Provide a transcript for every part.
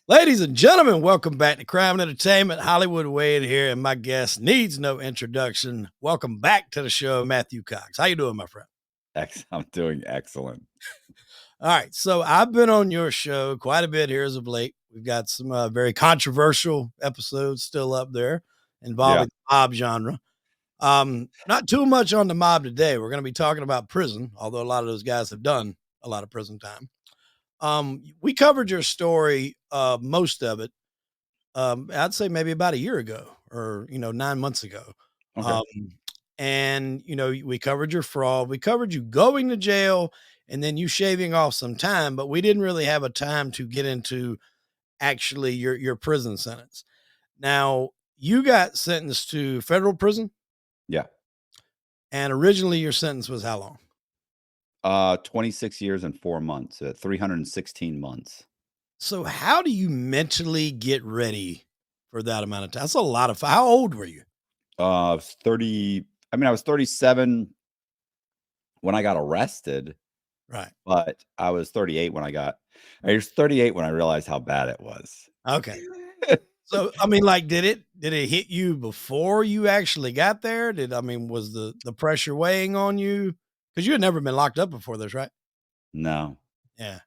Ladies and gentlemen, welcome back to Crime and Entertainment. Hollywood Wade here, and my guest needs no introduction. Welcome back to the show, Matthew Cox. How you doing, my friend? I'm doing excellent. All right, so I've been on your show quite a bit here as of late. We've got some very controversial episodes still up there Yeah. involving the mob genre. Not too much on the mob today. We're going to be talking about prison, although a lot of those guys have done a lot of prison time. We covered your story, most of it. I'd say maybe about a year ago or, 9 months ago. Okay. Um, and, we covered your fraud. We covered you going to jail and then you shaving off some time, but we didn't really have a time to get into actually your prison sentence. Now, you got sentenced to federal prison, Yeah. and originally your sentence was how long? 26 years and 4 months, 316 months. So how do you mentally get ready for that amount of time? That's a lot of how old were you? I was 30 I was 37 when I got arrested, Right. but I was 38 when I realized how bad it was. Okay. So, I mean, like, did it hit you before you actually got there? Was the pressure weighing on you? Because you had never been locked up before this, right? No. Yeah.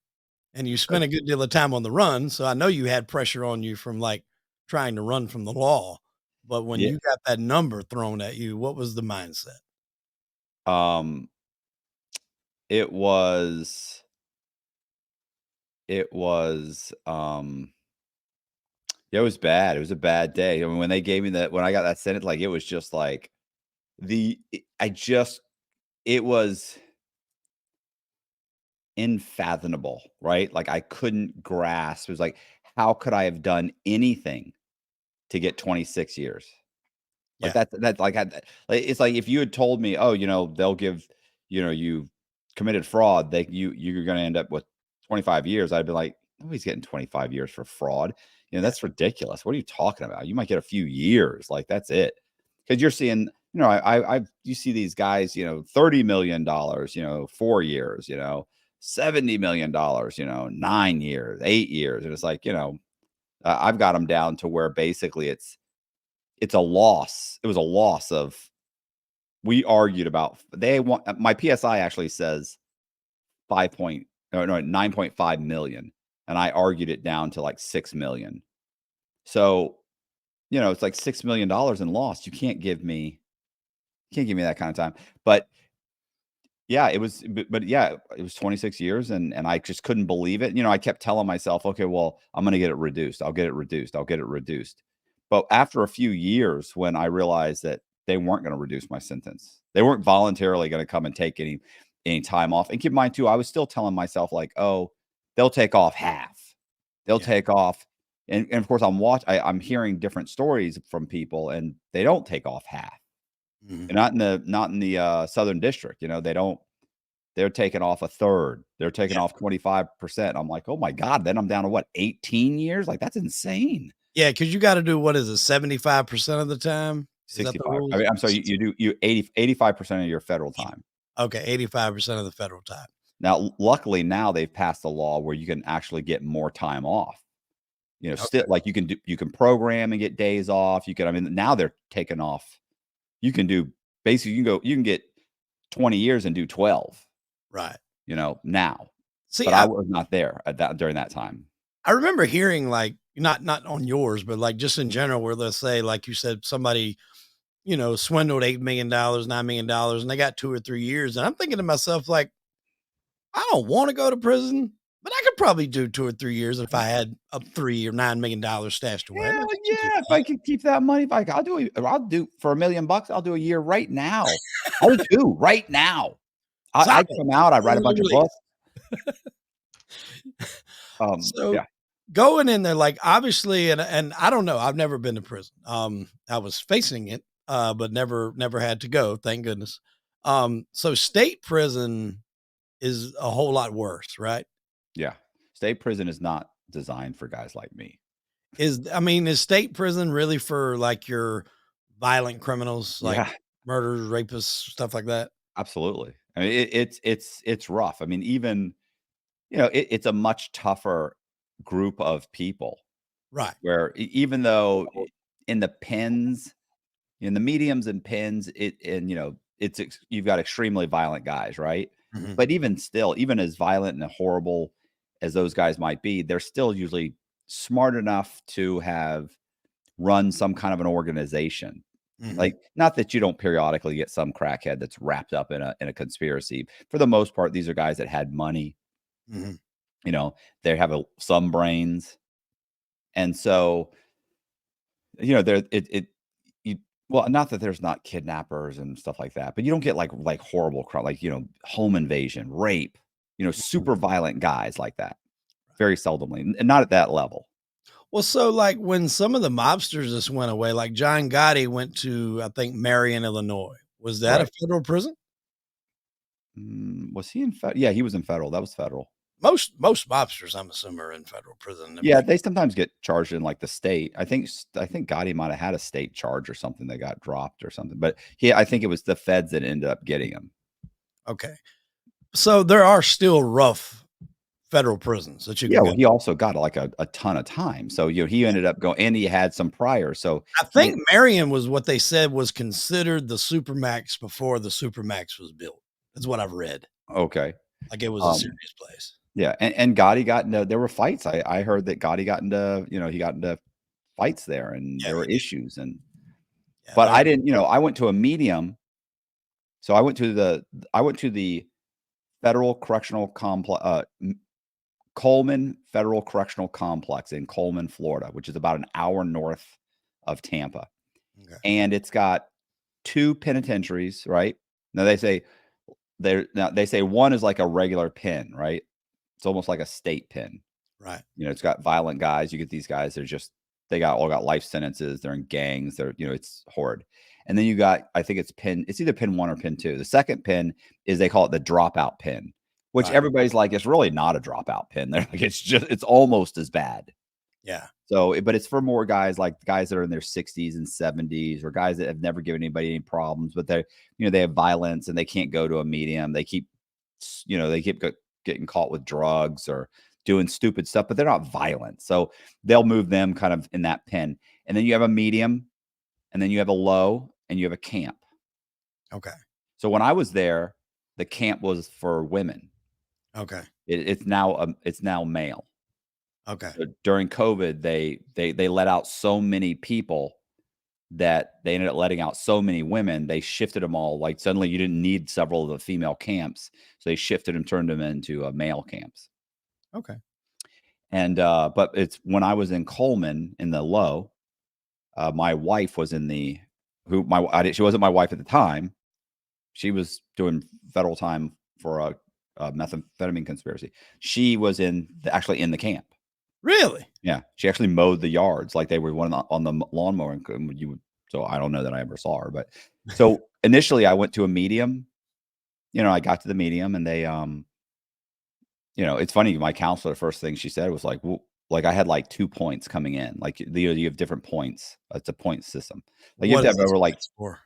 And you spent a good deal of time on the run, so I know you had pressure on you from, like, trying to run from the law. But when Yeah. you got that number thrown at you, what was the mindset? Um, it was it was, yeah, it was bad. It was a bad day. I mean, when they gave me that when I got that sentence, like, it was just like I just it was unfathomable, right? Like, I couldn't grasp. It was like, how could I have done anything to get 26 years? Like, Yeah. that's like, like, it's like if you had told me, "Oh, they'll give, you committed fraud, you're gonna end up with 25 years," I'd be like, "Nobody's getting 25 years for fraud. Yeah. That's ridiculous. What are you talking about? You might get a few years, like, that's it." Because 'Cause you're seeing, you see these guys, $30 million, 4 years, $70 million, 9 years, 8 years, and it's like, I've got them down to where basically it's a loss. It was a loss of we argued about they want my PSI actually says 5 point no, no, 9.5 million, and I argued it down to like 6 million. So, it's like $6 million in loss. You can't give me that kind of time. But yeah, but yeah, it was 26 years and I just couldn't believe it. I kept telling myself, okay, well, I'm going to get it reduced. I'll get it reduced. I'll get it reduced. But after a few years, when I realized that they weren't going to reduce my sentence, they weren't voluntarily going to come and take any time off. And keep in mind too, I was still telling myself like, oh, they'll take off half. They'll Yeah. take off. And of course, I'm hearing different stories from people, and they don't take off half. Mhm. And not in the Southern District. They don't. They're taking off a third. They're taking Yeah. off 25%. I'm like, "Oh my god, then I'm down to what, 18 years? Like, that's insane." Yeah, because you gotta do what is it, 75% of the time? Is that the 65. I rules? mean, I'm sorry, you do you 85% of your federal time. Okay, 85% of the federal time. Now, luckily, now they've passed a law where you can actually get more time off. Still, Okay. like, you can program and get days off. Now they're taking off. You can do basically, you can get 20 years and do 12, Right. now. See, But I was not there at that during that time. I remember hearing, like, not on yours, but, like, just in general where they'll say, like you said, somebody, swindled $8 million, $9 million, and they got 2 or 3 years, and I'm thinking to myself, like, "I don't wanna go to prison, but I could probably do 2 or 3 years if I had a 3 or $9 million stashed away." Hell Like, I can do yeah, if that. I could keep that money, if I I'll do for $1,000,000, I'll do a year right now. I would do right now. I'd Solid. come out, I'd write a bunch of Release. books. So Yeah, going in there, like, obviously, and I don't know, I've never been to prison. I was facing it, but never had to go, thank goodness. So state prison is a whole lot worse, right? yeah. State prison is not designed for guys like me. Is state prison really for, like, your violent criminals, like Yeah, murderers, rapists, stuff like that? absolutely. I mean, it's rough. I mean, even, it's a much tougher group of people. Right. where even though in the pins, in the mediums and pins, you've got extremely violent guys, right? Mhm. But even still, even as violent and horrible as those guys might be, they're still usually smart enough to have run some kind of an organization. Mhm. Like, not that you don't periodically get some crackhead that's wrapped up in a conspiracy. For the most part, these are guys that had money, Mhm. you know, they have some brains. And so, there it you well, not that there's not kidnappers and stuff like that, but you don't get like horrible crime, like, home invasion, rape, Mhm. super violent guys like that. Very seldomly, and not at that level. Well, so, like, when some of the mobsters just went away, like John Gotti went to, I think, Marion, Illinois. Was that a Right. federal prison? Was he in yeah, he was in federal. That was federal. Most mobsters, I'm assuming, are in federal prison if Yeah, they. they sometimes get charged in, like, the state. I think Gotti might have had a state charge or something that got dropped or something, but I think it was the feds that ended up getting him. Okay. So there are still rough federal prisons that you Yeah, can go. well, he also got, like, a ton of time, so, he ended up going, and he had some prior, so I he think Marion was what they said was considered the supermax before the supermax was built. That's what I've read. okay. Like, it was a Um, serious place. yeah, and Gotti got into there were fights. I heard that Gotti got into, he got into fights there, and Yeah, there were he did. issues, Yeah, but there. I didn't, I went to a medium, so I went to the Federal Correctional Complex, Coleman Federal Correctional Complex in Coleman, Florida, which is about an hour north of Tampa. Okay. And it's got 2 penitentiaries, right? Now they say one is like a regular pen, right? It's almost like a state pen. Right. It's got violent guys. You get these guys, they all got life sentences. They're in gangs. It's horrid. And then you got, I think it's either pin 1 or pin 2. The second pin is, they call it the dropout pin, which Right. everybody's like, it's really not a dropout pin. They're like, it's almost as bad. Yeah. So, but it's for more guys, like guys that are in their 60s and 70s, or guys that have never given anybody any problems, but they have violence and they can't go to a medium. They keep getting caught with drugs or doing stupid stuff, but they're not violent. So they'll move them kind of in that pen. And then you have a medium, and then you have a low, and you have a camp. Okay. So when I was there, the camp was for women. Okay. It's now male. Okay. So during COVID, they let out so many people that they ended up letting out so many women. They shifted them all. Like, suddenly you didn't need several of the female camps, so they shifted and turned them into male camps. Okay. And but it's when I was in Coleman in the low, my wife was in the who my she wasn't my wife at the time. She was doing federal time for a methamphetamine conspiracy. She was actually in the camp. Really? Yeah, she actually mowed the yards like they were on the lawnmower, and so I don't know that I ever saw her, but so initially I went to a medium, I got to the medium, and it's funny, my counselor, the first thing she said was like, "Well," like, I had like 2 points coming in, like, you have different points. It's a point system. Like, you have What to does have that over, like, stand for?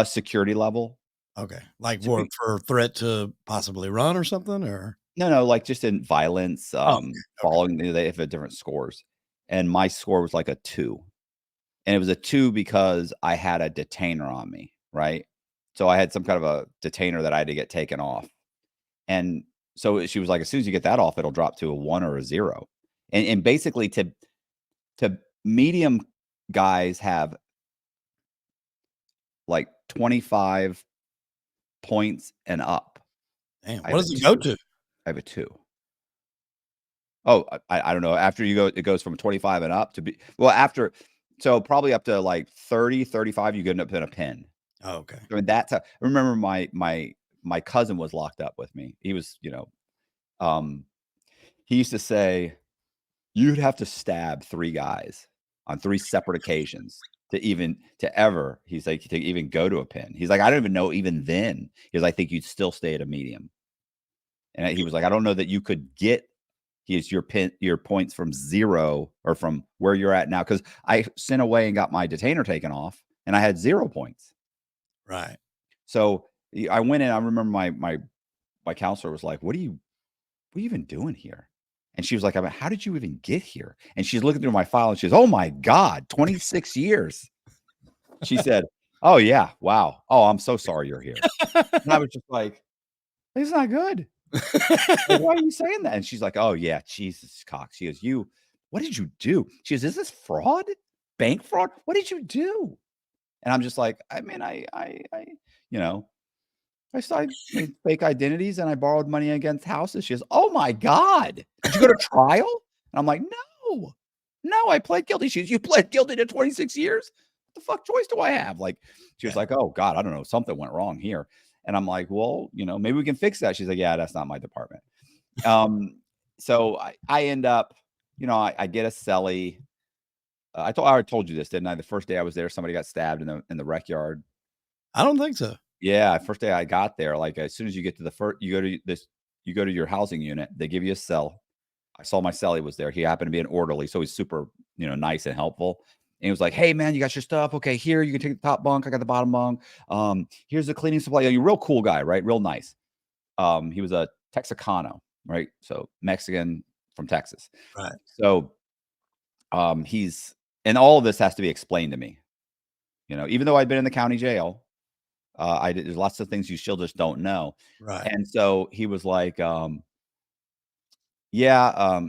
security level. Okay. Like, So for threat to possibly run or something, or? no, like, just in violence, Oh, okay. following, they have different scores, and my score was like a 2. And it was a 2 because I had a detainer on me, right? So I had some kind of a detainer that I had to get taken off. And so she was like, "As soon as you get that off, it'll drop to a 1 or a 0." And basically, to medium guys have like 25 points and up. Damn. I What have a does it go 2. to? I have a 2. Oh, I don't know. After it goes from 25 and up to be well, after, so probably up to like 30, 35, you get up in a pin. Oh, okay. I mean, I remember my cousin was locked up with me. He was, um, he used to say, "You'd have to stab 3 guys on 3 separate occasions to ever," he's like, "to even go to a pin." He's like, "I don't even know even then." He goes, "I think you'd still stay at a medium." And he was like, "I don't know that you could get your points from 0 or from where you're at now, because I sent away and got my detainer taken off, and I had 0 points." Right. So I went in. I remember my counselor was like, what are you even doing here?" And she was like, I mean, how did you even get here? And she's looking through my file and she goes, oh my God, 26 years. She said, oh yeah, wow. Oh, I'm so sorry you're here. And I was just like, it's not good. Like, why are you saying that? And she's like, oh yeah, Jesus, Cox. She goes, what did you do? She goes, is this fraud? Bank fraud? What did you do? And I'm just like, I mean, you know, I made fake identities and I borrowed money against houses. She goes, oh my God, did you go to trial? And I'm like, no, I pled guilty. She goes, you pled guilty to 26 years? What the fuck choice do I have? Like, she was like, oh God, I don't know. Something went wrong here. And I'm like, well, maybe we can fix that. She's like, yeah, that's not my department. So I end up, I get a celly. I already told you this, didn't I? The first day I was there, somebody got stabbed in the rec yard. I don't think so. Yeah, first day I got there, like as soon as you get to the first, you go to your housing unit, they give you a cell. I saw my celly was there. He happened to be an orderly, so he's super, nice and helpful. And he was like, "Hey man, you got your stuff? Okay, here you can take the top bunk. I got the bottom bunk. Here's the cleaning supply. You're a real cool guy, right? Real nice." He was a Texicano, right? So Mexican from Texas. Right. So and all of this has to be explained to me. Even though I'd been in the county jail, there's lots of things you still just don't know. Right. And so he was like, yeah,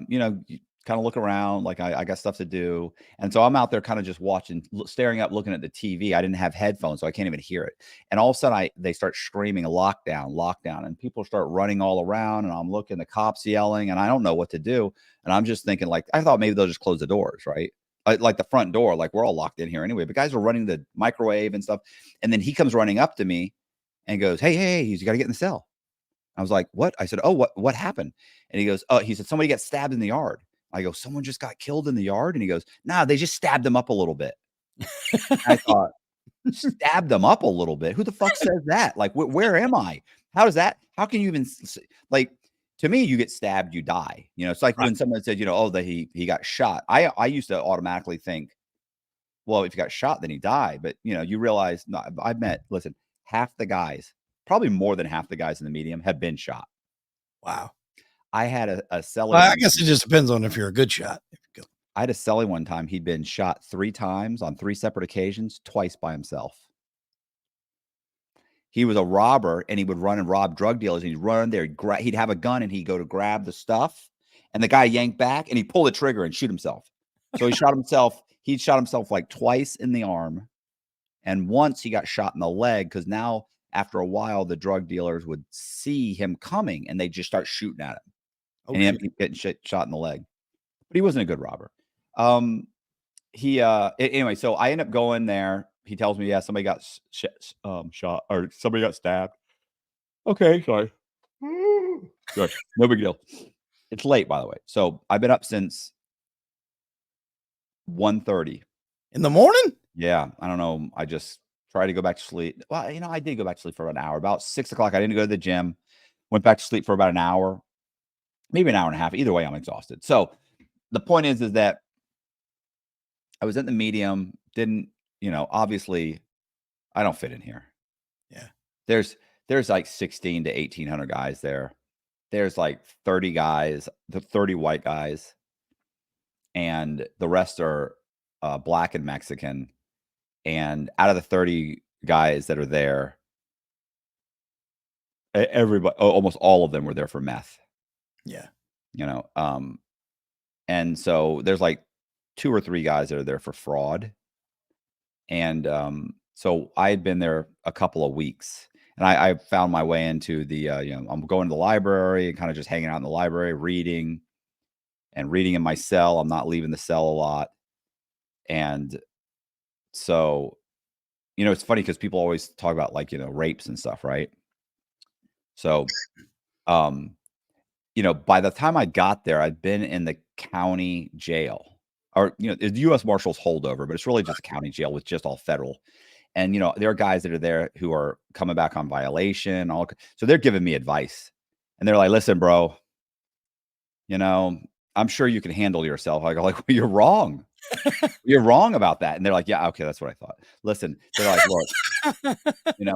kind of look around, like I got stuff to do. And so I'm out there kind of just watching, staring up, looking at the TV. I didn't have headphones, so I can't even hear it. And all of a sudden they start screaming lockdown, lockdown, and people start running all around, and I'm looking, the cops yelling, and I don't know what to do. And I'm just thinking, like, I thought maybe they'll just close the doors, right? Like the front door, like we're all locked in here anyway. But guys are running the microwave and stuff. And then he comes running up to me and goes, hey, you got to get in the cell. I was like, what? I said, oh, what happened? And he goes, oh, he said, somebody got stabbed in the yard. I go, someone just got killed in the yard? And he goes, nah, they just stabbed them up a little bit. I thought, stabbed them up a little bit? Who the fuck says that? Like, where am I? How can you even, like, to me, you get stabbed, you die. It's like when someone said, oh, that he got shot. I used to automatically think, well, if you got shot, then he died. But, you realize, no, listen, half the guys, probably more than half the guys in the medium have been shot. Wow. I had a celly. Well, I guess it just depends on if you're a good shot. I had a celly one time. He'd been shot 3 times on 3 separate occasions, twice by himself. He was a robber, and he would run and rob drug dealers. And he'd run there. He'd have a gun, and he'd go to grab the stuff. And the guy yanked back, and he'd pull the trigger and shoot himself. So he shot himself. He shot himself like twice in the arm. And once he got shot in the leg, because now, after a while, the drug dealers would see him coming, and they just start shooting at him. Oh, and he getting shot in the leg. But he wasn't a good robber. Anyway, so I end up going there. He tells me, yeah, somebody got shot, or somebody got stabbed. Okay, sorry. Good. No big deal. It's late, by the way. So I've been up since 1:30 in the morning. Yeah, I don't know. I just tried to go back to sleep. Well, I did go back to sleep for about an hour. About 6 o'clock, I didn't go to the gym. Went back to sleep for about an hour, maybe an hour and a half. Either way, I'm exhausted. So the point is that I was at the medium. Didn't, obviously, I don't fit in here. Yeah. There's like 16 to 1,800 guys there. There's like 30 guys, the 30 white guys, and the rest are black and Mexican. And out of the 30 guys that are there, everybody, almost all of them were there for meth. Yeah. And so there's like 2 or 3 guys that are there for fraud. And so I had been there a couple of weeks, and I found my way into the, I'm going to the library and kind of just hanging out in the library, reading in my cell. I'm not leaving the cell a lot. And so, it's funny because people always talk about like, rapes and stuff, right? So, by the time I got there, I'd been in the county jail, or, the U.S. Marshals holdover, but it's really just a county jail with just all federal. And, there are guys that are there who are coming back on violation. So they're giving me advice, and they're like, listen, bro, I'm sure you can handle yourself. I go like, well, you're wrong. You're wrong about that. And they're like, yeah, okay, that's what I thought. Listen, they're like, look,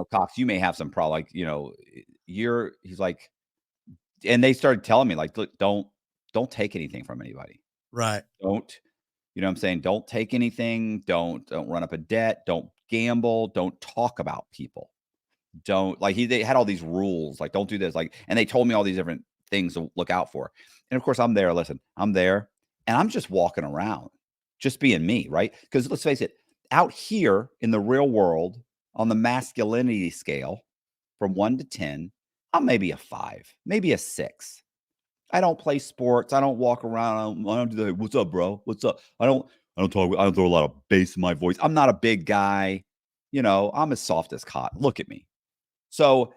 Cox, you may have some problem. Like, he's like, and they started telling me like, look, don't don't take anything from anybody. Right. Don't, you know what I'm saying? Don't take anything. Don't run up a debt. Don't gamble. Don't talk about people. Don't like they had all these rules, like don't do this, like, and they told me all these different things to look out for. And of course, I'm there. Listen, I'm there, and I'm just walking around, just being me, right? Because let's face it, out here in the real world, on the masculinity scale, from 1 to 10, I'm maybe a 5, maybe a 6. I don't play sports. I don't walk around. I don't do the, what's up, bro? What's up? I don't talk. I don't throw a lot of bass in my voice. I'm not a big guy. You know, I'm as soft as cotton. Look at me. So,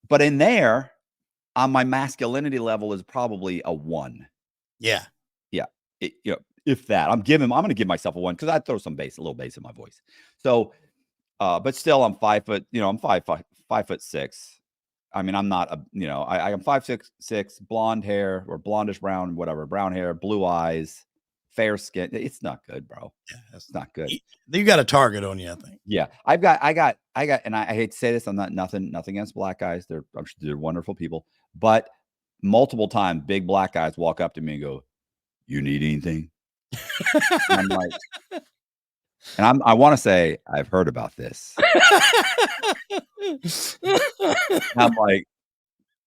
but in there, on my masculinity level is probably a 1. Yeah. Yeah. You know, if that, I'm going to give myself a 1 because I throw some bass, a little bass in my voice. So, but still, I'm 5 foot. You know, I'm 5'6". I mean, I'm not a, you know, I am 5'6", blonde hair or blondish brown, whatever, brown hair, blue eyes, fair skin. It's not good, bro. Yeah. It's not good. You got a target on you, I think. Yeah, I got, and I hate to say this, I'm not nothing against black guys. I'm sure they're wonderful people, but multiple times, big black guys walk up to me and go, "You need anything?" And I'm like, I want to say I've heard about this. I'm like,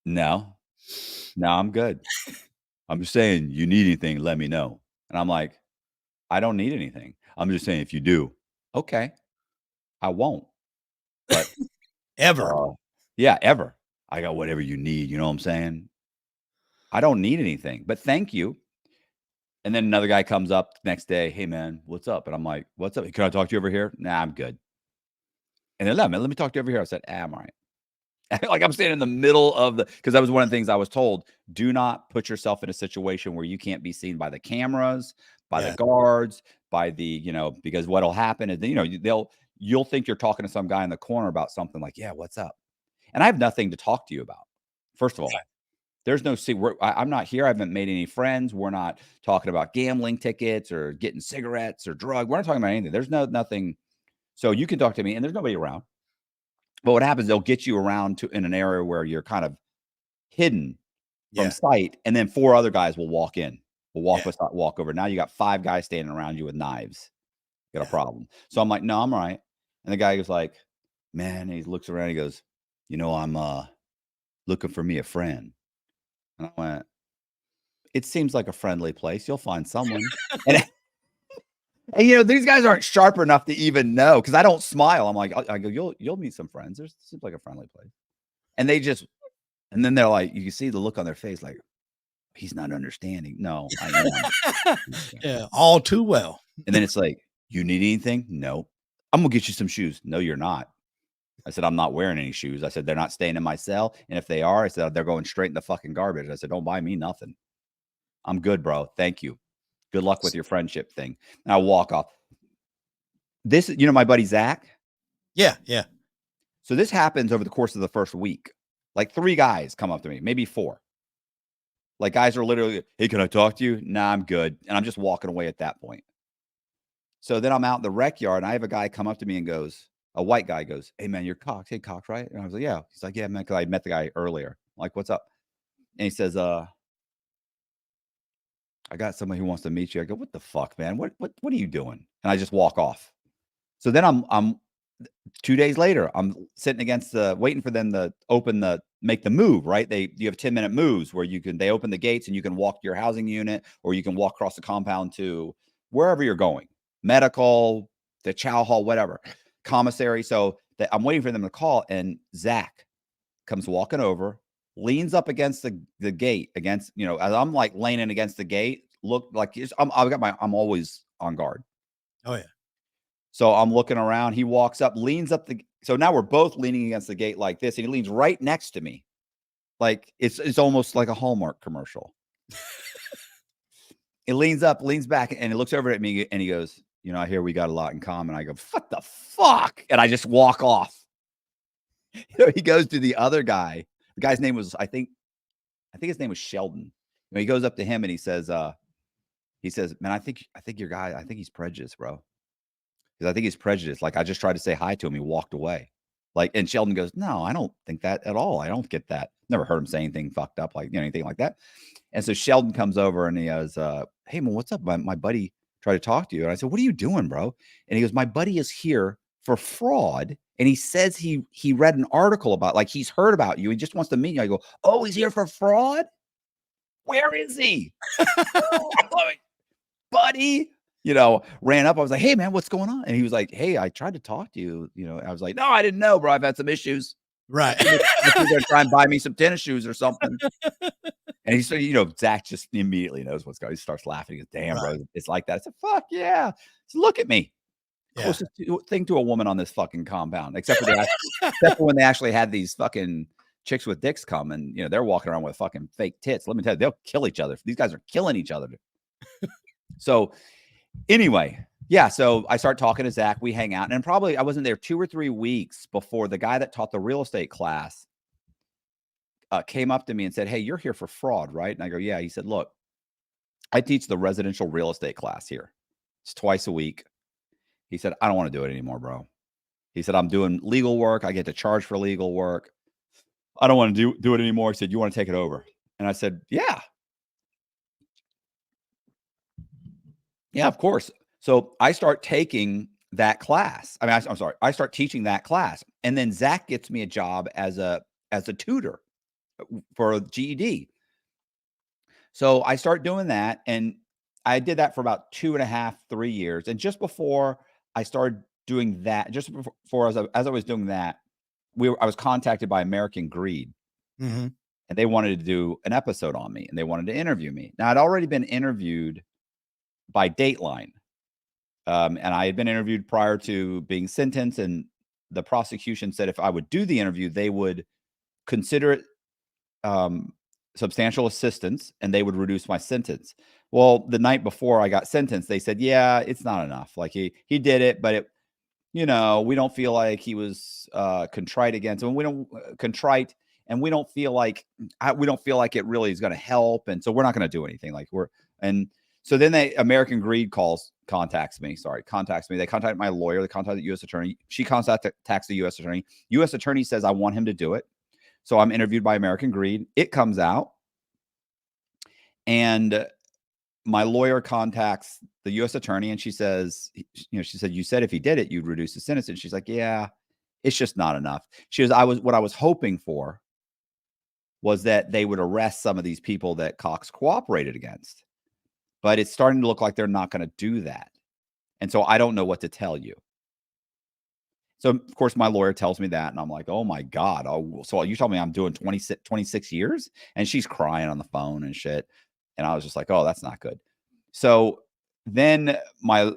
no, I'm good. I'm just saying, you need anything, let me know. And I'm like, I don't need anything. I'm just saying, if you do, okay, I won't. But Ever. yeah, ever. I got whatever you need. You know what I'm saying? I don't need anything, but thank you. And then another guy comes up next day, "Hey man, what's up?" And I'm like, "What's up? Can I talk to you over here?" "Nah, I'm good." And then, let me talk to you over here." I said, "I'm all right." Like I'm standing in the middle of because that was one of the things I was told. Do not put yourself in a situation where you can't be seen by the cameras, by the Yeah. guards, by the, because what'll happen is, you'll think you're talking to some guy in the corner about something like, "Yeah, what's up?" And I have nothing to talk to you about. First of all, there's no see. I'm not here. I haven't made any friends. We're not talking about gambling tickets or getting cigarettes or drug. We're not talking about anything. There's nothing. So you can talk to me, and there's nobody around. But what happens? They'll get you around to in an area where you're kind of hidden from Yeah. sight, and then 4 other guys will walk in. Will Yeah. walk over. Now you got 5 guys standing around you with knives. Got a Yeah. problem. So I'm like, no, I'm all right. And the guy goes like, man, he looks around. He goes, I'm looking for me a friend. And I went, it seems like a friendly place. You'll find someone. And, and these guys aren't sharp enough to even know because I don't smile. I'm like, I go, you'll meet some friends. It seems like a friendly place. And and then they're like, you can see the look on their face, like he's not understanding. No, I am. Yeah. All too well. And then it's like, you need anything? No. I'm gonna get you some shoes. No, you're not. I said, I'm not wearing any shoes. I said, they're not staying in my cell. And if they are, I said, they're going straight in the fucking garbage. I said, don't buy me nothing. I'm good, bro. Thank you. Good luck with your friendship thing. And I walk off. This, my buddy Zach. Yeah. Yeah. So this happens over the course of the first week. Like 3 guys come up to me, maybe 4. Like guys are literally, hey, can I talk to you? Nah, I'm good. And I'm just walking away at that point. So then I'm out in the rec yard and I have a guy come up to me and goes, a white guy goes, hey man, you're Cox. Hey, Cox, right? And I was like, yeah. He's like, yeah, man, because I met the guy earlier. I'm like, what's up? And he says, I got somebody who wants to meet you. I go, what the fuck, man? What are you doing? And I just walk off. So then I'm 2 days later, I'm sitting against waiting for them to make the move, right? You have 10-minute moves where they open the gates and you can walk to your housing unit or you can walk across the compound to wherever you're going, medical, the chow hall, whatever, commissary. So I'm waiting for them to call. And Zach comes walking over, leans up against the gate as I'm like leaning against the gate, look like I'm always on guard. Oh yeah. So I'm looking around. He walks up, leans up so now we're both leaning against the gate like this. And he leans right next to me. Like it's almost like a Hallmark commercial. He leans up, leans back, and he looks over at me and he goes, I hear we got a lot in common. I go, what the fuck? And I just walk off. He goes to the other guy. The guy's name was, I think his name was Sheldon. He goes up to him and he says, man, I think your guy, I think he's prejudiced, bro. Because I think he's prejudiced. Like I just tried to say hi to him. He walked away. Like, and Sheldon goes, no, I don't think that at all. I don't get that. Never heard him say anything fucked up, like, anything like that. And so Sheldon comes over and he goes, hey man, what's up? My buddy tried to talk to you. And I said, what are you doing, bro? And he goes, my buddy is here for fraud. And he says he read an article about, like, he's heard about you. He just wants to meet you. I go, oh, he's here for fraud? Where is he? Buddy, ran up. I was like, hey man, what's going on? And he was like, hey, I tried to talk to you. I was like, no, I didn't know, bro. I've had some issues. Right. I think you're gonna try and buy me some tennis shoes or something. And he said, Zach just immediately knows what's going on. He starts laughing. He goes, damn, bro, it's like that. I said, fuck yeah. So look at me. Closest thing to a woman on this fucking compound, except for when they actually had these fucking chicks with dicks come and, they're walking around with fucking fake tits. Let me tell you, they'll kill each other. These guys are killing each other. So anyway, yeah. So I start talking to Zach. We hang out, and probably I wasn't there 2 or 3 weeks before the guy that taught the real estate class came up to me and said, hey, you're here for fraud, right? And I go, yeah. He said, look, I teach the residential real estate class here. It's twice a week. He said, I don't want to do it anymore, bro. He said, I'm doing legal work. I get to charge for legal work. I don't want to do it anymore. He said, you want to take it over? And I said, yeah. Yeah, of course. So I start taking that class. I mean, I'm sorry. I start teaching that class. And then Zach gets me a job as a tutor for a GED. So I start doing that. And I did that for about 2.5, 3 years. And just before I started doing that, just before as I was doing that, I was contacted by American Greed. Mm-hmm. And they wanted to do an episode on me, and they wanted to interview me. Now, I'd already been interviewed by Dateline. And I had been interviewed prior to being sentenced, and the prosecution said if I would do the interview, they would consider it substantial assistance, and they would reduce my sentence. Well, the night before I got sentenced, they said, yeah, it's not enough. Like he did it, but we don't feel like he was contrite against him. We don't contrite, and we don't feel like it really is going to help, and so we're not going to do anything. So then American Greed contacts me. They contacted my lawyer. They contacted the U.S. attorney. She contacts the U.S. attorney. U.S. attorney says, I want him to do it. So I'm interviewed by American Greed. It comes out. And my lawyer contacts the U.S. attorney, and she says, you said if he did it, you'd reduce the sentence. And she's like, yeah, it's just not enough. She goes, what I was hoping for was that they would arrest some of these people that Cox cooperated against. But it's starting to look like they're not going to do that. And so I don't know what to tell you. So, of course, my lawyer tells me that, and I'm like, oh, my God. So you told me I'm doing 26 years? And she's crying on the phone and shit. And I was just like, oh, that's not good. So then my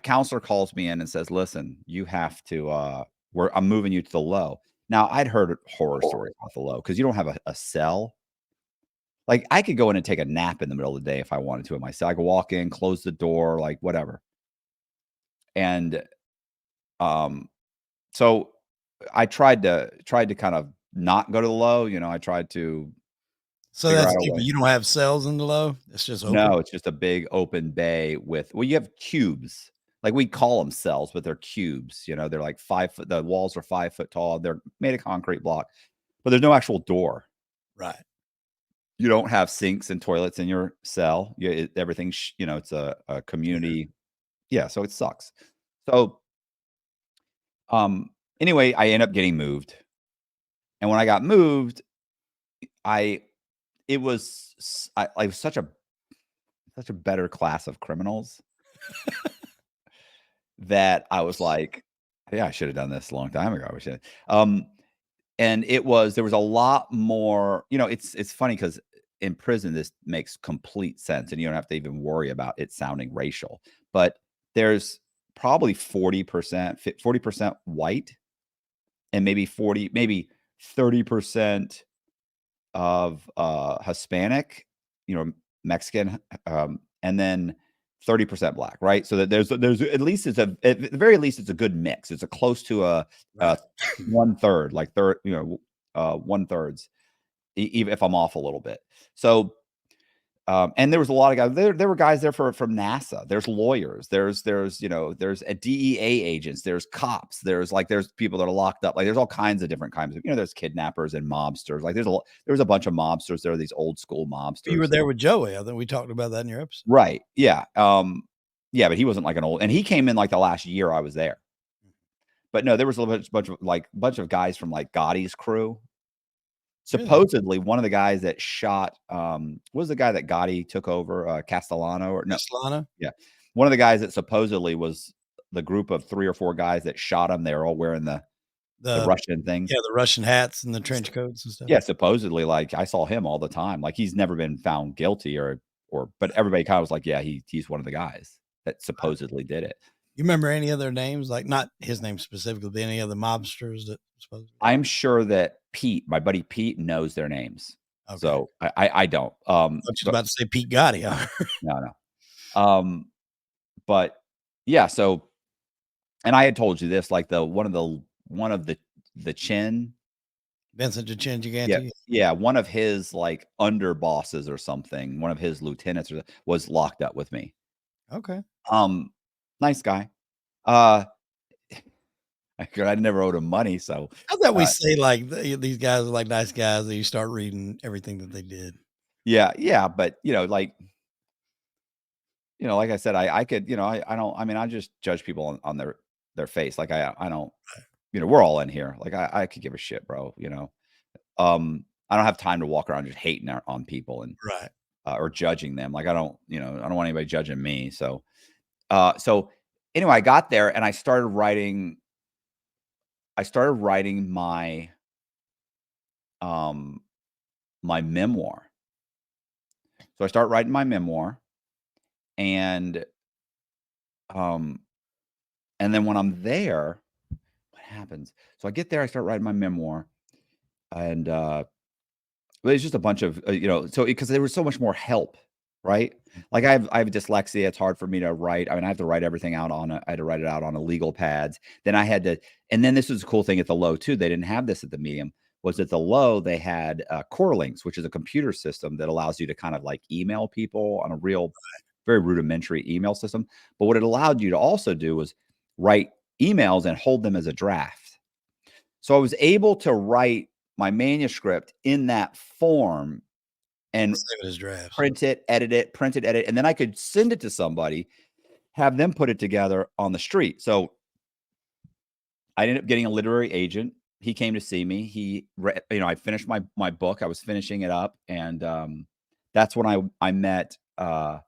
counselor calls me in and says, listen, you have to I'm moving you to the low. Now, I'd heard horror stories about the low because you don't have a cell. Like, I could go in and take a nap in the middle of the day if I wanted to in my cell. I could walk in, close the door, like whatever. And so I tried to kind of not go to the low. I tried to. So that's deeper. You don't have cells in the low? It's just open? No, it's just a big open bay you have cubes. Like, we call them cells, but they're cubes. They're like 5 foot. The walls are 5 foot tall. They're made of concrete block, but there's no actual door. Right. You don't have sinks and toilets in your cell. Everything's, it's a community. Yeah. So it sucks. So, anyway, I end up getting moved. And when I got moved, I was such a better class of criminals that I was like, yeah, I should have done this a long time ago. I should. And there was a lot more, it's funny because in prison, this makes complete sense, and you don't have to even worry about it sounding racial, but there's probably 40% white, and maybe 30% of Hispanic, Mexican, and then 30% black, right? So that there's at least at the very least it's a good mix. It's a close to a 1/3, like 1/3, even if I'm off a little bit. So And there was a lot of guys. There were guys there from NASA. There's lawyers. There's there's a DEA agents. There's cops. There's people that are locked up. Like there's all kinds of different kinds of there's kidnappers and mobsters. Like there was a bunch of mobsters. There are these old school mobsters. You were there with Joey. I think we talked about that in your episode. Right. Yeah. Yeah, but he wasn't like an old, and he came in like the last year I was there. But no, there was a bunch of guys from like Gotti's crew. Supposedly, one of the guys that shot, what was the guy that Gotti took over, Castellano or no? Castellano? Yeah. One of the guys that supposedly was the group of 3 or 4 guys that shot him. They were all wearing the Russian things. Yeah, the Russian hats and the trench coats and stuff. Yeah, supposedly, like I saw him all the time. Like he's never been found guilty but everybody kind of was like, yeah, he's one of the guys that supposedly did it. You remember any other names? Like not his name specifically, but any other mobsters that supposedly? I'm sure that Pete, my buddy Pete, knows their names. Okay. So I don't. I was about to say Pete Gotti. No. But yeah, so, and I had told you this, like one of the Chin. Vincent the Chin Gigante. Yeah. One of his like under bosses or something, one of his lieutenants was locked up with me. Okay. Nice guy. I never owed him money, so how's that we say like these guys are like nice guys that you start reading everything that they did. Yeah, but like like I said, I could, I don't, I mean, I just judge people on their face. Like I don't, we're all in here. Like I could give a shit, bro. I don't have time to walk around just hating on people and right. Or judging them. Like I don't want anybody judging me. So anyway, I got there and I started writing my my memoir. So I start writing my memoir, and then when I'm there, what happens? So I get there, I start writing my memoir, and it's just a bunch of so because there was so much more help, right? Like I have dyslexia. It's hard for me to write. I mean, I have to write everything out I had to write it out on a legal pads. Then I had to, and then this was a cool thing at the low too. They didn't have this at the medium. Was at the low they had Core Links, which is a computer system that allows you to kind of like email people on a real, very rudimentary email system. But what it allowed you to also do was write emails and hold them as a draft. So I was able to write my manuscript in that form and print it, edit it, and then I could send it to somebody, have them put it together on the street. So I ended up getting a literary agent. He came to see me. He read, I finished my book. I was finishing it up, and that's when I met Ephraim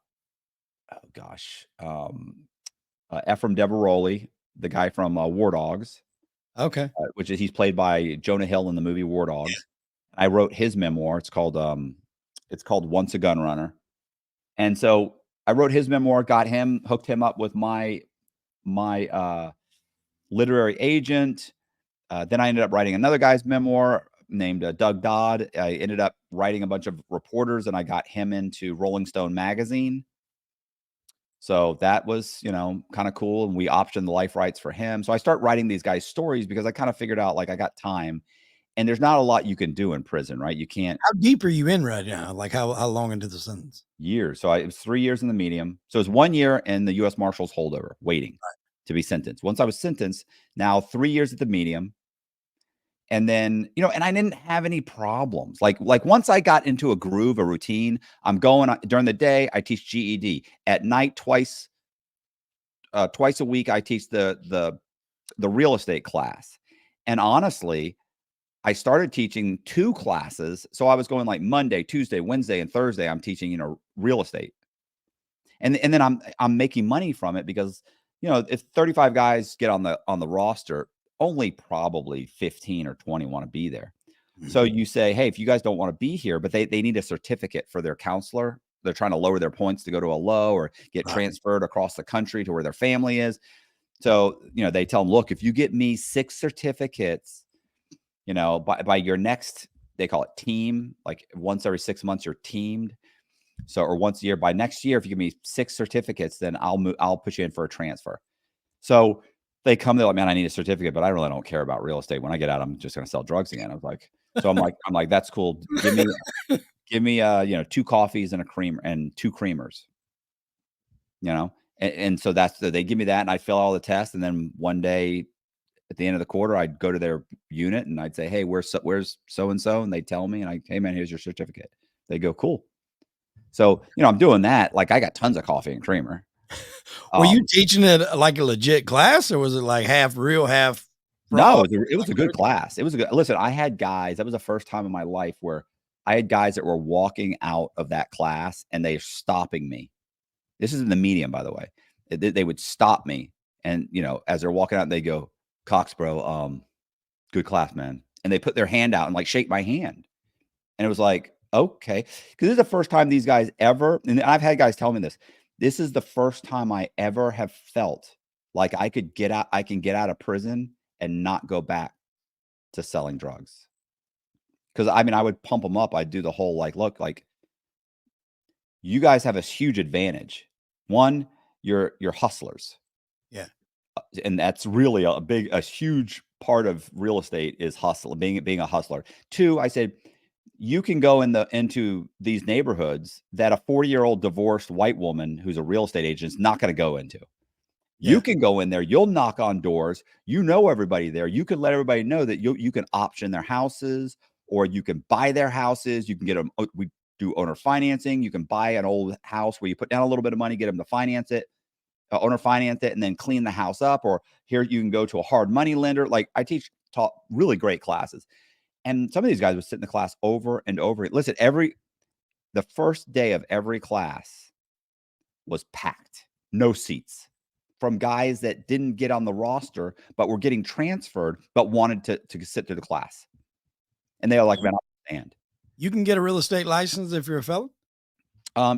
Deveroli, the guy from War Dogs. Okay. Which is he's played by Jonah Hill in the movie War Dogs. Yeah. I wrote his memoir. It's called Once a Gun Runner. And so I wrote his memoir, hooked him up with my literary agent. Then I ended up writing another guy's memoir named Doug Dodd. I ended up writing a bunch of reporters, and I got him into Rolling Stone magazine. So that was, kind of cool. And we optioned the life rights for him. So I start writing these guys' stories because I kind of figured out like I got time, and there's not a lot you can do in prison, right? You can't. How deep are you in right now? Like how long into the sentence? Years. So it was 3 years in the medium. So it was 1 year in the U.S. Marshals holdover waiting to be sentenced. Once I was sentenced, now 3 years at the medium. And then, and I didn't have any problems. Like once I got into a groove, a routine, I'm going during the day, I teach GED. At night, twice a week, I teach the real estate class. And honestly, I started teaching 2 classes. So I was going like Monday, Tuesday, Wednesday, and Thursday, I'm teaching, real estate. And then I'm making money from it because, if 35 guys get on the roster, only probably 15 or 20 want to be there. Mm-hmm. So you say, hey, if you guys don't want to be here, but they need a certificate for their counselor, they're trying to lower their points to go to a low or get transferred across the country to where their family is. So, they tell them, look, if you get me 6 certificates, by your next, they call it team, like once every 6 months, you're teamed. So, or once a year, by next year, if you give me 6 certificates, then I'll put you in for a transfer. So they come, they're like, man, I need a certificate, but I really don't care about real estate. When I get out, I'm just going to sell drugs again. I was like, so I'm like, that's cool. give me, 2 coffees and a creamer and 2 creamers, and so they give me that, and I fill all the tests, and then one day at the end of the quarter, I'd go to their unit and I'd say, "Hey, where's so and so?" And they tell me, and "Hey, man, here's your certificate." They go, "Cool." So, I'm doing that. Like, I got tons of coffee and creamer. Were you teaching it like a legit class, or was it like half real, half No, fraud? it was a good class. It was a good listen, I had guys that was the first time in my life where I had guys that were walking out of that class and they're stopping me. This is in the medium, by the way. They would stop me and, as they're walking out, they go, "Cox, bro, good class, man." And they put their hand out and like shake my hand. And it was like, okay. Because this is the first time these guys ever, and I've had guys tell me this. This is the first time I ever have felt like I can get out of prison and not go back to selling drugs. Because I would pump them up. I'd do the whole like, look, like you guys have a huge advantage. One, you're hustlers. Yeah. And that's really a huge part of real estate is hustle, being a hustler. Two, I said, you can go into these neighborhoods that a 40-year-old divorced white woman who's a real estate agent is not going to go into. You Yeah. can go in there, you'll knock on doors, everybody there. You can let everybody know that you can option their houses or you can buy their houses. You can get them. We do owner financing. You can buy an old house where you put down a little bit of money, get them to finance it, owner finance it, and then clean the house up. Or here you can go to a hard money lender. Like I taught really great classes. And some of these guys would sit in the class over and over. Listen, the first day of every class was packed, no seats, from guys that didn't get on the roster, but were getting transferred, but wanted to sit through the class. And they are like, "Man, I understand." You can get a real estate license if you're a felon?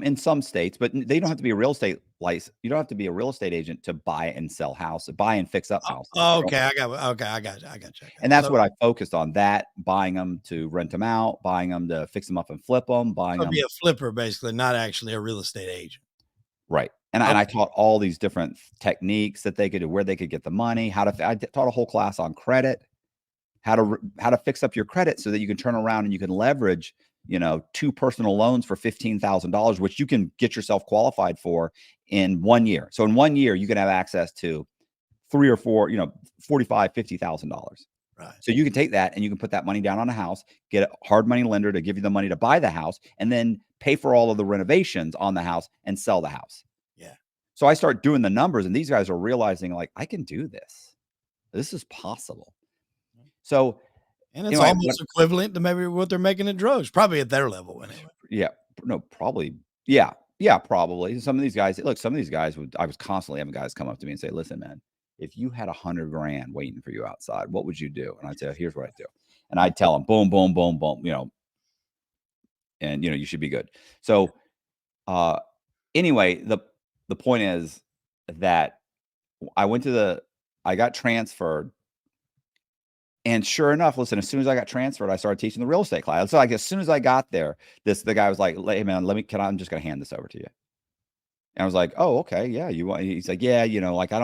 In some states, but they don't have to be a real estate license. You don't have to be a real estate agent to buy and sell houses, buy and fix up houses. Okay, I got you. And that's what I focused on, that buying them to rent them out, buying them to fix them up and flip them, buying So them. be a flipper, basically, not actually a real estate agent. Right. And I taught all these different techniques that they could do, where they could get the money, I taught a whole class on credit, how to fix up your credit so that you can turn around and you can leverage, 2 personal loans for $15,000, which you can get yourself qualified for in 1 year. So in 1 year, you can have access to 3 or 4, $45,000, $50,000. Right. So you can take that and you can put that money down on a house, get a hard money lender to give you the money to buy the house, and then pay for all of the renovations on the house and sell the house. Yeah. So I start doing the numbers and these guys are realizing like, I can do this. This is possible. So, And it's almost equivalent to maybe what they're making in drugs, probably at their level anyway. Yeah. No, probably. Yeah. Yeah, probably. Some of these guys I was constantly having guys come up to me and say, "Listen, man, if you had $100,000 waiting for you outside, what would you do?" And I'd say, "Here's what I do." And I'd tell them, boom, boom, boom, boom, and you should be good. So, anyway, the point is that I got transferred. And sure enough, listen, as soon as I got transferred, I started teaching the real estate class. So like as soon as I got there, the guy was like, "Hey man, I'm just gonna hand this over to you." And I was like, "Oh, okay, yeah." He's like, "Yeah, like I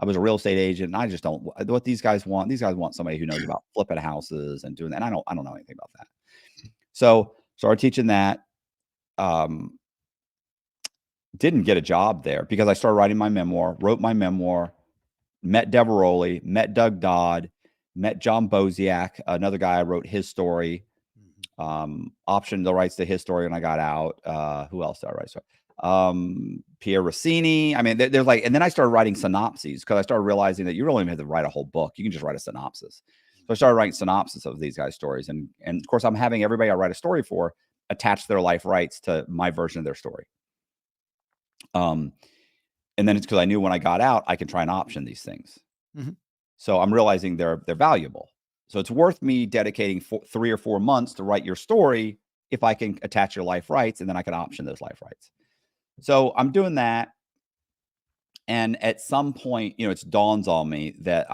was a real estate agent, and I just don't what these guys want. These guys want somebody who knows about flipping houses and doing that. And I don't know anything about that." So started teaching that. Didn't get a job there because I started writing my memoir, wrote my memoir, met Deveroli, met Doug Dodd, met John Boziak, another guy. I wrote his story, optioned the rights to his story when I got out. Who else did I write? Pierre Rossini. I mean, there's like, and then I started writing synopses because I started realizing that you really don't have to write a whole book. You can just write a synopsis. So I started writing synopsis of these guys' stories. And of course, I'm having everybody I write a story for attach their life rights to my version of their story. And then it's because I knew when I got out, I can try and option these things. Mm-hmm. So I'm realizing they're valuable. So it's worth me dedicating 3 or 4 months to write your story if I can attach your life rights, and then I can option those life rights. So I'm doing that. And at some point, it dawns on me that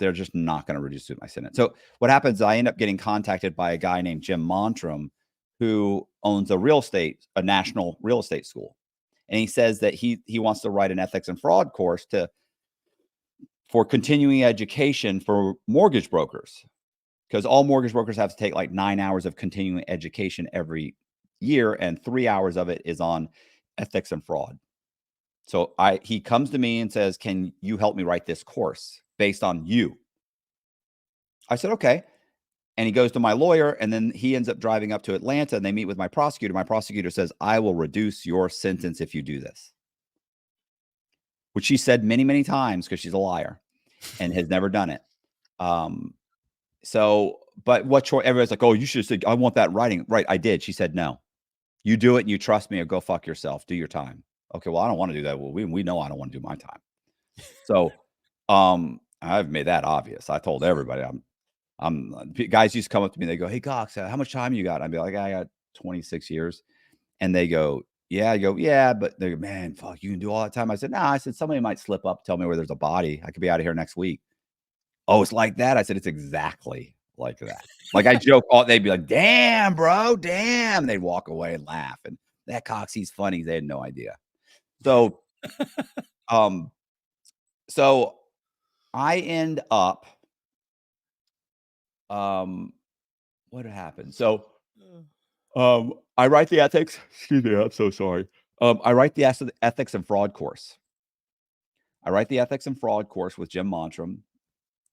they're just not going to reduce my sentence. So what happens is I end up getting contacted by a guy named Jim Montrum, who owns a national real estate school. And he says that he wants to write an ethics and fraud course for continuing education for mortgage brokers. because all mortgage brokers have to take like 9 hours of continuing education every year, and 3 hours of it is on ethics and fraud. So he comes to me and says, "Can you help me write this course based on you?" I said, "Okay." And he goes to my lawyer, and then he ends up driving up to Atlanta, and they meet with my prosecutor. My prosecutor says, "I will reduce your sentence if you do this," which she said many, many times because she's a liar and has never done it. But what choice? Everybody's like, "Oh, you should have said, I want that writing." Right. I did. She said, "No, you do it and you trust me, or go fuck yourself. Do your time." Okay. Well, I don't want to do that. Well, we know I don't want to do my time. So, I've made that obvious. I told everybody guys used to come up to me. They go, "Hey, Cox, how much time you got?" I'd be like, "I got 26 years." And they go, "Yeah." I go, "Yeah." But they go, "Man, fuck, you can do all that time." I said, "Nah." I said, "Somebody might slip up, tell me where there's a body. I could be out of here next week." "Oh, it's like that?" I said, "It's exactly like that." Like I joke, they'd be like, "Damn, bro, damn." They'd walk away and laugh. And that Cox, he's funny. They had no idea. So, um, so I end up, what happened? So, I write the ethics. Excuse me, I'm so sorry. I write the ethics and fraud course. I write the ethics and fraud course with Jim Montrum.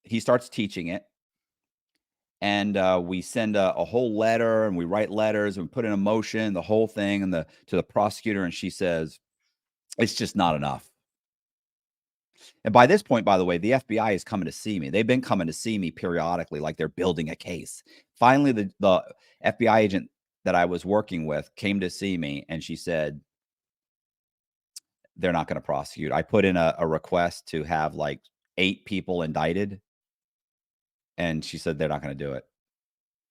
He starts teaching it, and we send a whole letter, and we write letters, and we put in a motion, the whole thing, and to the prosecutor, and she says it's just not enough. And by this point, by the way, the FBI is coming to see me. They've been coming to see me periodically, like they're building a case. Finally, the FBI agent that I was working with came to see me, and she said, they're not going to prosecute. I put in a request to have like 8 people indicted, and she said they're not going to do it.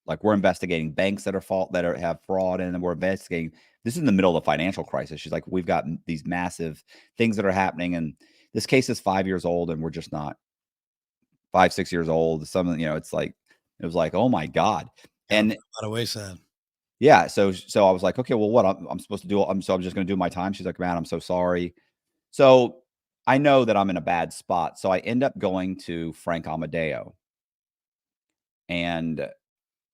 Like, we're investigating banks that have fraud, and we're investigating. This is in the middle of the financial crisis. She's like, we've got these massive things that are happening, and this case is 5 years old, and we're just not 5, 6 years old. It's like, it was like, oh my God. And by the wayside. yeah, so I was like, okay, well, what I'm supposed to do? I'm just going to do my time. She's like, "Man, I'm so sorry." So I know that I'm in a bad spot. So I end up going to Frank Amadeo, and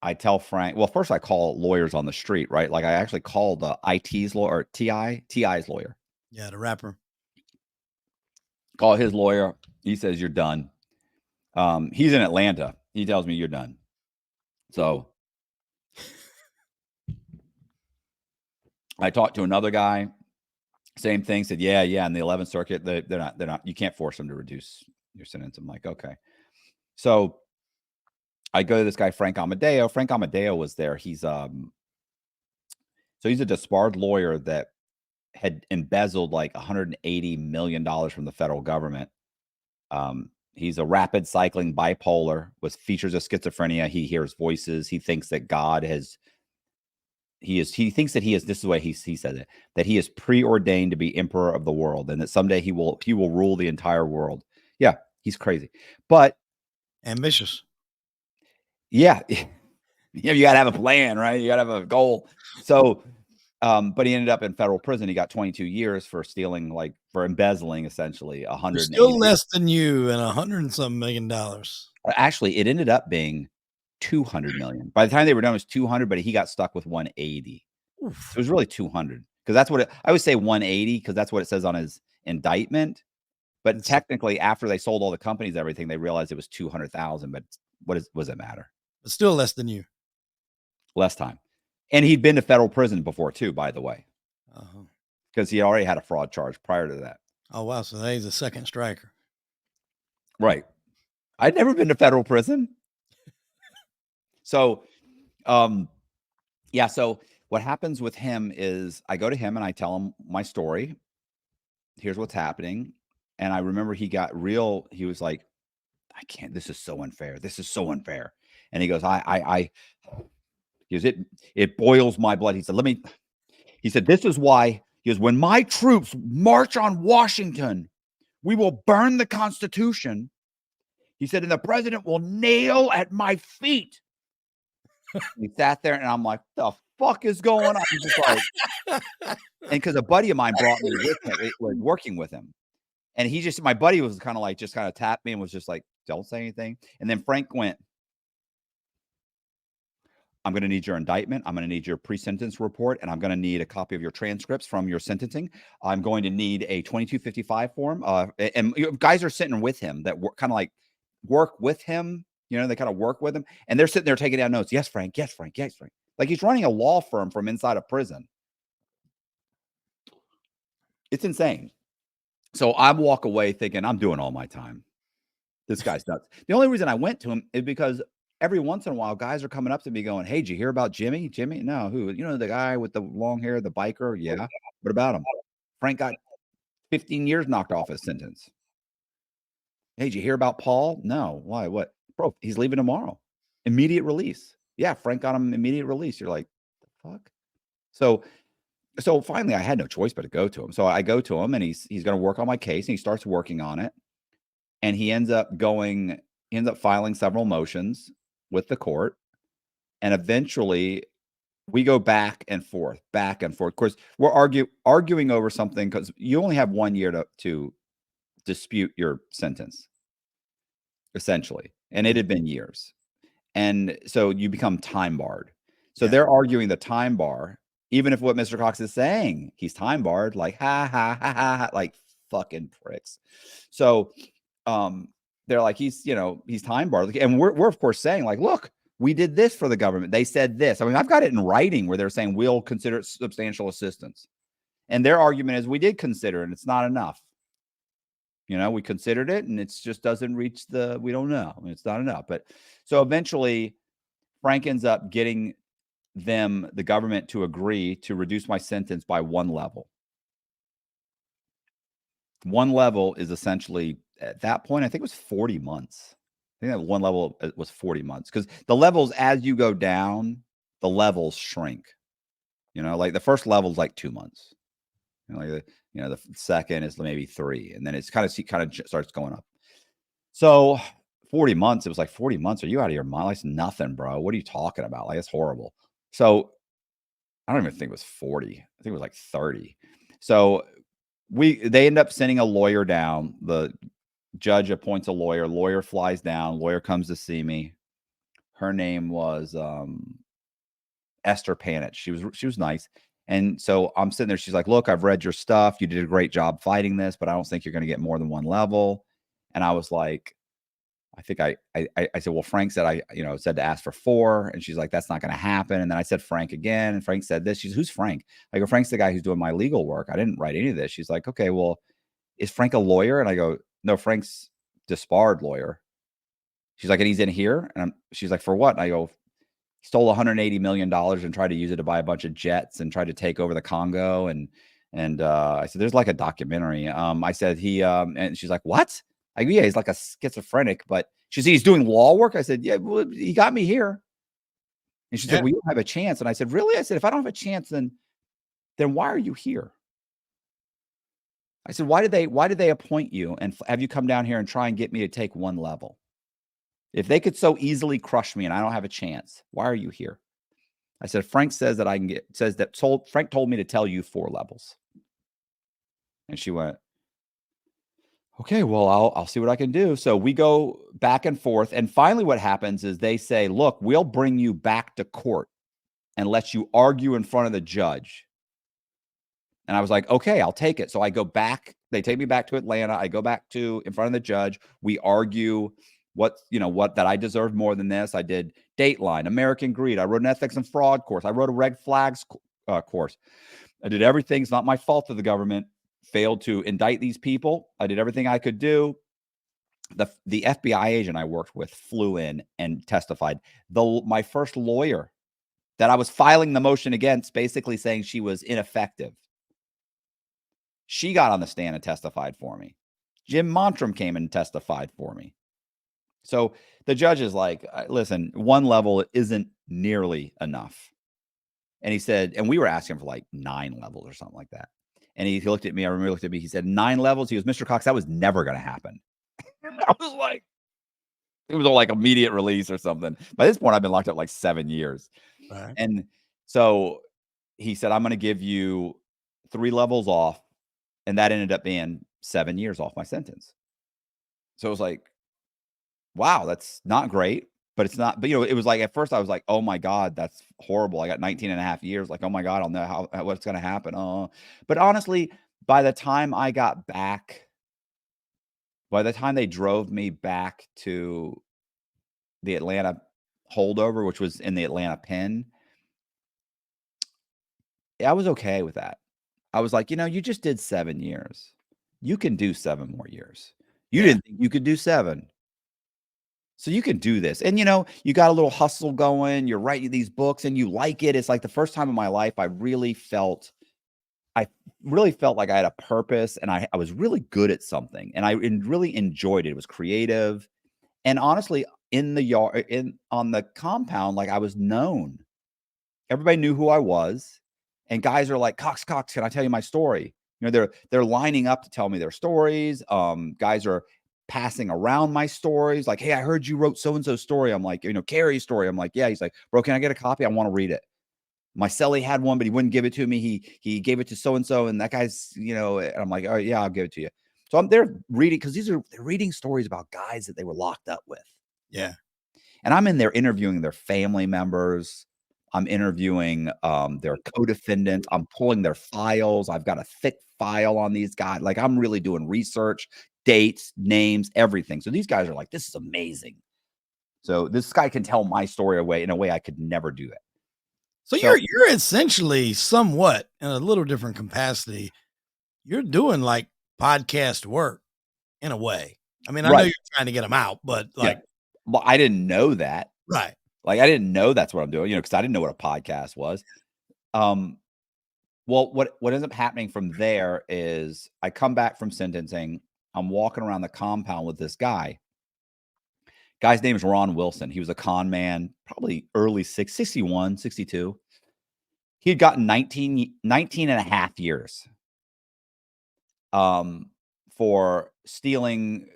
I tell Frank, well, first I call lawyers on the street, right? Like I actually called the IT's lawyer, or TI's lawyer. Yeah, the rapper. Call his lawyer. He says, "You're done." He's in Atlanta. He tells me, "You're done." So I talked to another guy, same thing, said, yeah, in the 11th Circuit, they're not, you can't force them to reduce your sentence. I'm like, okay. So I go to this guy, Frank Amadeo. Frank Amadeo was there. He's a disbarred lawyer that had embezzled like $180 million from the federal government. He's a rapid cycling bipolar with features of schizophrenia. He hears voices. He thinks that God has, he thinks that he is, this is the way he said it, that he is preordained to be emperor of the world, and that someday he will rule the entire world. Yeah, he's crazy. But ambitious. Yeah. You got to have a plan, right? You got to have a goal. So, but he ended up in federal prison. He got 22 years for stealing, like for embezzling, essentially Still 180. less than you, and $100 and some million. Actually, it ended up being 200 million. By the time they were done, it was 200, but he got stuck with 180. Oof. So it was really 200, because that's what I would say 180, because that's what it says on his indictment. But technically, after they sold all the companies, everything, they realized it was 200,000. But what does it matter? But still less than you. Less time. And he'd been to federal prison before too, by the way, because he already had a fraud charge prior to that. Oh, wow. So he's a second striker. Right. I'd never been to federal prison. So, yeah. So what happens with him is I go to him and I tell him my story. Here's what's happening. And I remember he got real. He was like, "I can't, this is so unfair. This is so unfair." And he goes, he goes, it boils my blood. He said, "This is why," he goes, "when my troops march on Washington, we will burn the Constitution." He said, "and the president will nail at my feet." He sat there, and I'm like, "The fuck is going on?" He's just like, and because a buddy of mine brought me with him, was working with him. And my buddy was kind of tapped me and was just like, "Don't say anything." And then Frank went, I'm going to need your indictment. I'm going to need your pre-sentence report, and I'm going to need a copy of your transcripts from your sentencing. I'm going to need a 2255 form. And guys are sitting with him that kind of like work with him. They kind of work with him, and they're sitting there taking down notes. Yes, Frank. Yes, Frank. Yes, Frank. Like he's running a law firm from inside a prison. It's insane. So I walk away thinking I'm doing all my time. This guy's nuts. The only reason I went to him is because every once in a while, guys are coming up to me going, "Hey, did you hear about Jimmy? Jimmy? No, who? The guy with the long hair, the biker? Yeah. What about him? Frank got 15 years knocked off his sentence. Hey, did you hear about Paul? No. Why? What? Bro, he's leaving tomorrow. Immediate release. Yeah, Frank got him immediate release. You're like, the fuck? So finally, I had no choice but to go to him. So I go to him, and he's going to work on my case, and he starts working on it. And he ends up filing several motions with the court. And eventually we go back and forth. Of course, we're arguing over something because you only have 1 year to dispute your sentence, essentially. And it had been years. And so you become time barred. So they're arguing the time bar, even if what Mr. Cox is saying, he's time barred, like, ha, ha, ha, ha, ha, like fucking pricks. So they're like, he's time barred. And we're of course saying, like, look, we did this for the government. They said this. I mean, I've got it in writing where they're saying we'll consider it substantial assistance. And their argument is we did consider it, and it's not enough. We considered it, and it just doesn't reach we don't know. I mean, it's not enough. But so eventually Frank ends up getting the government to agree to reduce my sentence by 1 level. 1 level is essentially, at that point, I think it was 40 months. I think that 1 level was 40 months because the levels, as you go down, the levels shrink. Like the first level is like 2 months. The second is maybe 3, and then it's kind of starts going up. So 40 months, it was like 40 months. Are you out of your mind? Like, nothing, bro. What are you talking about? Like, it's horrible. So I don't even think it was 40. I think it was like 30. So they end up sending a lawyer down. The judge appoints a lawyer. Lawyer flies down. Lawyer comes to see me. Her name was Esther Panich. She was nice. And so I'm sitting there. She's like, "Look, I've read your stuff. You did a great job fighting this, but I don't think you're going to get more than 1 level." And I was like, I think I said, "Well, Frank said said to ask for 4," and she's like, "That's not going to happen." And then I said Frank again, and Frank said this. She's, "Who's Frank?" I go, "Frank's the guy who's doing my legal work. I didn't write any of this." She's like, "Okay, well, is Frank a lawyer?" And I go, "No, Frank's disbarred lawyer." She's like, "And he's in here?" And she's like, "For what?" And I go, "He stole $180 million and tried to use it to buy a bunch of jets and tried to take over the Congo." And I said, "There's like a documentary." I said, and she's like, "What?" I go, "Yeah, he's like a schizophrenic," but she said, "He's doing law work." I said, "Yeah, well, he got me here." And she's like, "We don't have a chance." And I said, "Really?" I said, "If I don't have a chance, then why are you here?" I said, why did they appoint you and have you come down here and try and get me to take 1 level? If they could so easily crush me and I don't have a chance, why are you here? I said, "Frank says that Frank told me to tell you 4 levels." And she went, "Okay, well, I'll see what I can do." So we go back and forth. And finally what happens is they say, "Look, we'll bring you back to court and let you argue in front of the judge." And I was like, "Okay, I'll take it." So I go back. They take me back to Atlanta. I go back in front of the judge. We argue what that I deserve more than this. I did Dateline, American Greed. I wrote an ethics and fraud course. I wrote a red flags course. I did everything. It's not my fault that the government failed to indict these people. I did everything I could do. The FBI agent I worked with flew in and testified. My first lawyer that I was filing the motion against, basically saying she was ineffective, she got on the stand and testified for me. Jim Montram came and testified for me. So the judge is like, "Listen, 1 level isn't nearly enough." And he said, and we were asking for like 9 levels or something like that. And he looked at me. I remember he looked at me. He said, 9 levels. He goes, "Mr. Cox, that was never going to happen." I was like, it was all like immediate release or something. By this point, I've been locked up like 7 years. Right. And so he said, "I'm going to give you 3 levels off." And that ended up being 7 years off my sentence. So it was like, wow, that's not great. but it's not. But it was like at first I was like, oh my God, that's horrible. I got 19 and a half years. Like, oh my God, I'll know what's gonna happen. But honestly, by the time I got back, by the time they drove me back to the Atlanta holdover, which was in the Atlanta pen, I was okay with that. I was like, you just did 7 years. You can do 7 more years. You Yeah. didn't think you could do 7. So you can do this. And you got a little hustle going, you're writing these books and you like it. It's like the first time in my life I really felt like I had a purpose and I was really good at something and really enjoyed it. It was creative. And honestly, in the yard, on the compound, like I was known. Everybody knew who I was. And guys are like, Cox, can I tell you my story? They're lining up to tell me their stories. Guys are passing around my stories. Like, hey, I heard you wrote so-and-so story. I'm like, Carrie's story. I'm like, yeah. He's like, bro, can I get a copy? I want to read it. My cellie had one, but he wouldn't give it to me. He gave it to so-and-so. And that guy's, and I'm like, oh yeah, I'll give it to you. So I'm there reading because they're reading stories about guys that they were locked up with. Yeah. And I'm in there interviewing their family members. I'm interviewing their co-defendants. I'm pulling their files. I've got a thick file on these guys. Like I'm really doing research, dates, names, everything. So these guys are like, this is amazing. So this guy can tell my story in a way I could never do it. So you're essentially somewhat in a little different capacity. You're doing like podcast work in a way. I mean, I know Right. you're trying to get them out, but Yeah. Well, I didn't know that. right. Like I didn't know that's what I'm doing, because I didn't know what a podcast was. Well, what ends up happening from there is I come back from sentencing. I'm walking around the compound with this guy. Guy's name is Ron Wilson. He was a con man, probably early 61, 62. He had gotten 19 and a half years for stealing.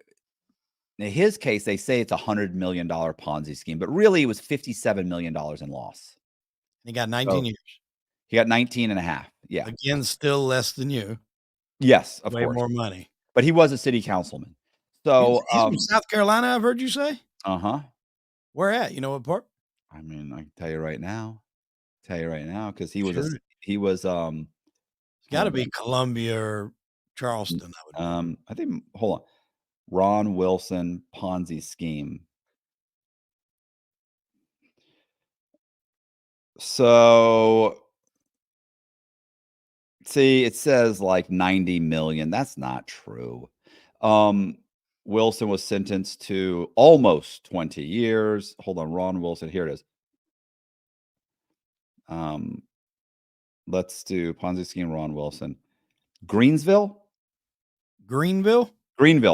In his case, they say it's $100 million Ponzi scheme, but really it was $57 million in loss. He got 19 years. He got 19 and a half. Yeah. Again, still less than you. Yes, of Way course. more money. But he was a city councilman. So, He's from South Carolina, I've heard you say? uh-huh. Where at? You know what part? I mean, I can tell you right now. Because he was Sure. Hold Gotta on. be Columbia or Charleston, I would I think hold on. Ron Wilson Ponzi scheme. So see, it says like 90 million. That's not true. Wilson was sentenced to almost 20 years. Hold on, Ron Wilson. Here it is. Let's do Ponzi scheme Ron Wilson. Greensville? Greenville?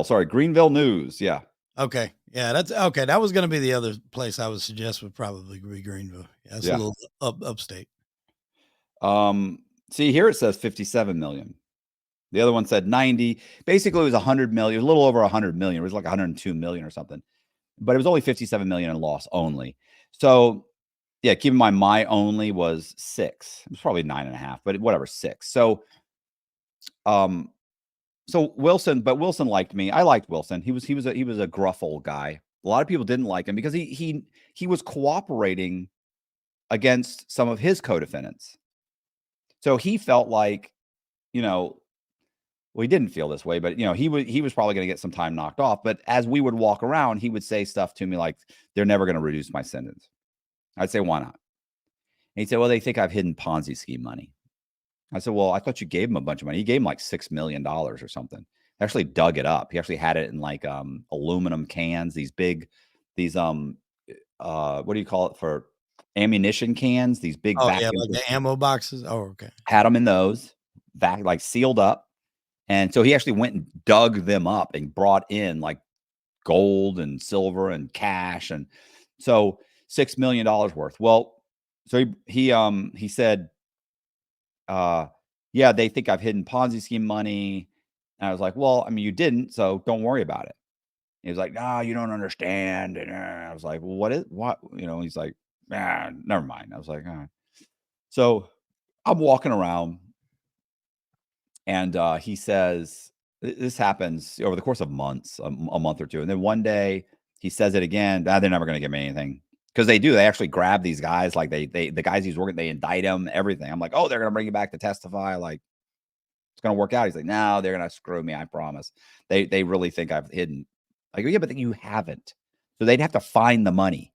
Sorry, Greenville News. Yeah. Okay. Yeah, that's okay. That was gonna be the other place I would suggest would probably be Greenville. Yeah, it's a little upstate. See, here it says 57 million. The other one said 90. Basically, it was 100 million, a little over 100 million. It was like 102 million or something. But it was only 57 million in loss only. So, yeah, keep in mind my only was 6. It was probably 9.5, but whatever, 6. So, Wilson liked me. I liked Wilson. He was a gruff old guy. A lot of people didn't like him because he was cooperating against some of his co-defendants. So he felt like, well, he didn't feel this way, but he was probably going to get some time knocked off. But as we would walk around, he would say stuff to me like, "They're never going to reduce my sentence." I'd say, "Why not?" And he'd say, "Well, they think I've hidden Ponzi scheme money." I said, "Well, I thought you gave him a bunch of money. He gave him like $6 million or something." I actually dug it up. He actually had it in like aluminum cans, these big, what do you call it, for ammunition cans, these big Oh, yeah, vacuum. like the ammo boxes? Oh, okay. Had them in those, like sealed up. And so he actually went and dug them up and brought in like gold and silver and cash. And so $6 million worth. Well, so he said, yeah, they think I've hidden Ponzi scheme money. And I was like, well, I mean, you didn't, so don't worry about it. He was like, "No, you don't understand." And I was like, "Well, what?" He's like, never mind. I was like, all right. So I'm walking around and he says, this happens over the course of months, a month or two. And then one day He says it again. They're never going to give me anything. Because they do. They actually grab these guys. Like the guys he's working, they indict him, everything. I'm like, oh, they're going to bring you back to testify. Like, it's going to work out. He's like, no, they're going to screw me. I promise. They really think I've hidden. I go, yeah, but you haven't. So they'd have to find the money.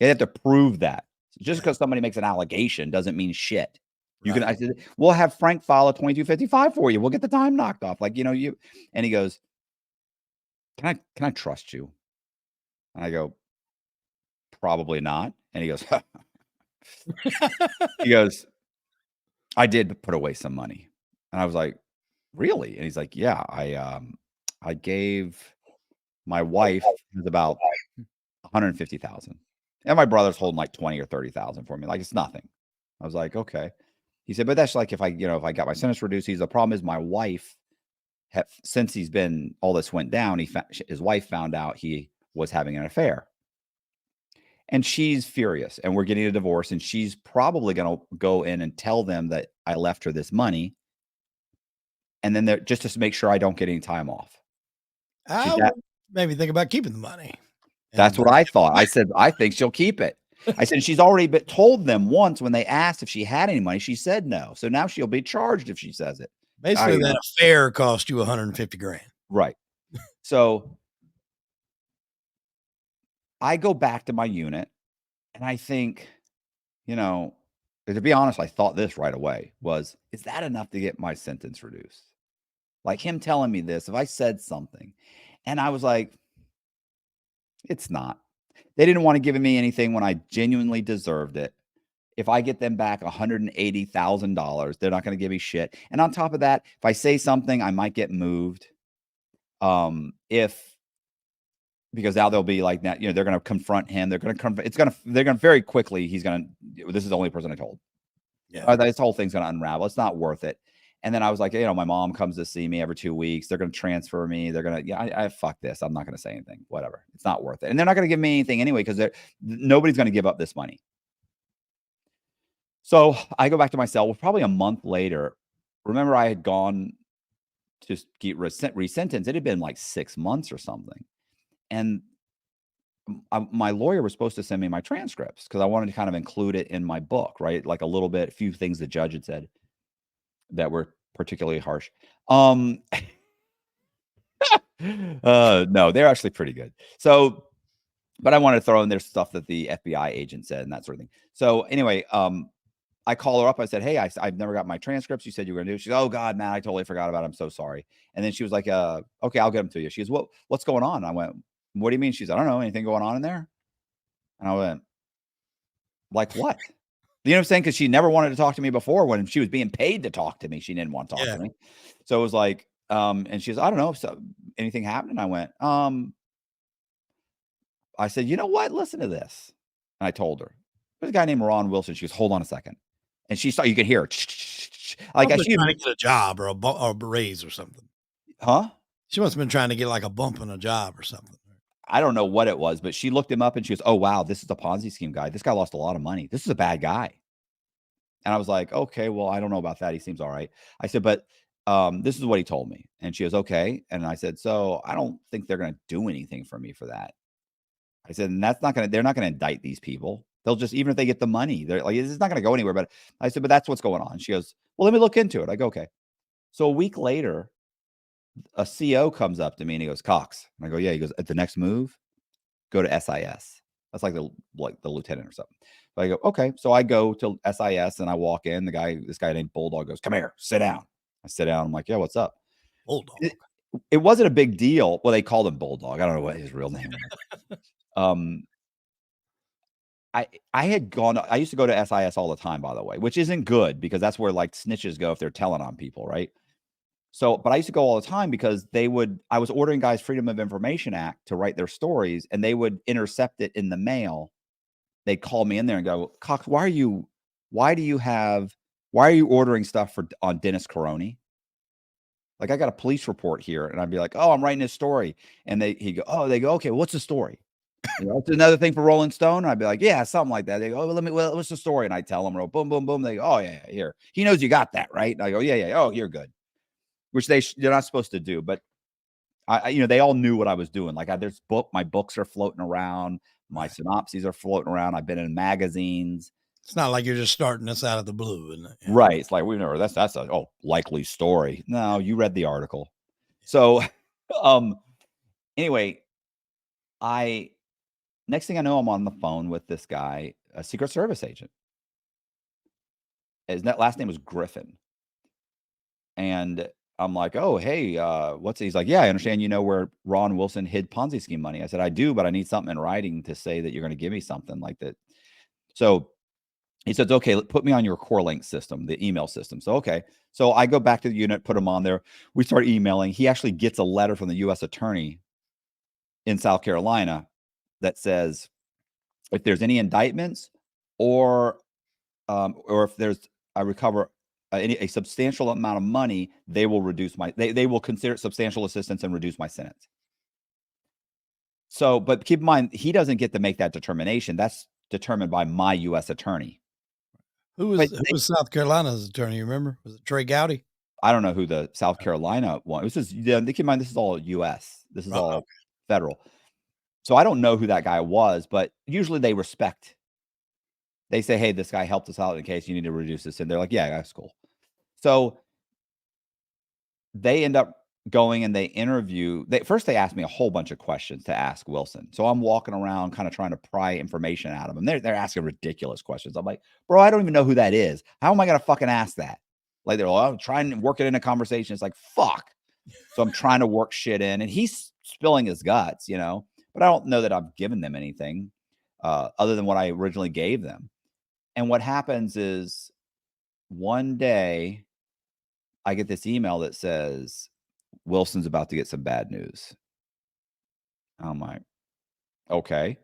They'd have to prove that. Just because somebody makes an allegation doesn't mean shit. You can, I said, we'll have Frank file a 2255 for you. We'll get the time knocked off. Like, and he goes, can I trust you? And I go, probably not. And he goes, he goes, I did put away some money. And I was like, really? And he's like, yeah, I gave my wife, it was about 150,000. And my brother's holding like 20 or 30,000 for me. Like, it's nothing. I was like, okay. He said, but that's like if I got my sentence reduced. The problem is my wife, since all this went down, his wife found out he was having an affair. And she's furious, and we're getting a divorce, and she's probably going to go in and tell them that I left her this money. And then they're just to make sure I don't get any time off. I would maybe think about keeping the money. That's what I thought. I said, I think she'll keep it. I said, she's already told them once when they asked if she had any money, she said no. So now she'll be charged if she says it. Basically, that affair cost you 150 grand. Right. So I go back to my unit and I think, to be honest, I thought this right away is that enough to get my sentence reduced? Like him telling me this, if I said something, and I was like, it's not. They didn't want to give me anything when I genuinely deserved it. If I get them back $180,000, they're not going to give me shit. And on top of that, if I say something, I might get moved. Because now they'll be like that, they're going to confront him. They're going to very quickly. This is the only person I told. Yeah. This whole thing's going to unravel. It's not worth it. And then I was like, my mom comes to see me every 2 weeks. They're going to transfer me. They're going to, I fuck this. I'm not going to say anything, whatever. It's not worth it. And they're not going to give me anything anyway, because nobody's going to give up this money. So I go back to my cell. Well, probably a month later, remember I had gone to get resentenced. It had been like 6 months or something. And my lawyer was supposed to send me my transcripts because I wanted to kind of include it in my book, right? Like a few things the judge had said that were particularly harsh. No, they're actually pretty good. So, but I wanted to throw in there stuff that the FBI agent said and that sort of thing. So anyway, I call her up. I said, hey, I've never got my transcripts. You said you were going to do it. She's, oh God, man, I totally forgot about it. I'm so sorry. And then she was like, okay, I'll get them to you. She goes, what's going on? And I went, what do you mean? She's, I don't know, anything going on in there? And I went, like what? You know what I'm saying? Because she never wanted to talk to me before. When she was being paid to talk to me, she didn't want to talk to me. So it was like, and she goes, I don't know. So anything happened? And I went, I said, you know what? Listen to this. And I told her, there's a guy named Ron Wilson. She goes, hold on a second. And she started, you could hear her. Like she trying to get a job or a raise or something. Huh? She must have been trying to get like a bump in a job or something. I don't know what it was, but she looked him up and she goes, oh, wow, this is a Ponzi scheme guy. This guy lost a lot of money. This is a bad guy. And I was like, okay, well, I don't know about that. He seems all right. I said, but this is what he told me. And she goes, okay. And I said, so I don't think they're going to do anything for me for that. I said, and they're not going to indict these people. They'll just, even if they get the money, they're like, it's not going to go anywhere. But I said, but that's what's going on. She goes, well, let me look into it. I go, okay. So a week later, a CO comes up to me and he goes, Cox. And I go, yeah. He goes, at the next move, go to SIS. That's like the lieutenant or something. So I go, okay. So I go to SIS and I walk in. This guy named Bulldog goes, come here, sit down. I sit down. I'm like, yeah, what's up? Bulldog. It wasn't a big deal. Well, they called him Bulldog. I don't know what his real name is. I used to go to SIS all the time, by the way, which isn't good because that's where like snitches go if they're telling on people, right? So, but I used to go all the time because I was ordering guys Freedom of Information Act to write their stories and they would intercept it in the mail. They'd call me in there and go, Cox, why are you ordering stuff on Dennis Caroni? Like I got a police report here and I'd be like, oh, I'm writing his story. And they go, okay, what's the story? It's another thing for Rolling Stone. I'd be like, yeah, something like that. They go, what's the story? And I tell them, boom, boom, boom. They go, oh yeah, here. He knows you got that, right? And I go, yeah. Oh, you're good. Which they're not supposed to do. But they all knew what I was doing. Like my books are floating around, my synopses are floating around. I've been in magazines. It's not like you're just starting this out of the blue, isn't it? Yeah. Right. It's like that's a likely story. No, you read the article. So, anyway, next thing I know, I'm on the phone with this guy, a Secret Service agent. His last name was Griffin. And I'm like, oh, hey, he's like, yeah, I understand you know where Ron Wilson hid Ponzi scheme money. I said, I do, but I need something in writing to say that you're going to give me something like that. So he says, okay, put me on your core link system, the email system. So, okay. So I go back to the unit, put him on there. We start emailing. He actually gets a letter from the U.S. attorney in South Carolina that says, if there's any indictments or if I recover a substantial amount of money, they will they will consider it substantial assistance and reduce my sentence. So, but keep in mind, he doesn't get to make that determination. That's determined by my U.S. attorney. Who was South Carolina's attorney? You remember? Was it Trey Gotti? I don't know who the South Carolina one. This is, keep in mind, this is all U.S. This is all federal. So I don't know who that guy was, but usually they respect. They say, hey, this guy helped us out in case you need to reduce this. And they're like, yeah, that's cool. So they end up going and they interview. First, they asked me a whole bunch of questions to ask Wilson. So I'm walking around kind of trying to pry information out of them. They're asking ridiculous questions. I'm like, bro, I don't even know who that is. How am I going to fucking ask that? Like, they're like, I'm trying to work it in a conversation. It's like, fuck. So I'm trying to work shit in, and he's spilling his guts, but I don't know that I've given them anything other than what I originally gave them. And what happens is one day I get this email that says, Wilson's about to get some bad news. I'm like, okay.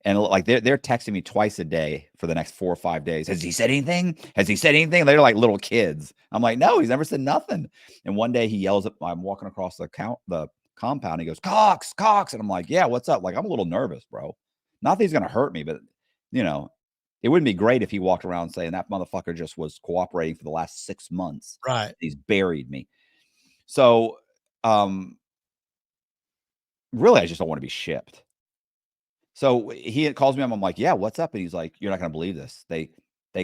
And like they're texting me twice a day for the next 4 or 5 days. Has he said anything? Has he said anything? They're like little kids. I'm like, no, he's never said nothing. And one day he yells I'm walking across the compound. He goes, Cox. And I'm like, yeah, what's up? Like, I'm a little nervous, bro. Not that he's going to hurt me, but it wouldn't be great if he walked around saying that motherfucker just was cooperating for the last 6 months. Right. He's buried me. So, really, I just don't want to be shipped. So he calls me up. I'm like, yeah, what's up? And he's like, you're not going to believe this. They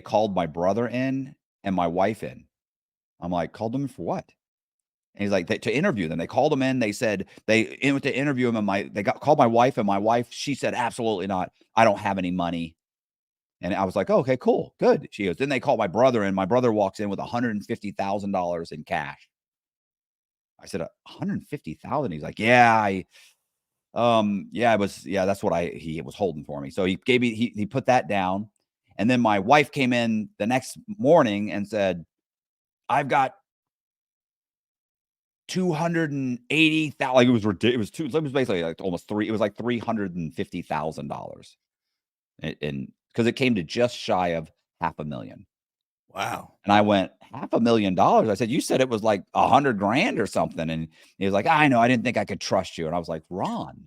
called my brother in and my wife in. I'm like, called them for what? And he's like, to interview them. They called them in. They said they went to interview him. And they called my wife, and my wife, she said, absolutely not. I don't have any money. And I was like, oh, okay, cool. Good. She goes, then they called my brother in. My brother walks in with $150,000 in cash. I said, 150,000. He's like, yeah, that's what he was holding for me. So he gave me, he put that down. And then my wife came in the next morning and said, I've got 280,000. Like, it was ridiculous. It was basically like almost it was like $350,000. And because it came to just shy of $500,000. Wow. And I went, $500,000. I said, you said it was like $100,000 or something. And he was like, I know, I didn't think I could trust you. And I was like, Ron,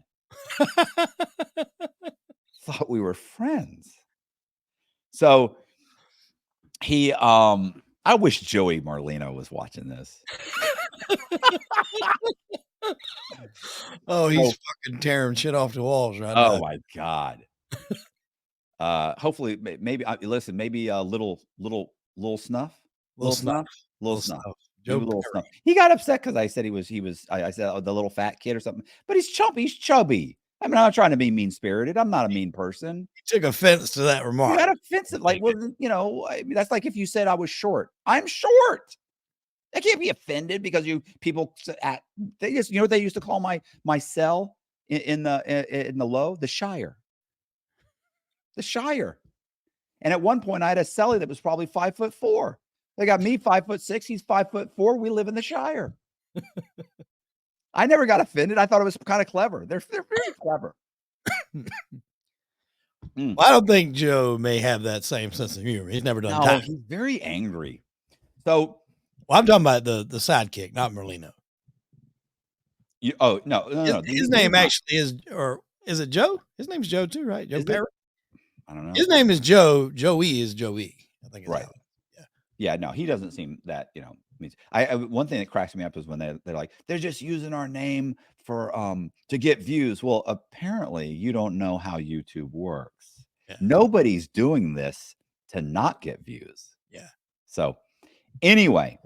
thought we were friends. So I wish Joey Marlino was watching this. Oh, he's fucking tearing shit off the walls right now. Oh my God. Hopefully maybe listen, maybe a little snuff. Little snuff. Maybe a little snuff. He got upset because I said I said the little fat kid or something, but he's chubby. I mean, I'm not trying to be mean-spirited. I'm not a mean person. He took offense to that remark. You got offensive. Like, well, I mean, that's like if you said I was short. I'm short. I can't be offended because people they what they used to call my cell in the low, the Shire. The Shire. And at one point I had a cellie that was probably 5'4". They got me 5'6". He's 5'4". We live in the Shire. I never got offended. I thought it was kind of clever. They're very clever. Well, I don't think Joe may have that same sense of humor. He's never done time. He's very angry. So, well, I'm talking about the sidekick, not Merlino. No. His name actually is, or is it Joe? His name's Joe too, right? Joe Perry. I don't know. His name is Joe. Joey is Joey. I think. Right. Yeah. Yeah, no, he doesn't seem that, means one thing that cracks me up is when they're like, they're just using our name for to get views. Well, apparently you don't know how YouTube works. Yeah. Nobody's doing this to not get views. Yeah. So anyway,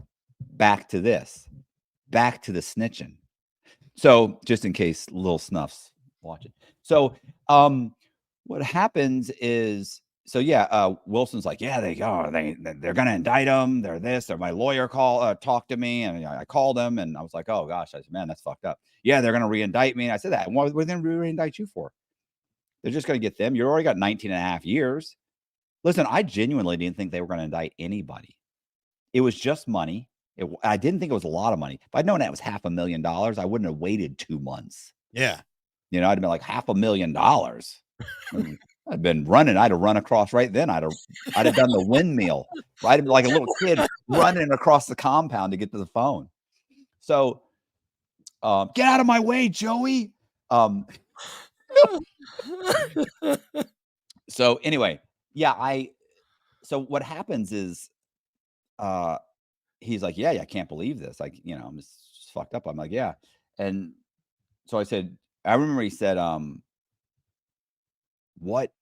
back to the snitching. So just in case little snuffs watching. So what happens is, so yeah, Wilson's like, yeah, they're gonna indict him. They're this. Or my lawyer talked to me, and I called him, and I was like, oh gosh, I said, man, that's fucked up. Yeah, they're gonna re-indict me. And I said that. What were they gonna re-indict you for? They're just gonna get them. You already got 19 and a half years. Listen, I genuinely didn't think they were gonna indict anybody. It was just money. I didn't think it was a lot of money. If I'd known that was $500,000, I wouldn't have waited 2 months. Yeah. I'd have been like $500,000. I'd been running. I'd have run across right then. I'd have done the windmill. I'd have been like a little kid running across the compound to get to the phone. So, get out of my way, Joey. So anyway, yeah, so what happens is, he's like, yeah, I can't believe this. Like, I'm just fucked up. I'm like, yeah. And so I said, I remember he said, what,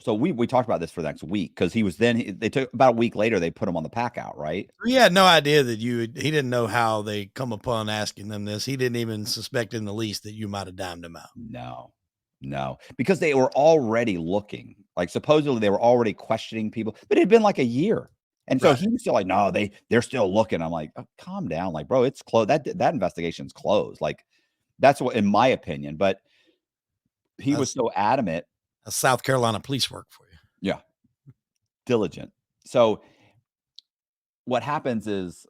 so we talked about this for the next week, because they took about a week later, they put him on the pack out, right? He had no idea that he didn't know how they come upon asking them this. He didn't even suspect in the least that you might have dimed him out. No, because they were already looking, like supposedly they were already questioning people, but it had been like a year. And so he was still like, no, they're still looking. I'm like, oh, calm down. Like, bro, it's closed. That investigation's closed. Like, that's what, in my opinion, but he was so adamant. That's South Carolina police work for you. Yeah. Diligent. So what happens is,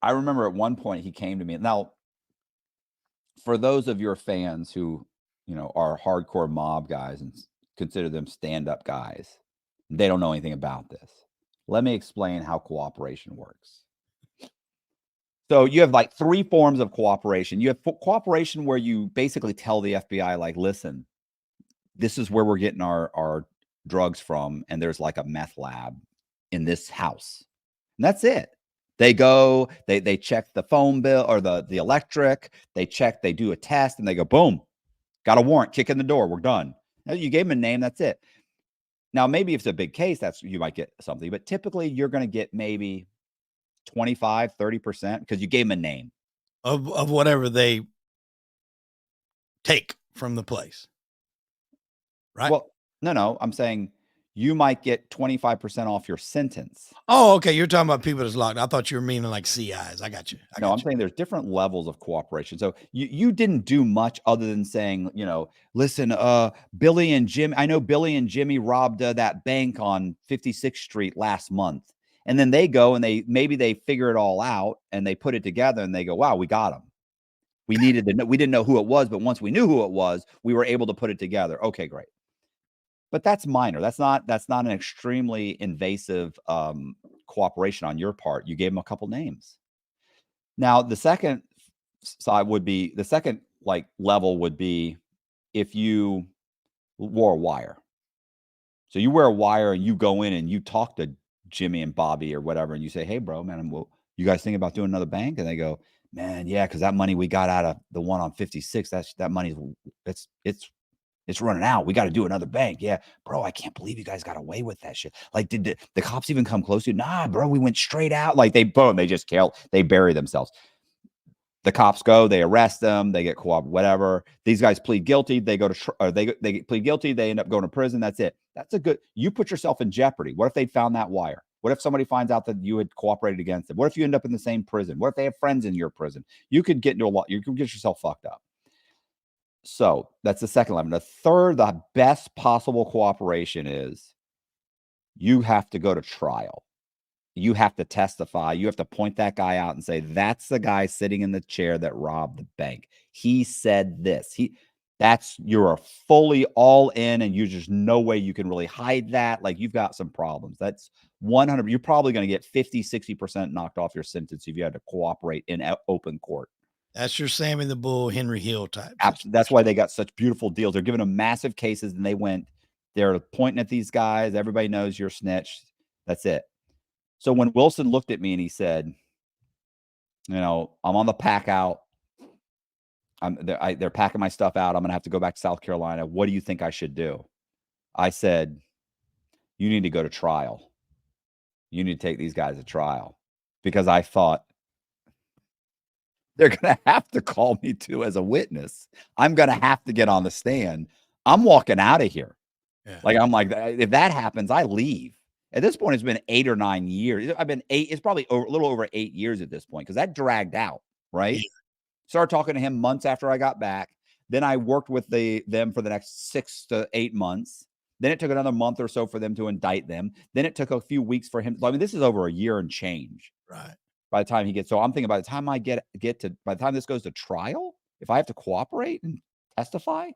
I remember at one point he came to me. Now, for those of your fans who, are hardcore mob guys and consider them stand-up guys, they don't know anything about this. Let me explain how cooperation works. So you have like 3 forms of cooperation. You have cooperation where you basically tell the FBI, like, listen, this is where we're getting our drugs from, and there's like a meth lab in this house. And that's it. They go, they check the phone bill or the electric, they do a test, and they go, boom, got a warrant, kick in the door, we're done. Now, you gave them a name, that's it. Now, maybe if it's a big case, you might get something, but typically you're going to get maybe 25, 30% because you gave them a name of whatever they take from the place. Right? Well, no, I'm saying you might get 25% off your sentence. Oh, okay. You're talking about people that's locked. I thought you were meaning like CIs. I got you. I'm saying there's different levels of cooperation. So you didn't do much other than saying, listen, Billy and Jim, I know Billy and Jimmy robbed that bank on 56th Street last month. And then they go and they figure it all out and they put it together and they go, wow, we got them. We didn't know who it was, but once we knew who it was, we were able to put it together. Okay, great. But that's minor. That's not an extremely invasive cooperation on your part. You gave them a couple names. Now, the second side would be, the second level would be if you wore a wire. So you wear a wire and you go in and you talk to Jimmy and Bobby or whatever, and you say, "Hey, bro, man, you guys think about doing another bank?" And they go, "Man, yeah, because that money we got out of the one on 56, that money's it's running out. We got to do another bank." Yeah, bro, I can't believe you guys got away with that shit. Like, did the cops even come close to you? Nah, bro, we went straight out. Like, they just kill, they bury themselves. The cops go, they arrest them, they get co-op, whatever. These guys plead guilty. They go to, they plead guilty. They end up going to prison. That's it. That's you put yourself in jeopardy. What if they found that wire? What if somebody finds out that you had cooperated against them? What if you end up in the same prison? What if they have friends in your prison? You could get into a lot. You could get yourself fucked up. So that's the second level. The third, the best possible cooperation is you have to go to trial. You have to testify. You have to point that guy out and say, that's the guy sitting in the chair that robbed the bank. He said this. You're fully all in, and there's no way you can really hide that. Like, you've got some problems. That's 100. You're probably going to get 50, 60% knocked off your sentence if you had to cooperate in open court. That's your Sammy the Bull, Henry Hill type. That's why they got such beautiful deals. They're giving them massive cases, and they're pointing at these guys. Everybody knows you're snitched. That's it. So when Wilson looked at me and he said, I'm on the pack out. They're packing my stuff out. I'm going to have to go back to South Carolina. What do you think I should do? I said, you need to go to trial. You need to take these guys to trial, because I thought they're going to have to call me too as a witness. I'm going to have to get on the stand. I'm walking out of here. Yeah. Like, I'm like, if that happens, I leave. At this point, it's been 8 or 9 years. It's probably a little over 8 years at this point, because that dragged out, right? Yeah. Started talking to him months after I got back. Then I worked with them for the next 6 to 8 months. Then it took another month or so for them to indict them. Then it took a few weeks for him. I mean, this is over a year and change. Right. By the time he gets, so I'm thinking by the time by the time this goes to trial, if I have to cooperate and testify,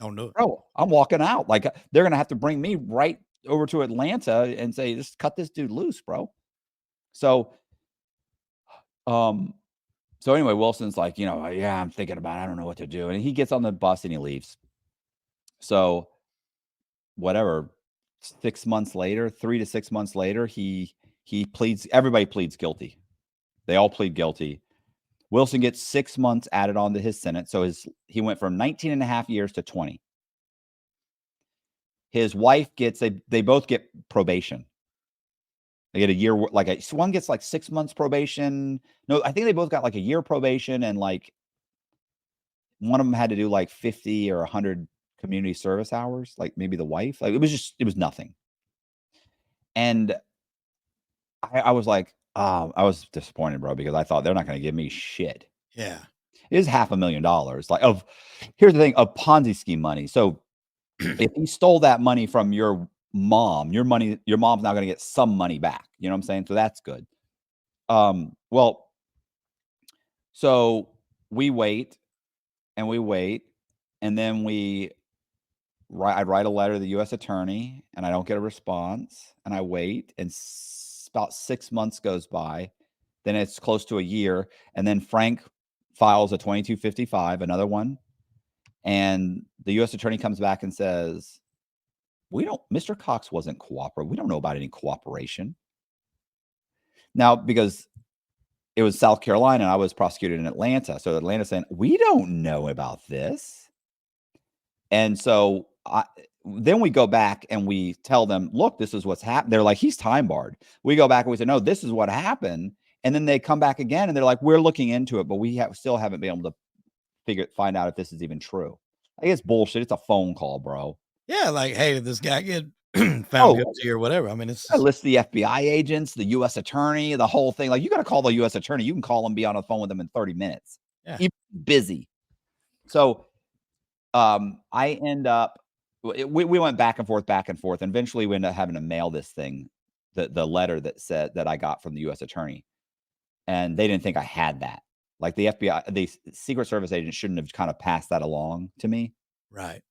Don't do it. bro, I'm walking out. Like, they're going to have to bring me right over to Atlanta and say, just cut this dude loose, bro. So anyway, Wilson's like, yeah, I'm thinking about it. I don't know what to do. And he gets on the bus and he leaves. So whatever, 6 months later, 3 to 6 months later, he everybody pleads guilty. They all plead guilty. Wilson gets 6 months added onto his sentence. So he went from 19 and a half years to 20. His wife they both get probation. They get a year, one gets like 6 months probation. No, I think they both got like a year probation, and like one of them had to do like 50 or 100 community service hours, like maybe the wife. Like, it was nothing. And I was like, oh, I was disappointed, bro, because I thought they're not going to give me shit. Yeah. It is $500,000. Like, here's the thing, of Ponzi scheme money. So if he stole that money from your mom's now going to get some money back. You know what I'm saying? So that's good. Well, so we wait and we wait, and then I write a letter to the U.S. attorney, and I don't get a response, and I wait, and about 6 months goes by. Then it's close to a year, and then Frank files a 2255, another one, and the U.S. attorney comes back and says, Mr. Cox wasn't cooperating. We don't know about any cooperation. Now, because it was South Carolina, and I was prosecuted in Atlanta, so Atlanta's saying, we don't know about this. And so then we go back and we tell them, look, this is what's happened. They're like, he's time barred. We go back and we say, no, this is what happened. And then they come back again and they're like, we're looking into it, but we still haven't been able to find out if this is even true. I guess bullshit. It's a phone call, bro. Yeah. Like, hey, did this guy get found guilty or whatever? I mean, it's I list the FBI agents, the U.S. attorney, the whole thing. Like, you got to call the U.S. attorney. You can call him, be on the phone with them in 30 minutes. Yeah. He's busy. So I end up, we went back and forth. And eventually we ended up having to mail this thing, the letter that I got from the U.S. attorney. And they didn't think I had that. Like, the FBI, the Secret Service agent shouldn't have kind of passed that along to me. Right.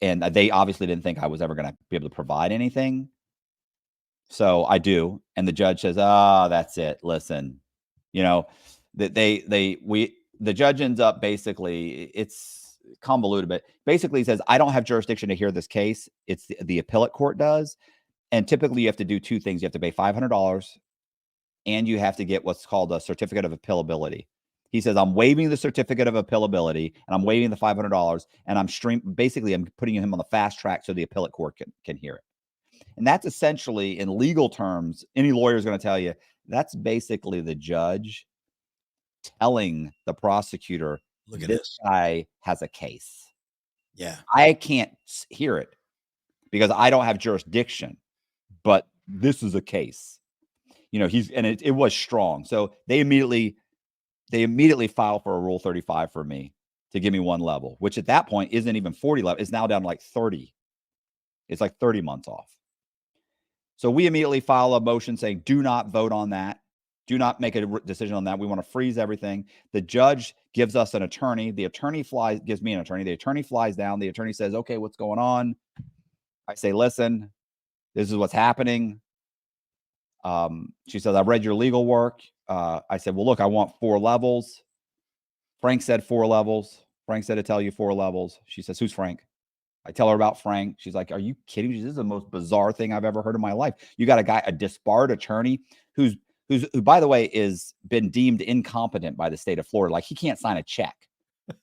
And they obviously didn't think I was ever going to be able to provide anything. So I do. And the judge says, that's it. Listen, the judge ends up, basically, it's convoluted, but basically he says, I don't have jurisdiction to hear this case. It's the appellate court does. And typically you have to do two things. You have to pay $500 and you have to get what's called a certificate of appealability. He says, I'm waiving the certificate of appealability and I'm waiving the $500, and I'm putting him on the fast track so the appellate court can hear it. And that's essentially, in legal terms, any lawyer is going to tell you, that's basically the judge telling the prosecutor, look at this guy has a case. Yeah. I can't hear it because I don't have jurisdiction, but this is a case. It was strong. So they immediately filed for a Rule 35 for me to give me one level, which at that point isn't even 40 level. It's now down to like 30. It's like 30 months off. So we immediately file a motion saying, do not vote on that. Do not make a decision on that. We want to freeze everything. The judge gives us an attorney. The attorney gives me an attorney. The attorney flies down. The attorney says, okay, what's going on? I say, listen, this is what's happening. She says, I've read your legal work. I said, well, look, I want 4 levels. Frank said 4 levels. Frank said to tell you 4 levels. She says, who's Frank? I tell her about Frank. She's like, are you kidding me? This is the most bizarre thing I've ever heard in my life. You got a guy, a disbarred attorney who, by the way, is been deemed incompetent by the state of Florida. Like, he can't sign a check.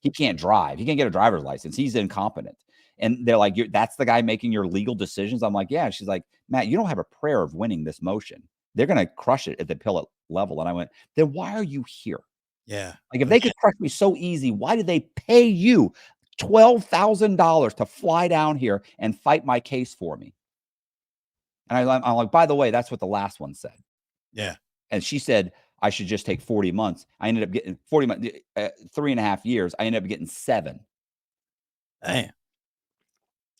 He can't drive. He can't get a driver's license. He's incompetent. And they're like, that's the guy making your legal decisions. I'm like, yeah. She's like, Matt, you don't have a prayer of winning this motion. They're going to crush it at the appellate level. And I went, then why are you here? Yeah. Like, if they could crush me so easy, why did they pay you $12,000 to fly down here and fight my case for me? And I'm like, by the way, that's what the last one said. Yeah. And she said, I should just take 40 months. I ended up getting 40 months, 3.5 years. I ended up getting 7. Damn.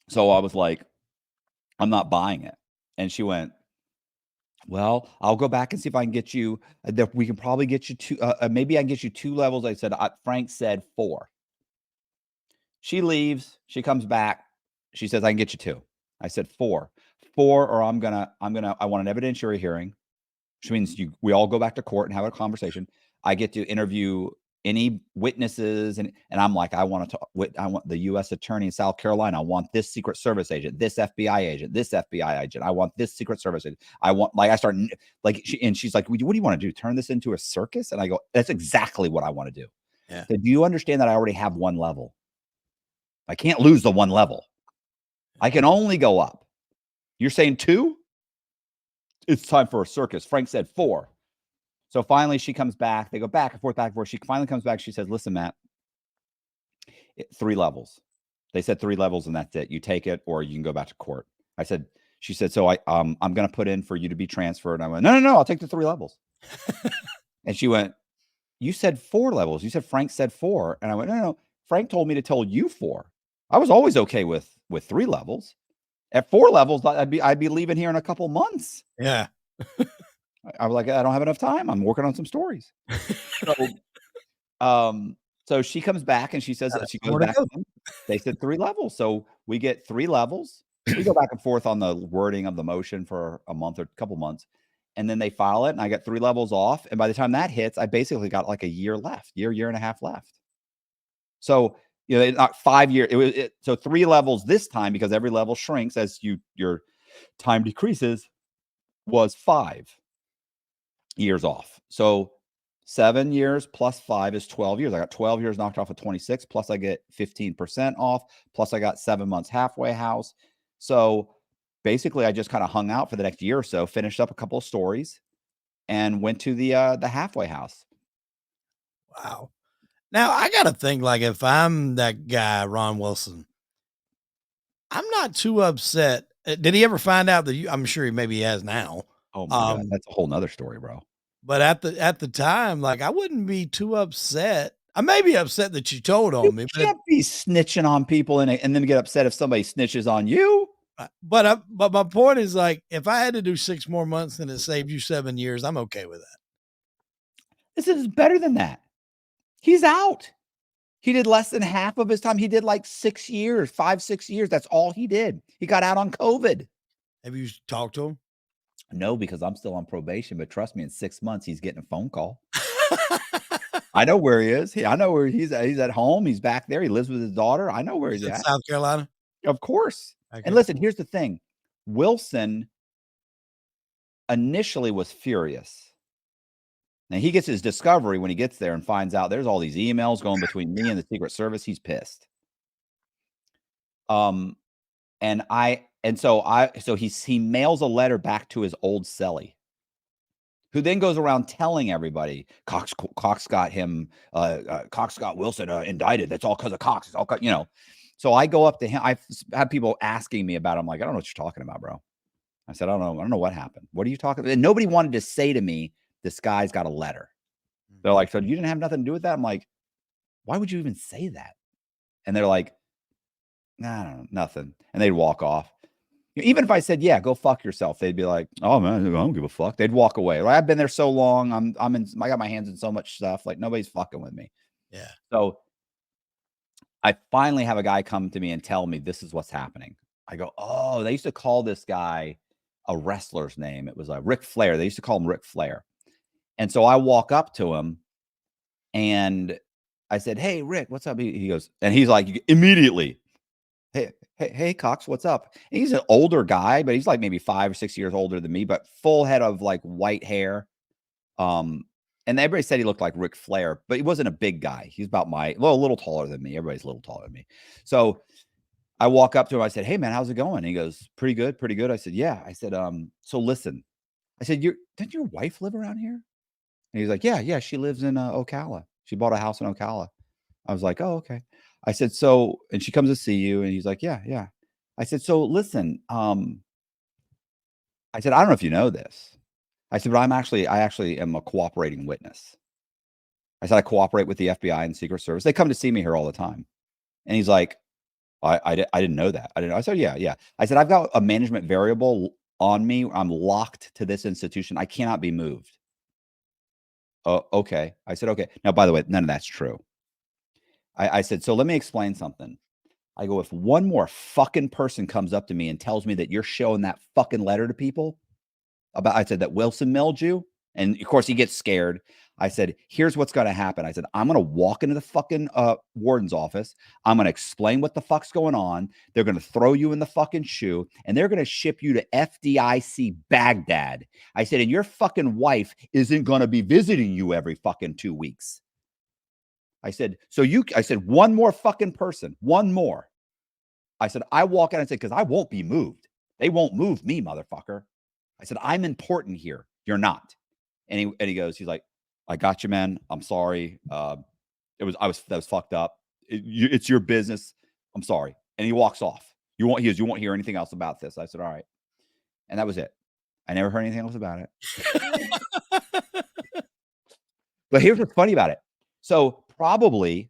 So I was like, I'm not buying it. And she went, well, I'll go back and see if I can get you, we can probably get you 2, maybe I can get you 2 levels. I said, Frank said 4. She leaves. She comes back. She says, I can get you 2. I said 4, or I want an evidentiary hearing, which means we all go back to court and have a conversation. I get to interview any witnesses. And I'm like, I want the U.S. attorney in South Carolina. I want this Secret Service agent, this FBI agent, this FBI agent. I want this Secret Service agent. I want, like, I start like, she's like, what do you want to do? Turn this into a circus? And I go, that's exactly what I want to do. Yeah. So do you understand that I already have 1 level? I can't lose the 1 level. I can only go up. You're saying 2? It's time for a circus. Frank said 4. So finally she comes back. They go back and forth, back and forth. She finally comes back. She says, listen, Matt, 3 levels. They said 3 levels and that's it. You take it or you can go back to court. She said, so I'm going to put in for you to be transferred. And I went, no, I'll take the 3 levels. And she went, you said 4 levels. You said Frank said 4. And I went, no. Frank told me to tell you 4. I was always okay with 3 levels. At 4 levels, I'd be leaving here in a couple months. Yeah. I was like, I don't have enough time. I'm working on some stories. So she comes back and she says that she goes back. They said 3 levels. So we get 3 levels. We go back and forth on the wording of the motion for a month or a couple months. And then they file it and I got 3 levels off. And by the time that hits, I basically got like a year left, year and a half left. So, not 5 years. So 3 levels this time, because every level shrinks as your time decreases, was 5 years off. So 7 years plus 5 is 12 years. I got 12 years knocked off of 26, plus I get 15% off, plus I got 7 months halfway house. So basically I just kind of hung out for the next year or so, finished up a couple of stories and went to the halfway house. Wow. Now I got to think, like, if I'm that guy, Ron Wilson, I'm not too upset. Did he ever find out that I'm sure he maybe has now. Oh my God. That's a whole nother story, bro. But at the time, like, I wouldn't be too upset. I may be upset that you told on me. You can't be snitching on people and then get upset if somebody snitches on you. But my point is, like, if I had to do 6 more months and it saved you 7 years, I'm okay with that. This is better than that. He's out. He did less than half of his time. He did like 6 years, 5, 6 years. That's all he did. He got out on COVID. Have you talked to him? No, because I'm still on probation, but trust me, in 6 months, he's getting a phone call. I know where he is. I know where he's at. He's at home. He's back there. He lives with his daughter. I know where he's at. South Carolina? Of course. Okay. And listen, here's the thing. Wilson initially was furious. Now he gets his discovery when he gets there and finds out there's all these emails going between me and the Secret Service. He's pissed. So he mails a letter back to his old cellie, who then goes around telling everybody Cox got him, Cox got Wilson indicted. That's all because of Cox. It's all, So I go up to him. I've had people asking me about him. I'm like, I don't know what you're talking about, bro. I said, I don't know what happened. What are you talking about? And nobody wanted to say to me, this guy's got a letter. They're like, so you didn't have nothing to do with that? I'm like, why would you even say that? And they're like, nah, no, nothing. And they'd walk off. Even if I said, yeah, go fuck yourself, they'd be like, oh man, I don't give a fuck. They'd walk away. Like, I've been there so long. I got my hands in so much stuff. Like, nobody's fucking with me. Yeah. So I finally have a guy come to me and tell me this is what's happening. I go, oh, they used to call this guy a wrestler's name. It was Ric Flair. They used to call him Ric Flair. And so I walk up to him and I said, hey, Rick, what's up? He goes, and he's like, immediately, Hey, Cox, what's up? And he's an older guy, but he's like maybe 5 or 6 years older than me, but full head of like white hair. Um, and everybody said he looked like Ric Flair, but he wasn't a big guy. He's about a little taller than me. Everybody's a little taller than me. So I walk up to him. I said, "Hey, man, how's it going?" And he goes, "Pretty good, pretty good." I said, "Yeah." I said, so listen. I said, Didn't your wife live around here?" And he's like, "Yeah, yeah, she lives in Ocala. She bought a house in Ocala." I was like, "Oh, okay." I said, "So," and she comes to see you, and he's like, "Yeah, yeah." I said, "So listen, I said, I don't know if you know this." I said, "But I actually am a cooperating witness." I said, "I cooperate with the FBI and Secret Service. They come to see me here all the time." And he's like, I didn't know that. I didn't know. I said, "Yeah, yeah." I said, "I've got a management variable on me. I'm locked to this institution. I cannot be moved." "Oh, okay." I said, "Okay." Now, by the way, none of that's true. I said, "So let me explain something." I go, "If one more fucking person comes up to me and tells me that you're showing that fucking letter to people about," I said, "that Wilson mailed you," and of course he gets scared. I said, "Here's what's going to happen." I said, "I'm going to walk into the fucking warden's office. I'm going to explain what the fuck's going on. They're going to throw you in the fucking shoe and they're going to ship you to FDIC Baghdad." I said, "And your fucking wife isn't going to be visiting you every fucking 2 weeks." I said, I said, "One more fucking person, one more." I said, "I walk in and say, because I won't be moved. They won't move me, motherfucker." I said, "I'm important here. You're not." And he goes, he's like, "I got you, man. I'm sorry. That was fucked up. It's your business. I'm sorry." And he walks off. You won't hear anything else about this. I said, "All right." And that was it. I never heard anything else about it. But here's what's funny about it. So probably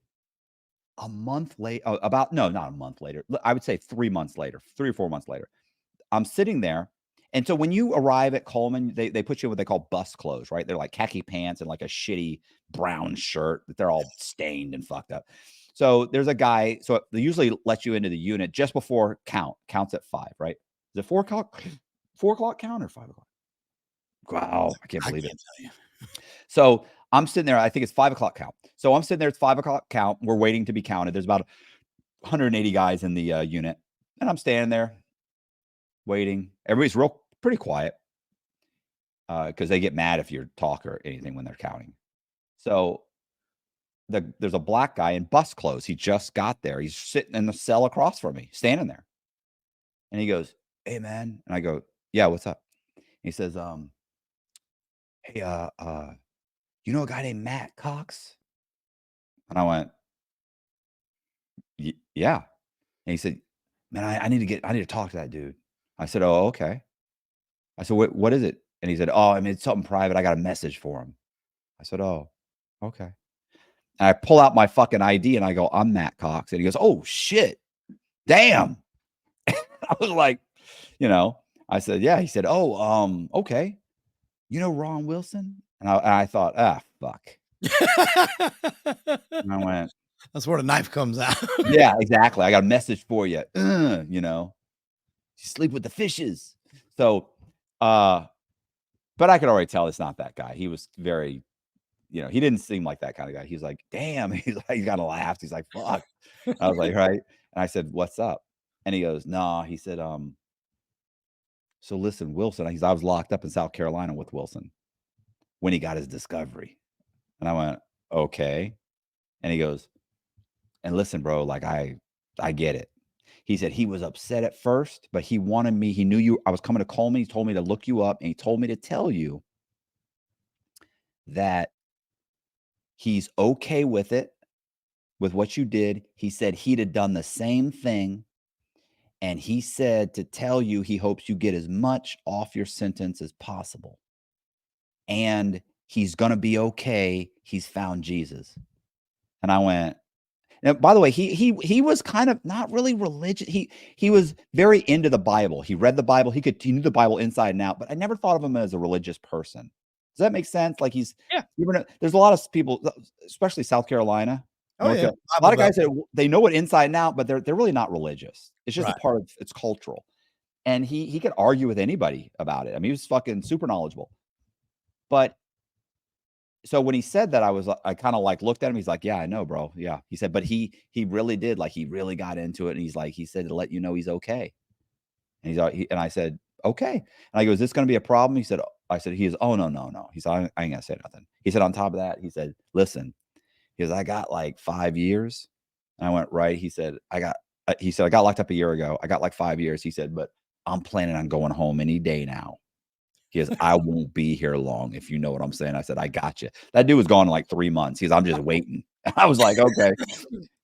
a month late, about no, not a month later. I would say 3 months later, 3 or 4 months later. I'm sitting there. And so when you arrive at Coleman, they put you in what they call bus clothes, right? They're like khaki pants and like a shitty brown shirt that they're all stained and fucked up. So there's a guy. So they usually let you into the unit just before counts at 5, right? Is it 4 o'clock? 4 o'clock count or 5 o'clock? Wow, I can't I believe it. can't tell you. So I'm sitting there. I think it's 5 o'clock count. So I'm sitting there. It's 5 o'clock count. We're waiting to be counted. There's about 180 guys in the unit, and I'm standing there waiting. Everybody's pretty quiet because they get mad if you talk or anything when they're counting. So there's a black guy in bus clothes. He just got there. He's sitting in the cell across from me, standing there, and he goes, "Hey, man," and I go, "Yeah, what's up?" He says, "Hey, you know a guy named Matt Cox?" And I went, "Yeah." And he said, "Man, I need to talk to that dude." I said, "Oh, okay." I said, What is it?" And he said, "Oh, I mean, it's something private. I got a message for him." I said, "Oh, okay." And I pull out my fucking ID and I go, "I'm Matt Cox." And he goes, "Oh shit. Damn." I was like, I said, "Yeah." He said, "Oh, okay. You know Ron Wilson?" And I thought, fuck. And I went, That's where the knife comes out. "Yeah, exactly. I got a message for you. You sleep with the fishes." So, but I could already tell it's not that guy. He was very, he didn't seem like that kind of guy. He's like, "Damn." He's like, he kind of laughed. He's like, "Fuck." I was like, "Right." And I said, "What's up?" And he goes, "Nah." He said, "So listen, Wilson." I was locked up in South Carolina with Wilson when he got his discovery. And I went, "Okay." And he goes, "And listen, bro, like I get it." He said he was upset at first, but he wanted me. He knew I was coming to Coleman. He told me to look you up, and he told me to tell you that he's okay with it, with what you did. He said he'd have done the same thing. And he said to tell you he hopes you get as much off your sentence as possible. And he's going to be okay. He's found Jesus. And I went, now, by the way, he was kind of not really religious. He was very into the Bible. He read the Bible. He knew the Bible inside and out, but I never thought of him as a religious person. Does that make sense? Like Yeah. there's a lot of people, especially South Carolina, Oh, North yeah. Carolina, a Bible lot of Belt. guys that they know it inside and out, but they're really not religious. It's just a Right. part of it's cultural. And he could argue with anybody about it. I mean, he was fucking super knowledgeable. But so when he said that, I kind of like looked at him. He's like, yeah, I know, bro. Yeah. He said, but he really did, like, he really got into it. And he said to let you know he's okay. And and I said, okay. And I go, is this going to be a problem? He is, oh, no, no, no. He said, I ain't gonna say nothing. He said, on top of that, he said, listen, he goes, I got like 5 years. And I went, right. He said, I got locked up a year ago. I got like 5 years. He said, but I'm planning on going home any day now. He goes, I won't be here long, if you know what I'm saying. I said, I got you. That dude was gone in like 3 months. He's, I'm just waiting. I was like, okay.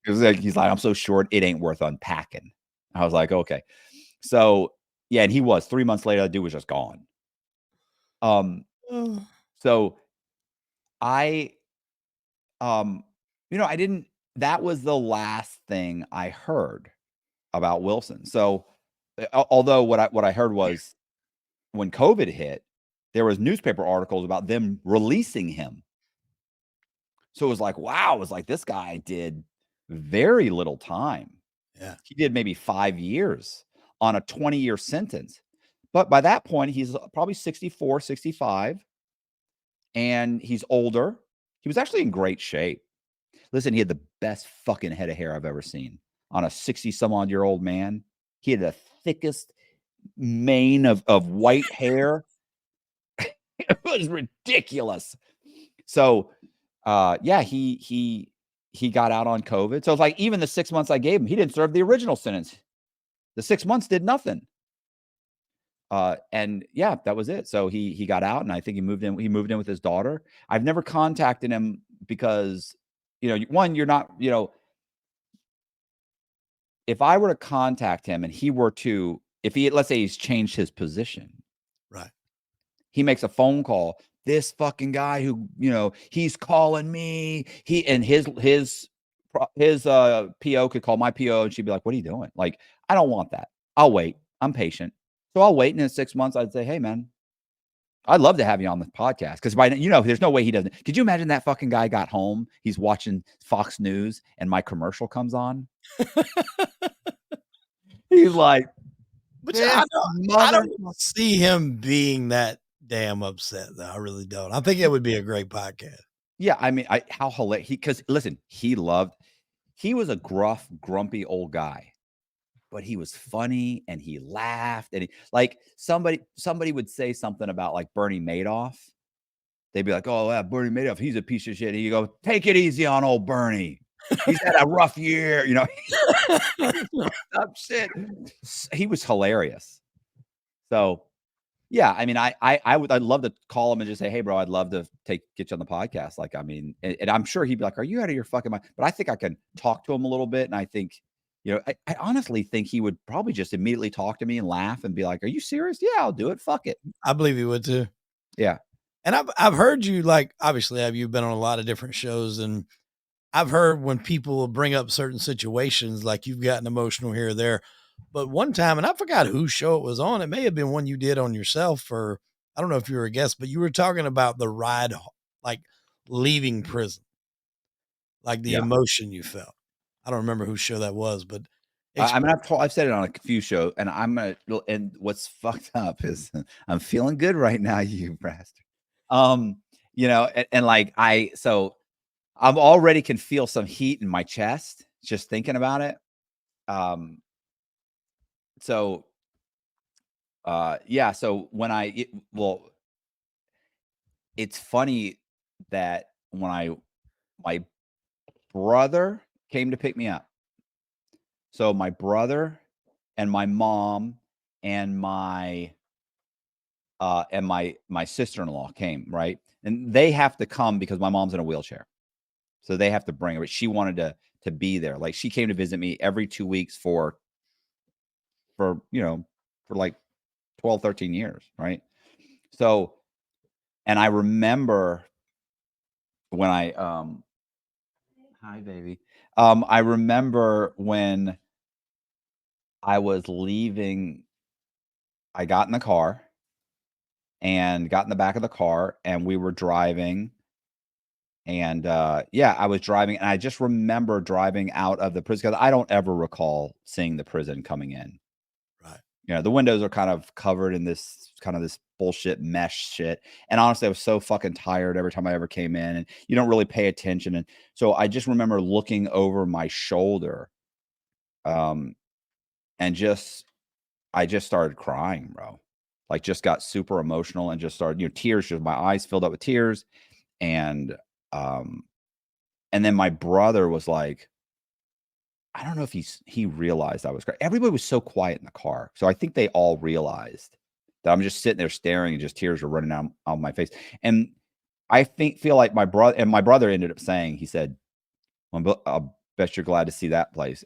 He's like, I'm so short, it ain't worth unpacking. I was like, okay. So yeah, and he was 3 months later, that dude was just gone. Oh. So I, I didn't. That was the last thing I heard about Wilson. So, although what I heard was when COVID hit, there was newspaper articles about them releasing him. So it was like, wow, it was like this guy did very little time. Yeah. He did maybe 5 years on a 20-year sentence. But by that point, he's probably 64, 65, and he's older. He was actually in great shape. Listen, he had the best fucking head of hair I've ever seen on a 60-some-odd-year-old man. He had the thickest mane of white hair. It was ridiculous. So, yeah, he got out on COVID. So it's like even the 6 months I gave him, he didn't serve the original sentence. The 6 months did nothing. And yeah, that was it. So he got out, and I think he moved in with his daughter. I've never contacted him because, one, you're not, if I were to contact him and let's say he's changed his position, Right. he makes a phone call. This fucking guy who, he's calling me. His PO could call my PO, and she'd be like, "What are you doing?" Like, I don't want that. I'll wait. I'm patient. So I'll wait. And in 6 months, I'd say, "Hey, man, I'd love to have you on the podcast." Because there's no way he doesn't. Could you imagine that fucking guy got home? He's watching Fox News, and my commercial comes on. He's like, But this I mother. don't see him being that damn upset, though. I really don't. I think it would be a great podcast. Yeah, I mean, how hilarious. Because listen, he was a gruff, grumpy old guy, but he was funny and he laughed, and like somebody would say something about like Bernie Madoff. They'd be like, "Oh, yeah, Bernie Madoff, he's a piece of shit." And you go, "Take it easy on old Bernie. He's had a rough year." Shit. He was hilarious. So yeah, I mean, I'd love to call him and just say, "Hey, bro, I'd love to get you on the podcast." Like, I mean, and I'm sure he'd be like, "Are you out of your fucking mind?" But I think I can talk to him a little bit, and I think, I honestly think he would probably just immediately talk to me and laugh and be like, "Are you serious? Yeah, I'll do it. Fuck it." I believe he would too. Yeah. And I've heard you, like, obviously, you've been on a lot of different shows, and I've heard when people bring up certain situations, like you've gotten emotional here or there. But one time, and I forgot whose show it was on. It may have been one you did on yourself, or I don't know if you were a guest, but you were talking about the ride, like leaving prison, like the Yeah. emotion you felt. I don't remember whose show that was, but I mean, I've said it on a few shows, and and what's fucked up is I'm feeling good right now, you bastard. And like I'm already can feel some heat in my chest just thinking about it. So yeah, so it's funny that when my brother came to pick me up. So my brother and my mom and my sister-in-law came, right? And they have to come because my mom's in a wheelchair. So they have to bring her. She wanted to be there. Like, she came to visit me every 2 weeks for like 12, 13 years, right? So, and I remember when hi baby. I remember when I was leaving, I got in the car and got in the back of the car, and we were driving. And yeah, I was driving, and I just remember driving out of the prison because I don't ever recall seeing the prison coming in. right. The windows are kind of covered in this bullshit mesh shit. And honestly, I was so fucking tired every time I ever came in, and you don't really pay attention. And so I just remember looking over my shoulder, um, and I just started crying, bro. Like, just got super emotional and just started, tears, just my eyes filled up with tears. And um, and then my brother was like, I don't know if he realized I was crying. Everybody was so quiet in the car. So I think they all realized that I'm just sitting there staring and just tears were running out my face. And I feel like my brother ended up saying, he said, well, I bet you're glad to see that place.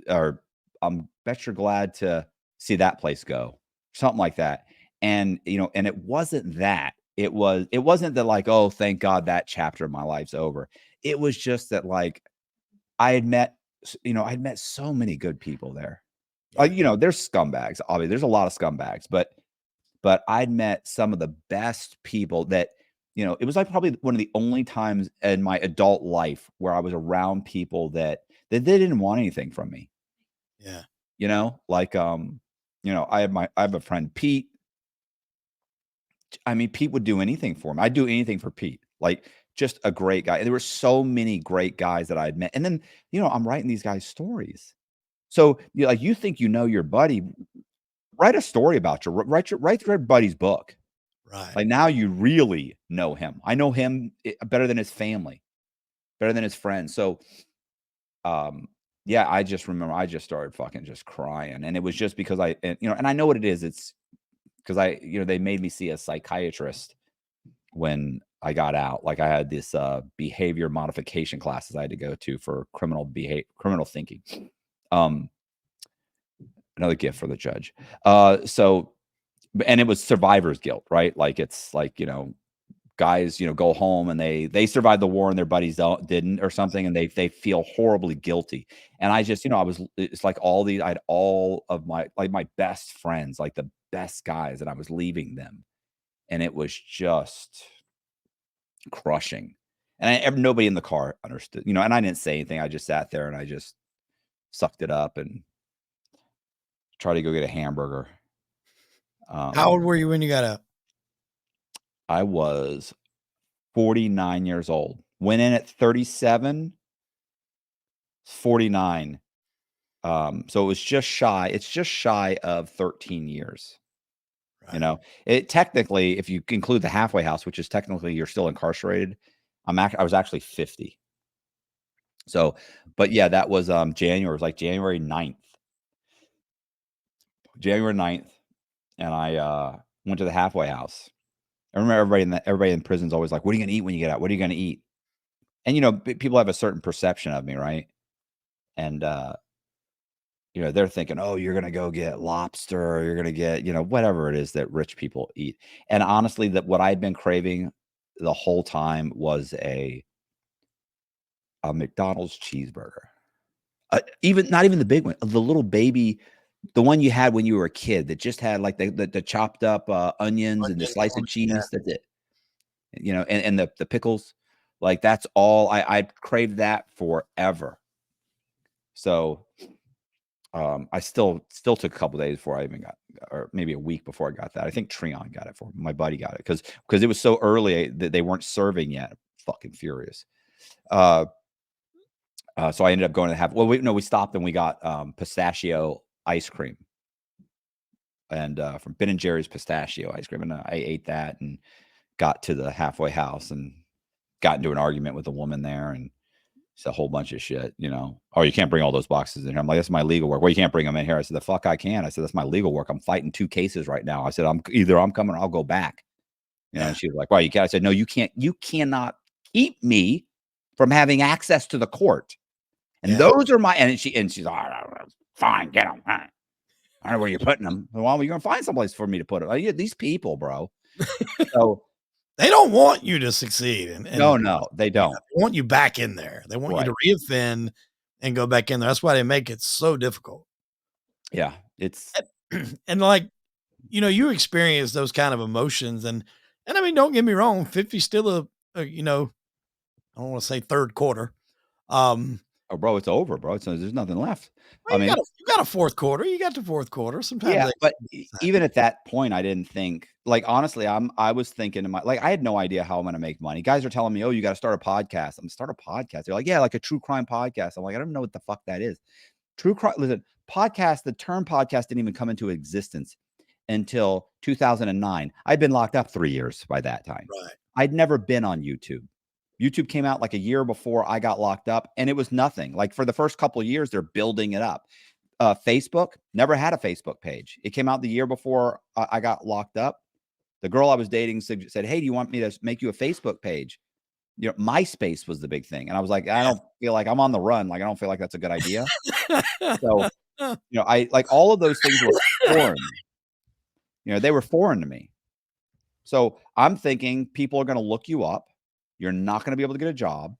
Or I'm bet you're glad to see that place go. Something like that. And and it wasn't that. It wasn't that, like, oh, thank God that chapter of my life's over. It was just that, like, I had met I'd met so many good people there. Yeah. There's scumbags, obviously, there's a lot of scumbags, but I'd met some of the best people that, it was, like, probably one of the only times in my adult life where I was around people that they didn't want anything from me, Yeah. Like, I have a friend, Pete. I mean, Pete would do anything for me. I'd do anything for Pete. Like, just a great guy. And there were so many great guys that I'd met. And then, I'm writing these guys' stories. So, you think your buddy, write a story about you. Write your buddy's book. Right. Like, now you really know him. I know him better than his family, better than his friends. So, yeah, I just remember I just started fucking just crying. And it was just because and I know what it is. It's because they made me see a psychiatrist when I got out. Like, I had this behavior modification classes I had to go to for criminal thinking. Another gift for the judge. And it was survivor's guilt, right? Like, it's like, guys, go home and they survived the war and their buddies didn't, or something, and they feel horribly guilty. And I just, it's like I had all of my best friends, like the best guys, and I was leaving them, and it was just crushing. And nobody in the car understood, and I didn't say anything. I just sat there and I just sucked it up and tried to go get a hamburger. How old Um, were you when you got out? I was 49 years old. Went in at 37, 49. So it was just shy. It's just shy of 13 years. Right. It technically, if you include the halfway house, which is technically you're still incarcerated, I was actually 50. So, but yeah, that was January. It was like January 9th. January 9th, and I went to the halfway house. I remember everybody in prison is always like, "What are you gonna eat when you get out? What are you gonna eat?" And people have a certain perception of me, right? And they're thinking, "Oh, you're gonna go get lobster, or you're gonna get, whatever it is that rich people eat." And honestly, that what I'd been craving the whole time was a McDonald's cheeseburger. Even not even the big one, the little baby, the one you had when you were a kid that just had, like, the chopped up onions and the Onions slice on of it. Yeah. cheese. That's it. And the pickles. Like, that's all I craved that forever. So I still took a couple days before I even got, or maybe a week before I got that. I think Treon got it for me. My buddy got it because it was so early that they weren't serving yet. Fucking furious. Uh, so I ended up going to have. Well, we stopped and we got pistachio ice cream, and from Ben and Jerry's pistachio ice cream, and I ate that and got to the halfway house and got into an argument with a woman there, and it's a whole bunch of shit. "Oh, you can't bring all those boxes in here." I'm like, "That's my legal work." "Well, you can't bring them in here." I said, "The fuck I can." I said, "That's my legal work. I'm fighting 2 cases right now." I said, I'm coming or I'll go back." Yeah. And she was like, "Well, you can't." I said, "No, you can't. You cannot keep me from having access to the court. And Yeah. those are my," and she's like, "Fine, get them. I don't know where you're putting them." "Well, you're gonna find someplace for me to put them." Like, yeah, these people, bro. So They don't want you to succeed, and no, they don't. they want you back in there. They want you Right. to reoffend and go back in there. That's why they make it so difficult. Yeah. It's And like, you experience those kind of emotions, and I mean, don't get me wrong, 50 still I don't want to say third quarter. Um, Oh, bro, it's over, bro. There's nothing left. Well, I mean, you got a fourth quarter. You got the fourth quarter. Sometimes yeah, they but even at that point, I didn't think like honestly, I was thinking in my like I had no idea how I'm gonna make money. Guys are telling me, oh, you got to start a podcast. I'm start a podcast. They're like, yeah, like a true crime podcast. I'm like, I don't know what the fuck that is. True crime. Listen, podcast. The term podcast didn't even come into existence until 2009. I'd been locked up 3 years by that time. right. I'd never been on YouTube. YouTube came out like a year before I got locked up, and it was nothing. Like for the first couple of years, they're building it up. Facebook never had a Facebook page. It came out the year before I got locked up. The girl I was dating said, "Hey, do you want me to make you a Facebook page?" You know, MySpace was the big thing, and I was like, "I don't feel like I'm on the run. Like, I don't feel like that's a good idea." So, you know, I like all of those things were foreign. You know, they were foreign to me. So I'm thinking people are going to look you up. You're not going to be able to get a job.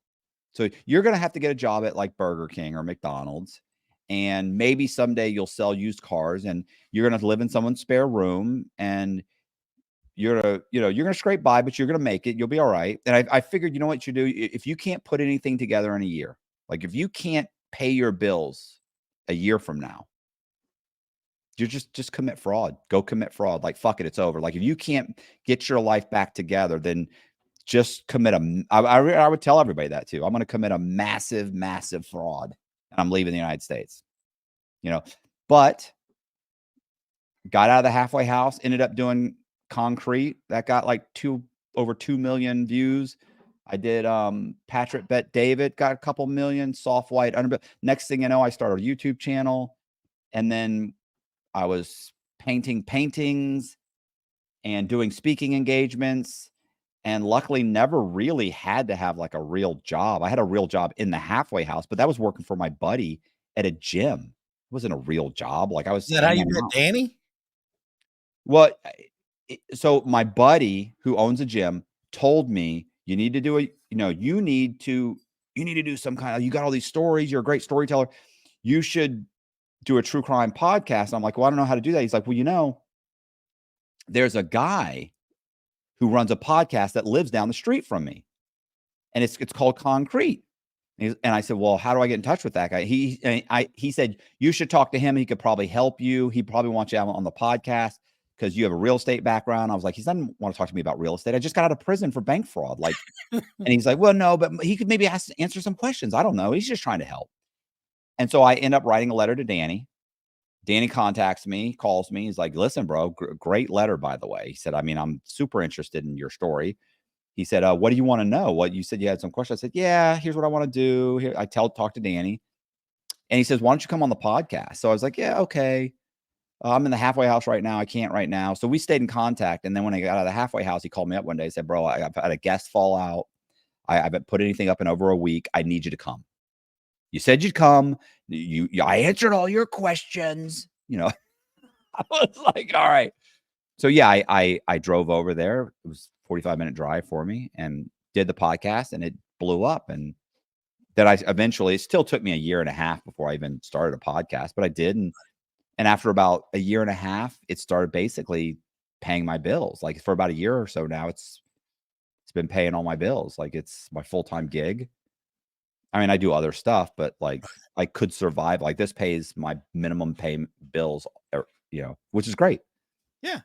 So you're going to have to get a job at like Burger King or McDonald's. And maybe someday you'll sell used cars and you're going to live in someone's spare room and you're going to, you know, you're going to scrape by, but you're going to make it. You'll be all right. And I figured, you know what you do? If you can't put anything together in a year, like if you can't pay your bills a year from now, you just commit fraud. Go commit fraud. Like, fuck it. It's over. Like if you can't get your life back together, then just commit I would tell everybody that too. I'm going to commit a massive, massive fraud and I'm leaving the United States, you know, but got out of the halfway house, ended up doing concrete that got like over 2 million views. I did Patrick Bet David got a couple million, soft white under. Next thing you know, I started a YouTube channel and then I was painting paintings and doing speaking engagements. And luckily never really had to have like a real job. I had a real job in the halfway house, but that was working for my buddy at a gym. It wasn't a real job. Like I was Is that how hanging you met out. Danny? Well, so my buddy who owns a gym told me you need to do you need to do some kind of, you got all these stories. You're a great storyteller. You should do a true crime podcast. I'm like, well, I don't know how to do that. He's like, well, you know, there's a guy who runs a podcast that lives down the street from me. And it's called Concrete. And I said, well, how do I get in touch with that guy? He said, you should talk to him. He could probably help you. He probably wants you on the podcast because you have a real estate background. I was like, he doesn't want to talk to me about real estate. I just got out of prison for bank fraud. Like, and he's like, well, no, but he could maybe answer some questions. I don't know. He's just trying to help. And so I end up writing a letter to Danny. Danny contacts me, calls me. He's like, listen, bro, great letter, by the way. He said, I mean, I'm super interested in your story. He said, what do you want to know? What you said you had some questions. I said, yeah, here's what I want to do. Here, talk to Danny. And he says, why don't you come on the podcast? So I was like, yeah, okay. I'm in the halfway house right now. I can't right now. So we stayed in contact. And then when I got out of the halfway house, he called me up one day and said, bro, I've had a guest fall out. I haven't put anything up in over a week. I need you to come. You said you'd come. I answered all your questions. You know, I was like, all right. So yeah, I drove over there. It was 45-minute drive for me and did the podcast and it blew up. And then it still took me a year and a half before I even started a podcast, but I did. And after about a year and a half, it started basically paying my bills. Like for about a year or so now, it's been paying all my bills. Like it's my full-time gig. I mean, I do other stuff, but like I could survive. Like this pays my minimum pay bills, which is great. Yeah.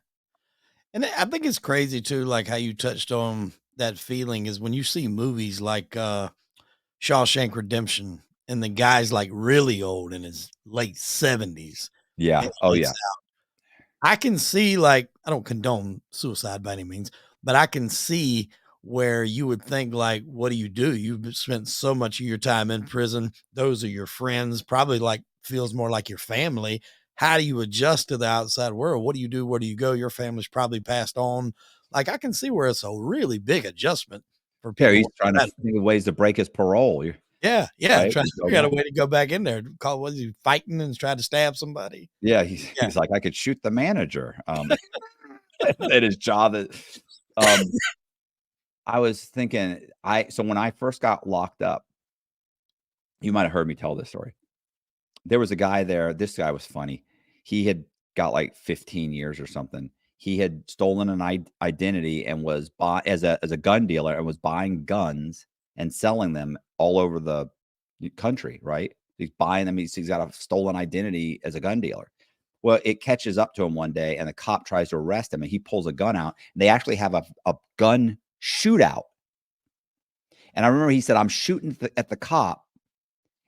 And I think it's crazy too, like how you touched on that feeling is when you see movies like Shawshank Redemption and the guy's like really old in his late 70s. And Yeah. Oh he yeah. gets I can see, like, I don't condone suicide by any means, but I can see where you would think, like, what do you do? You've spent so much of your time in prison. Those are your friends, probably like feels more like your family. How do you adjust to the outside world? What do you do? Where do you go? Your family's probably passed on. Like, I can see where it's a really big adjustment for Yeah. people. He's trying to think of ways to break his parole. Yeah, yeah. Right. Trying to figure out a way to go back in there. Call was he fighting and tried to stab somebody? Yeah. Yeah. He's like, I could shoot the manager. At his job. I was thinking, so when I first got locked up, you might have heard me tell this story. There was a guy there. This guy was funny. He had got like 15 years or something. He had stolen an identity and was as a gun dealer and was buying guns and selling them all over the country, right? He's buying them. He's got a stolen identity as a gun dealer. Well, it catches up to him one day, and the cop tries to arrest him, and he pulls a gun out. And they actually have a gun shootout. And I remember he said, I'm shooting at the cop.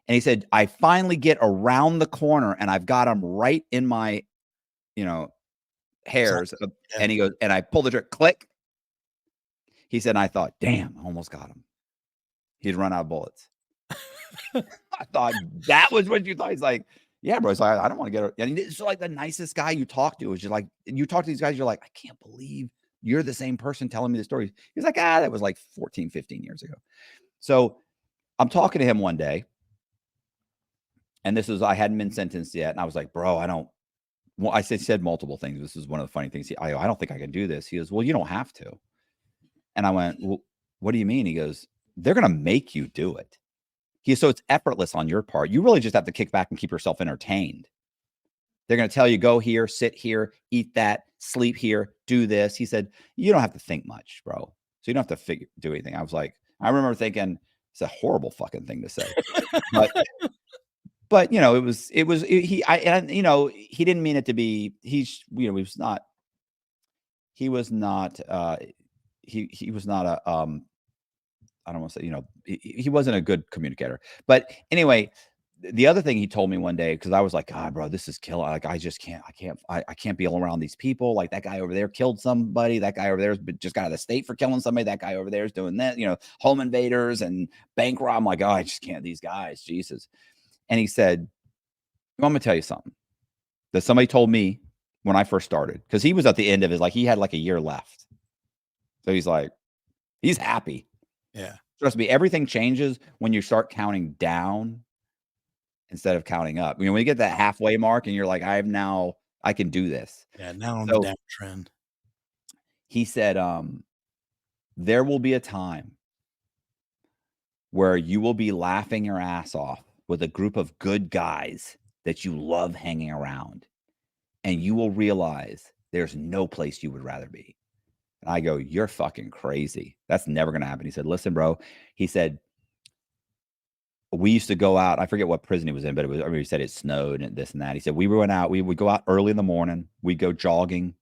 And he said, I finally get around the corner, and I've got him right in my, hairs. Yeah. And he goes, and I pull the trigger, click. He said, and I thought, damn, I almost got him. He'd run out of bullets. I thought that was what you thought. He's like, yeah, bro. It's like, I don't want to get her. And it's like the nicest guy you talk to is just like, you talk to these guys, you're like, I can't believe you're the same person telling me the story. He's like, that was like 14, 15 years ago. So I'm talking to him one day. And I hadn't been sentenced yet. And I was like, bro, I said multiple things. This is one of the funny things. I don't think I can do this. He goes, well, you don't have to. And I went, well, what do you mean? He goes, they're going to make you do it. So it's effortless on your part. You really just have to kick back and keep yourself entertained. They're going to tell you, go here, sit here, eat that, sleep here, do this. He said, you don't have to think much, bro. So you don't have to do anything. I was like, I remember thinking, it's a horrible fucking thing to say. But he didn't mean it to be, he was not a, I don't want to say, he wasn't a good communicator. But anyway, the other thing he told me one day, because I was like, God, bro, this is killing. Like, I just can't, I can't be around these people. Like, that guy over there killed somebody. That guy over there just got out of the state for killing somebody. That guy over there is doing that, home invaders and bank rob. I'm like, oh, I just can't, these guys, Jesus. And he said, well, I'm going to tell you something that somebody told me when I first started, because he was at the end of his, like, he had like a year left. So he's like, he's happy. Yeah. Trust me, everything changes when you start counting down instead of counting up. When you get that halfway mark and you're like, I can do this. Yeah. Now on the downtrend. He said, there will be a time where you will be laughing your ass off with a group of good guys that you love hanging around, and you will realize there's no place you would rather be. And I go, you're fucking crazy. That's never going to happen. He said, listen, bro. He said, we used to go out. I forget what prison he was in, but he said it snowed and this and that. He said, we went out. We would go out early in the morning. We'd go jogging.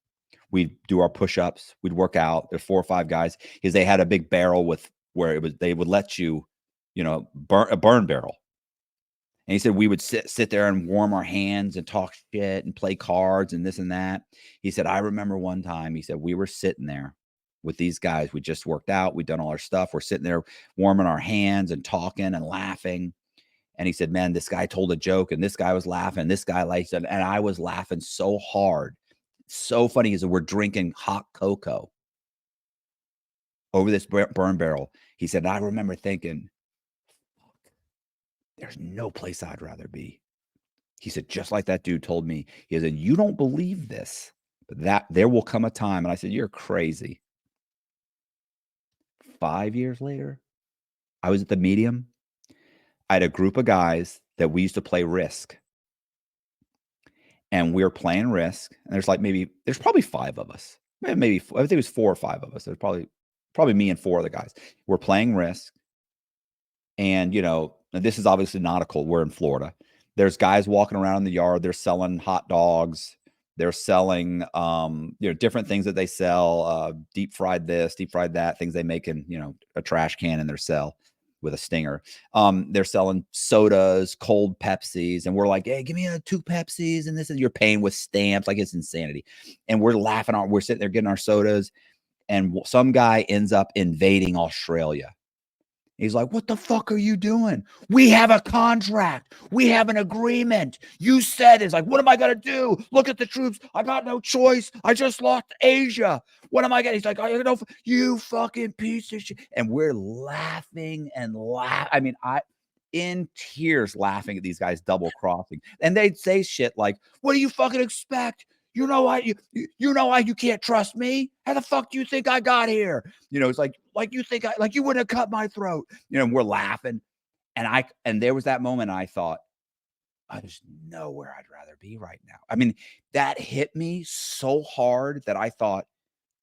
We'd do our push-ups. We'd work out. There's 4 or 5 guys. Because they had a big barrel where they would let you, burn a burn barrel. And he said, we would sit there and warm our hands and talk shit and play cards and this and that. He said, I remember one time, he said, we were sitting there with these guys. We just worked out. We'd done all our stuff. We're sitting there warming our hands and talking and laughing. And he said, man, this guy told a joke and this guy was laughing. This guy liked it. And I was laughing so hard. So funny. He said, we're drinking hot cocoa over this burn barrel. He said, I remember thinking, there's no place I'd rather be. He said, just like that dude told me. He said, you don't believe this, but that there will come a time. And I said, you're crazy. 5 years later, I was at the Medium. I had a group of guys that we used to play Risk. And we were playing Risk. And there's probably 5 of us. Maybe I think it was 4 or 5 of us. There's probably me and 4 other guys. We're playing Risk. And, this is obviously not a cold. We're in Florida. There's guys walking around in the yard. They're selling hot dogs. They're selling, different things that they sell, deep fried this, deep fried that, things they make in, a trash can in their cell with a stinger. They're selling sodas, cold Pepsis. And we're like, hey, give me 2 Pepsis. And this is, you're paying with stamps. Like, it's insanity. And we're laughing. We're sitting there getting our sodas. And some guy ends up invading Australia. He's like, what the fuck are you doing? We have a contract. We have an agreement. You said it's like, what am I going to do? Look at the troops. I got no choice. I just lost Asia. What am I going to? He's like, I don't know. You fucking piece of shit. And we're laughing and I mean, in tears laughing at these guys double crossing. And they'd say shit like, what do you fucking expect? You know why you can't trust me? How the fuck do you think I got here? It's like you think you wouldn't have cut my throat. And we're laughing. And there was that moment I thought, I just know where I'd rather be right now. I mean, that hit me so hard that I thought,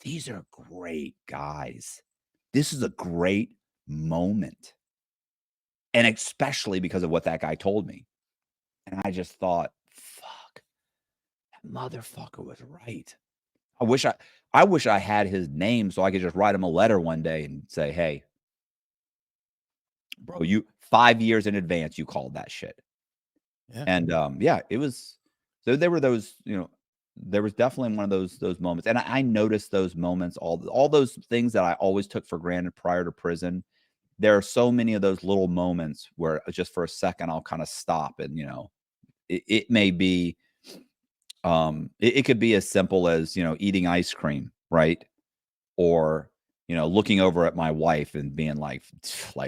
these are great guys. This is a great moment. and especially because of what that guy told me. And I just thought, "Fuck, that motherfucker was right." I wish I I wish I had his name so I could just write him a letter one day and say, "Hey, bro, you 5 years in advance, you called that shit." Yeah. And, yeah, it was so there were those, there was definitely one of those moments, and I noticed those moments, all those things that I always took for granted prior to prison. There are so many of those little moments where just for a second, I'll kinda stop and, it may be, it could be as simple as, eating ice cream, right? Or, looking over at my wife and being like,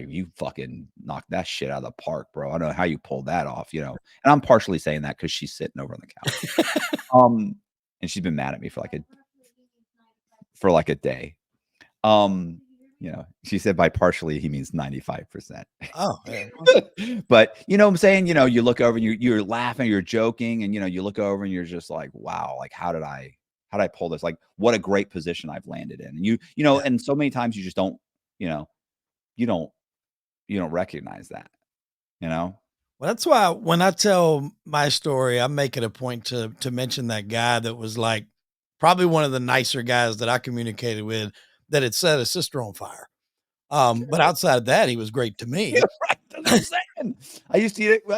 "You fucking knocked that shit out of the park, bro. I don't know how you pulled that off," And I'm partially saying that because she's sitting over on the couch. Um, and she's been mad at me for like a day. She said by partially, he means 95%. Oh, yeah. Well, But, you know what I'm saying? You look over and you're laughing, you're joking, and, you look over and you're just like, "Wow, like, how did I pull this? Like, what a great position I've landed in." And yeah. and so many times you just don't, you know, you don't you don't recognize that, you know? Well, that's why when I tell my story, I make it a point to mention that guy that was like probably one of the nicer guys that I communicated with that had set his sister on fire. But outside of that, he was great to Yeah, me. right, that's what I'm saying. I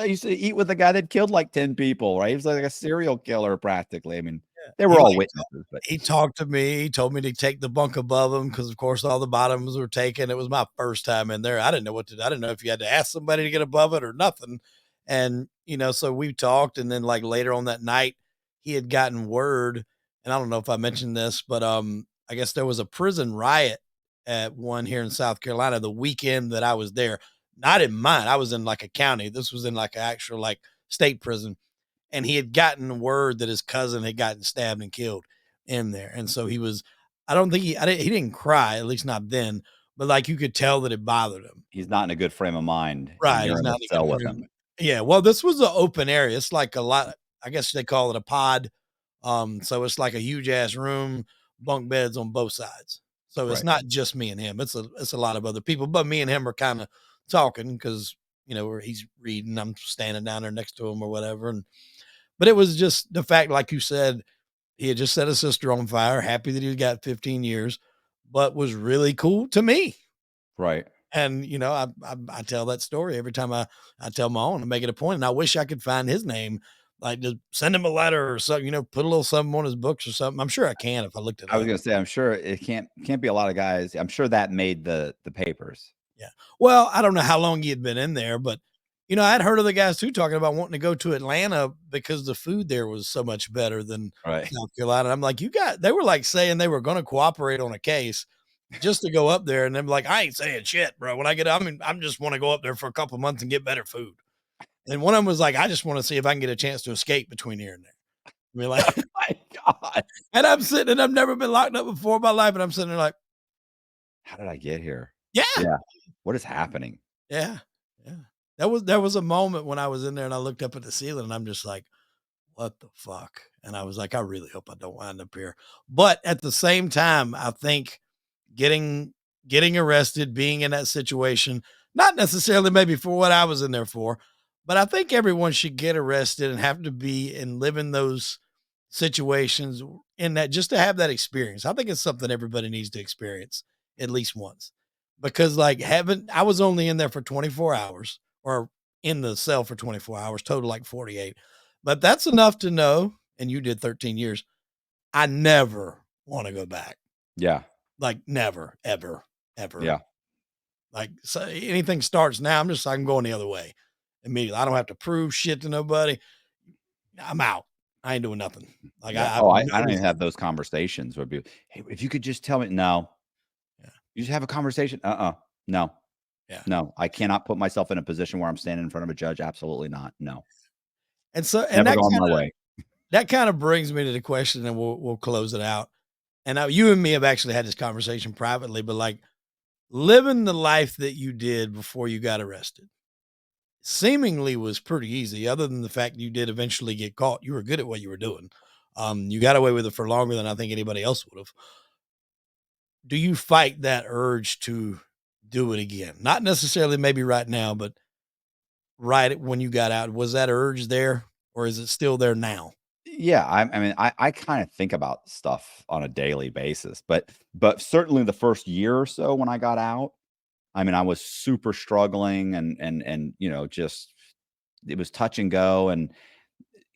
used to eat with a guy that killed, like, 10 people, right? He was like a serial killer practically. I mean, they were He all like witnesses, but he talked to me. He told me to take the bunk above him because, of course, all the bottoms were taken. It was my first time in there. I didn't know what to do. I didn't know if you had to ask somebody to get above it or nothing. And, so we talked. And then, like, later on that night, he had gotten word. And I don't know if I mentioned this, but I guess there was a prison riot at one here in South Carolina the weekend that I was there. Not in mine. I was in like a county. This was in like an actual, like, state prison, and he had gotten word that his cousin had gotten stabbed and killed in there. And so he was, I don't think he didn't cry, at least not then, but like you could tell that it bothered him. he's not in a good frame of mind, and Right. you're He's in the not in a cell good with frame. him. Yeah. Well, this was an open area. It's like a lot, I guess they call it a pod. So it's like a huge ass room, bunk beds on both sides. So it's Right. not just me and him. It's a lot of other people, but me and him are kind of talking because where he's reading, I'm standing down there next to him or whatever. And but it was just the fact, like you said, he had just set his sister on fire, happy that he got 15 years, but was really cool to me. Right. And I tell that story every time I tell my own. I make it a point, and I wish I could find his name, like just send him a letter or something. Put a little something on his books or something. I'm sure I can if I looked it I was up. gonna say, I'm sure it can't be a lot of guys. I'm sure that made the papers. Yeah. Well, I don't know how long he had been in there, but I'd heard of the guys too talking about wanting to go to Atlanta because the food there was so much better than Right. South Carolina. I'm like, they were like saying they were going to cooperate on a case just to go up there. And I'm like, I ain't saying shit, bro. When I get, I'm just want to go up there for a couple months and get better food. And one of them was like, I just want to see if I can get a chance to escape between here and there. I mean, like, My god. and I'm sitting and I've never been locked up before in my life. And I'm sitting there like, How did I get here? yeah, Yeah. What is happening? yeah, yeah. There was a moment when I was in there and I looked up at the ceiling and I'm just like, what the fuck? And I was like, I really hope I don't wind up here. But at the same time, I think getting getting arrested, being in that situation, not necessarily maybe for what I was in there for, but I think everyone should get arrested and have to be and live in those situations in that just to have that experience. I think it's something everybody needs to experience at least once. Because like having I was only in there for 24 hours or in the cell for 24 hours, total like 48. But that's enough to know, and you did 13 years. I never want to go back. Yeah. Like never, ever, ever. Yeah. Like so anything starts now, I'm going the other way immediately. I don't have to prove shit to nobody. I'm out. I ain't doing nothing. Like Yeah. I Oh, I it don't even was have those conversations where people, "Hey, if you could just tell me." No. yeah, You just have a conversation? No. yeah. No. I cannot put myself in a position where I'm standing in front of a judge. Absolutely not. No. And so Never gone my way. that kind of brings me to the question, and we'll close it out. And now you and me have actually had this conversation privately, but like living the life that you did before you got arrested seemingly was pretty easy, other than the fact you did eventually get caught. You were good at what you were doing. You got away with it for longer than I think anybody else would have. Do you fight that urge to do it again? Not necessarily maybe right now, but right when you got out. Was that urge there, or is it still there now? Yeah, I mean, I kind of think about stuff on a daily basis, but certainly the first year or so when I got out, I mean, I was super struggling and just it was touch and go and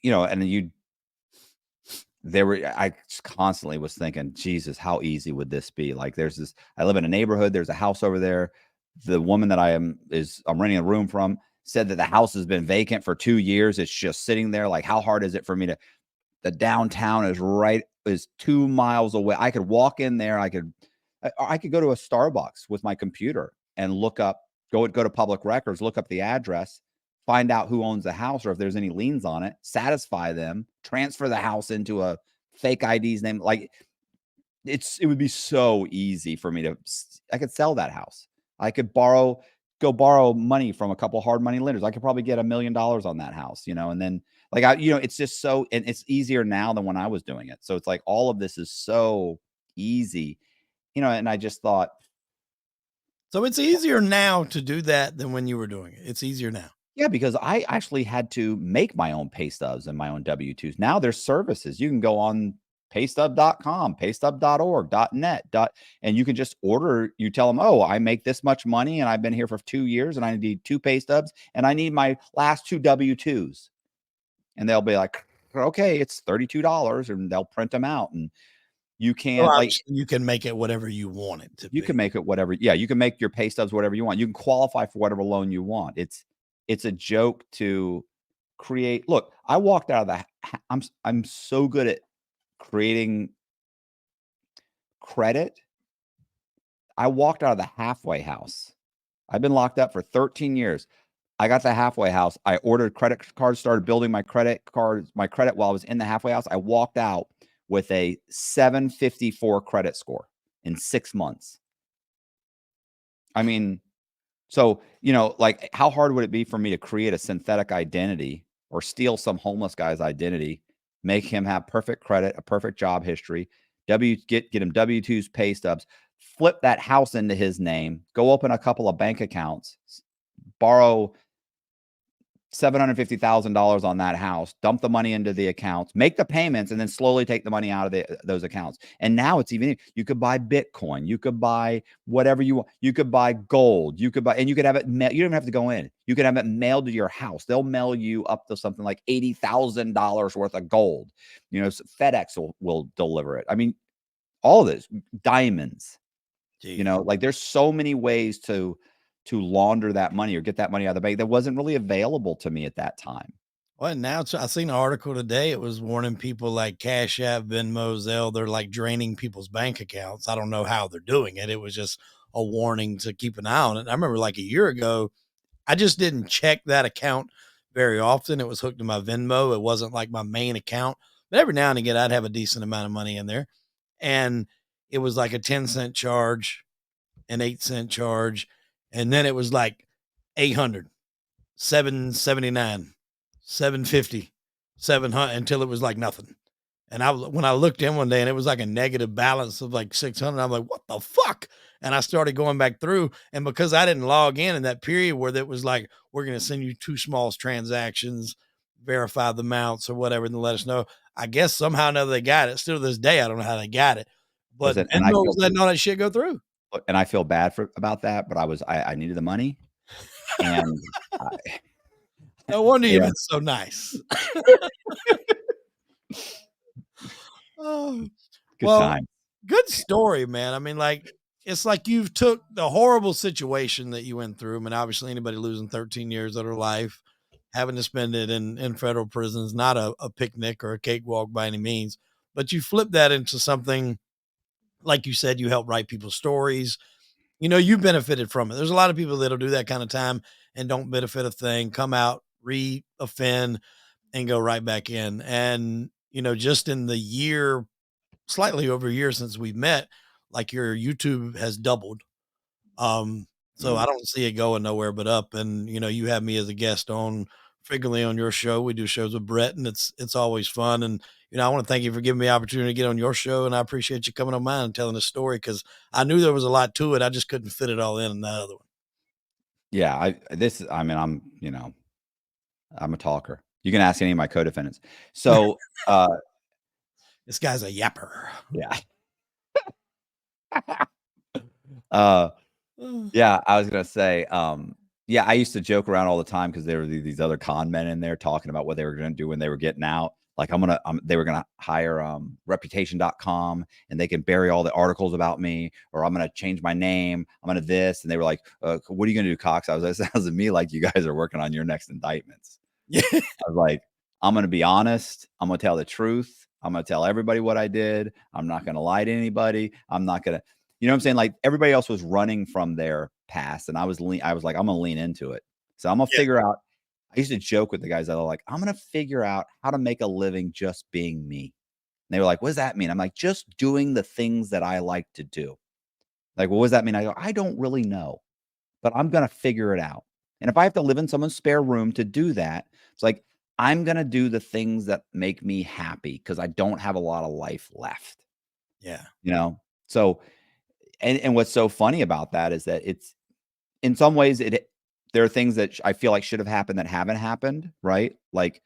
and then I just constantly was thinking, Jesus, how easy would this be? Like I live in a neighborhood, there's a house over there. The woman that I'm renting a room from said that the house has been vacant for 2 years. It's just sitting there. Like, how hard is it for me to the downtown is 2 miles away. I could walk in there. I could go to a Starbucks with my computer and go to public records, look up the address, find out who owns the house or if there's any liens on it, satisfy them, transfer the house into a fake ID's name. Like it would be so easy for me I could sell that house. I could go borrow money from a couple hard money lenders. I could probably get $1 million on that house, and then it's just and it's easier now than when I was doing it. So it's like all of this is so easy, and I just thought, So it's easier now to do that than when you were doing it. It's easier now. yeah, because I actually had to make my own pay stubs and my own W-2s. Now there's services. You can go on paystub.com, paystub.org, .net, and you can just you tell them, oh, I make this much money and I've been here for 2 years and I need 2 pay stubs and I need my last 2 W-2s. And they'll be like, okay, it's $32 and they'll print them out. And you So can't obviously you can make it whatever you want it to you be. can make it whatever. Yeah, you can make your pay stubs whatever you want. You can qualify for whatever loan you want. It's a joke to create. Look, I walked out of I'm so good at creating credit. I walked out of the halfway house. I've been locked up for 13 years. I got the halfway house. I ordered credit cards, started building my credit while I was in the halfway house. I walked out with a 754 credit score in 6 months. I mean, so, like, how hard would it be for me to create a synthetic identity or steal some homeless guy's identity, make him have perfect credit, a perfect job history, get him W-2s, pay stubs, flip that house into his name, go open a couple of bank accounts, borrow $750,000 on that house, dump the money into the accounts, make the payments, and then slowly take the money out of those accounts. And now it's even, you could buy Bitcoin, you could buy whatever you want, you could buy gold, and you could have it, you don't even have to go in. You could have it mailed to your house. They'll mail you up to something like $80,000 worth of gold. So FedEx will deliver it. I mean, all of this, diamonds, Jeez. like there's so many ways to launder that money or get that money out of the bank that wasn't really available to me at that time. Well, now I seen an article today. It was warning people like Cash App, Venmo, Zelle. They're like draining people's bank accounts. I don't know how they're doing it. It was just a warning to keep an eye on it. I remember like a year ago, I just didn't check that account very often. It was hooked to my Venmo. It wasn't like my main account, but every now and again, I'd have a decent amount of money in there. And it was like a 10-cent charge, an 8-cent charge. And then it was like 800, 779, 750, 700 until it was like nothing. And when I looked in one day and it was like a negative balance of like 600, I'm like, what the fuck? And I started going back through. And because I didn't log in that period where that was like, we're going to send you 2 small transactions, verify the amounts or whatever, and then let us know. I guess somehow or another they got it. Still to this day, I don't know how they got it, but Listen, Venmo was letting all that shit go through. and I feel bad about that, but I needed the money and I, No wonder you you've know, been so nice. Oh, good well, time. good story, man. I mean, like, it's like you've took the horrible situation that you went through. I mean, obviously, anybody losing 13 years of their life, having to spend it in federal prison is not a picnic or a cakewalk by any means. But you flip that into something, like you said, you help write people's stories. You benefited from it. There's a lot of people that'll do that kind of time and don't benefit a thing, come out, re-offend, and go right back in. And, just in the year, slightly over a year since we've met, like your YouTube has doubled. Um, so I Mm. don't see it going nowhere but up. And you have me as a guest on frequently on your show. We do shows with Brett, and it's always fun. And I want to thank you for giving me the opportunity to get on your show, and I appreciate you coming on mine and telling the story because I knew there was a lot to it. I just couldn't fit it all in that other one. Yeah, I mean, I'm, I'm a talker. You can ask any of my co-defendants. So, This guy's a yapper. yeah. Uh, yeah, I was gonna say, yeah, I used to joke around all the time because there were these other con men in there talking about what they were gonna do when they were getting out. Like they were gonna hire reputation.com and they can bury all the articles about me, or I'm gonna change my name, I'm gonna this. And they were like, what are you gonna do, Cox? I was like, sounds to me like you guys are working on your next indictments. Yeah. I was like, I'm gonna be honest, I'm gonna tell the truth, I'm gonna tell everybody what I did, I'm not gonna lie to anybody, I'm not gonna, you know what I'm saying? Like everybody else was running from their past, and I was like, I'm gonna lean into it. So I'm gonna Yeah. figure out. I used to joke with the guys that are like, I'm gonna figure out how to make a living just being me. And they were like, what does that mean? I'm like, just doing the things that I like to do. Like, well, what does that mean? I go, I don't really know, but I'm gonna figure it out. And if I have to live in someone's spare room to do that, it's like I'm gonna do the things that make me happy because I don't have a lot of life left. Yeah. You know? So and what's so funny about that is that it's in some ways there are things that I feel like should have happened that haven't happened, right? Like,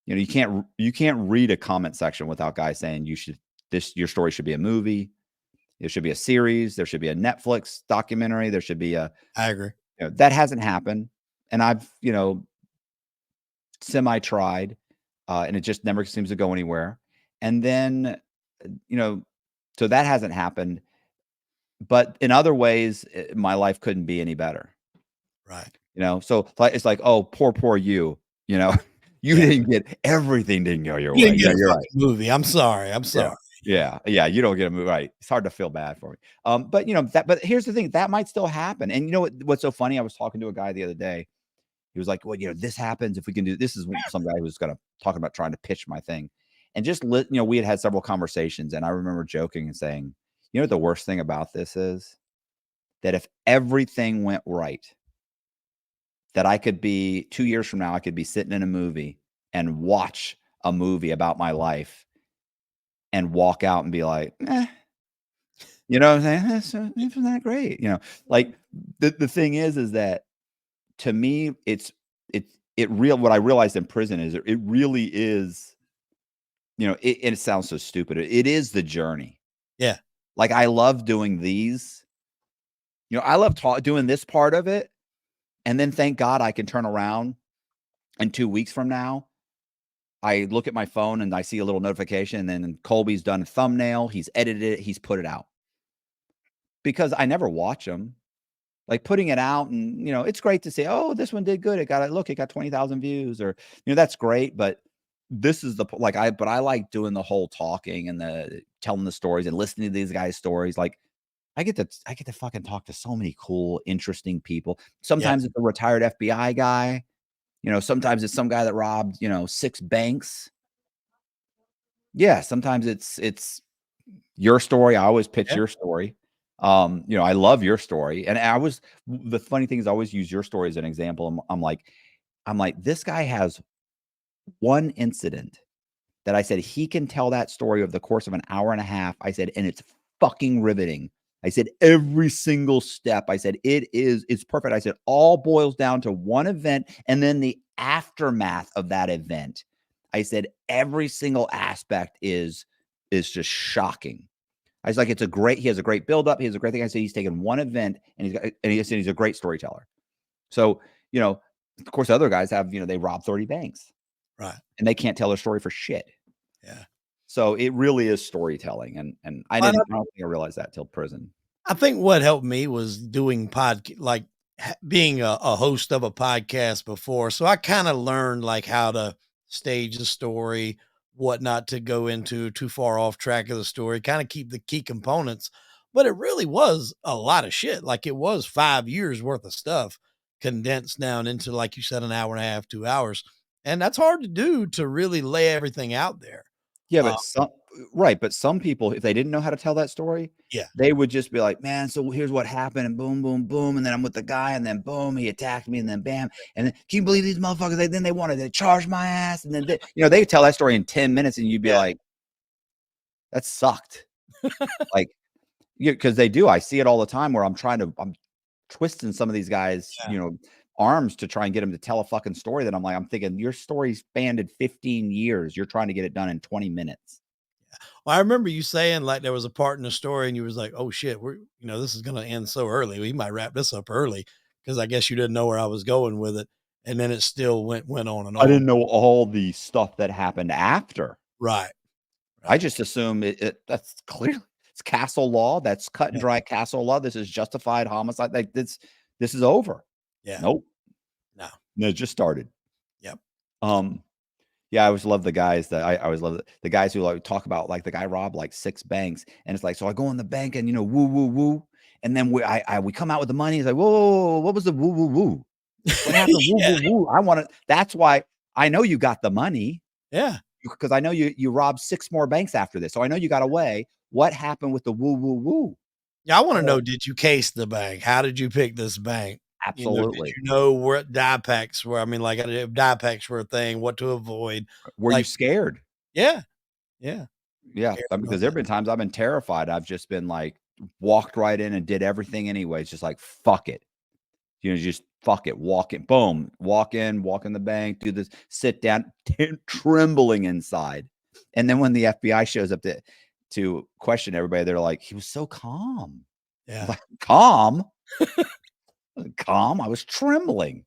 you know, you can't read a comment section without guys saying your story should be a movie, it should be a series, there should be a Netflix documentary, there should be a, I agree. you know, that hasn't happened. And I've, you know, semi tried, and it just never seems to go anywhere. And then, you know, so that hasn't happened. But in other ways, my life couldn't be any better. Right. You know, so it's like, oh, poor you. You know, you Yeah. didn't get everything didn't go your You way. didn't get Yeah, a you're right. fucking movie. I'm sorry. I'm Yeah. sorry. Yeah, you don't get a move right. It's hard to feel bad for me. But you know that. But here's the thing: that might still happen. And you know what's so funny? I was talking to a guy the other day. He was like, "Well, you know, this happens if we can do this." Is some guy who was going to talk about trying to pitch my thing, and just you know, we had several conversations, and I remember joking and saying, "You know, what the worst thing about this is that if everything went right, that I could be 2 years from now, I could be sitting in a movie and watch a movie about my life and walk out and be like, eh." You know what I'm saying? Isn't that great? You know, like the thing is that to me, it real what I realized in prison is it really is, you know, it sounds so stupid. It is the journey. Yeah. Like I love doing these, you know, I love doing this part of it. And then thank God I can turn around and 2 weeks from now, I look at my phone and I see a little notification, and then Colby's done a thumbnail, he's edited it, he's put it out. Because I never watch them. Like putting it out and, you know, it's great to say, "Oh, this one did good. It got 20,000 views," or, you know, that's great, but this is but I like doing the whole talking and the telling the stories and listening to these guys' stories. Like I get to fucking talk to so many cool, interesting people. Yeah. Sometimes it's a retired FBI guy, you know, sometimes it's some guy that robbed, you know, 6 banks. Yeah, sometimes it's your story. I always pitch Yeah. your story. You know, I love your story. And the funny thing is I always use your story as an example. I'm like, this guy has one incident that I said he can tell that story over the course of an hour and a half. I said, and it's fucking riveting. I said, every single step. I said, it's perfect. I said, all boils down to one event and then the aftermath of that event. I said, every single aspect is just shocking. I was like, he has a great buildup. He has a great thing. I said, he's taken one event and he said he's a great storyteller. So, you know, of course, other guys have, you know, they rob 30 banks Right. and they can't tell their story for shit. Yeah. So it really is storytelling. And I don't think I realized that till prison. I think what helped me was doing like being a host of a podcast before. So I kind of learned like how to stage the story, what not to go into too far off track of the story, kind of keep the key components. But it really was a lot of shit. Like it was 5 years worth of stuff condensed down into, like you said, an hour and a half, 2 hours. And that's hard to do, to really lay everything out there. Yeah, Uh, but some people, if they didn't know how to tell that story, yeah. they would just be like, "Man, so here's what happened, and boom, boom, boom, and then I'm with the guy, and then boom, he attacked me, and then bam, and then can you believe these motherfuckers? Then they wanted to charge my ass, and then you know, they tell that story in 10 minutes, and you'd be Yeah. like, that sucked." Like, yeah, because they do. I see it all the time where I'm twisting some of these guys, Yeah. you know, arms to try and get him to tell a fucking story that I'm thinking your story spanned 15 years. You're trying to get it done in 20 minutes. Well, I remember you saying like there was a part in the story and you was like, "Oh shit, this is gonna end so early. We might wrap this up early," because I guess you didn't know where I was going with it, and then it still went on and I on. didn't know all the stuff that happened after. Right, I right, just assume that's clearly it's castle law. That's cut and yeah, dry castle law. This is justified homicide. Like this is over. yeah, Nope. no, No, it just started. yep, Um, yeah, I always love the guys that I always love the guys who like talk about like the guy robbed like 6 banks, and it's like, so I go in the bank and woo woo woo, and then we come out with the money. He's like, whoa, whoa, whoa, what was the woo woo woo? What happened? Woo yeah, woo woo. I want to. That's why I know you got the money yeah. because I know you robbed 6 more banks after this, so I know you got away. What happened with the woo woo woo? Yeah, I want to Oh, know, did you case the bank? How did you pick this bank? Did absolutely. you know where die packs were? I mean, like, if die packs were a thing, what to avoid? Were you Like, scared? yeah, yeah. Yeah, Cared because about there that. have been times I've been terrified. I've just been like walked right in and did everything anyways, just like fuck it. Just fuck it, walk it, boom, walk in the bank, do this, sit down, trembling inside. And then when the FBI shows up to question everybody, they're like, he was so calm. I'm Yeah. like, calm? Calm? I was trembling.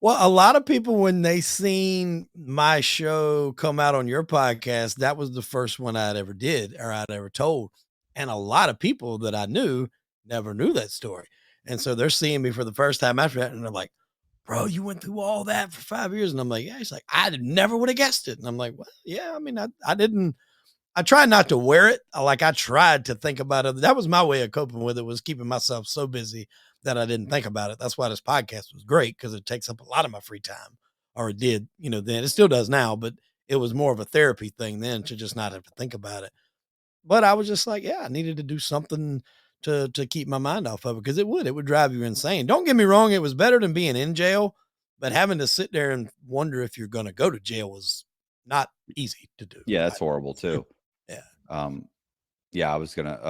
Well, a lot of people, when they seen my show come out on your podcast, that was the first one I'd ever did or I'd ever told. And a lot of people that I knew never knew that story. And so they're seeing me for the first time after that, and they're like, "Bro, you went through all that for 5 years." And I'm like, "Yeah." He's like, "I never would have guessed it." And I'm like, "Well, yeah, I mean, I didn't, I tried not to wear it. I tried to think about it. That was my way of coping with it, was keeping myself so busy that I didn't think about it. That's why this podcast was great, because it takes up a lot of my free time, or it did, then. It still does now, but it was more of a therapy thing then, to just not have to think about it. But I was just like, yeah, I needed to do something to keep my mind off of it, because it would drive you insane. Don't get me wrong, it was better than being in jail, but having to sit there and wonder if you're going to go to jail was not easy to do. Yeah, that's horrible too. Yeah. Um, yeah, I was gonna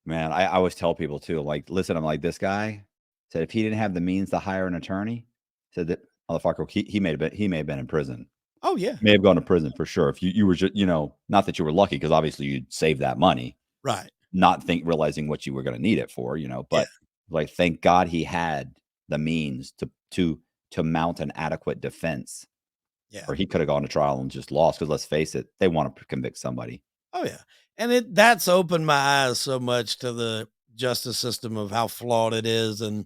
man, I always tell people too, like, listen, I'm like, this guy said if he didn't have the means to hire an attorney, said that motherfucker, he may have been in prison. Oh yeah. May have gone to prison for sure. If you were just, not that you were lucky, because obviously you'd save that money, Right. not realizing what you were going to need it for, Yeah. but like thank God he had the means to mount an adequate defense, Yeah. or he could have gone to trial and just lost. Because let's face it, they want to convict somebody. Oh yeah. And that's opened my eyes so much to the justice system, of how flawed it is. And,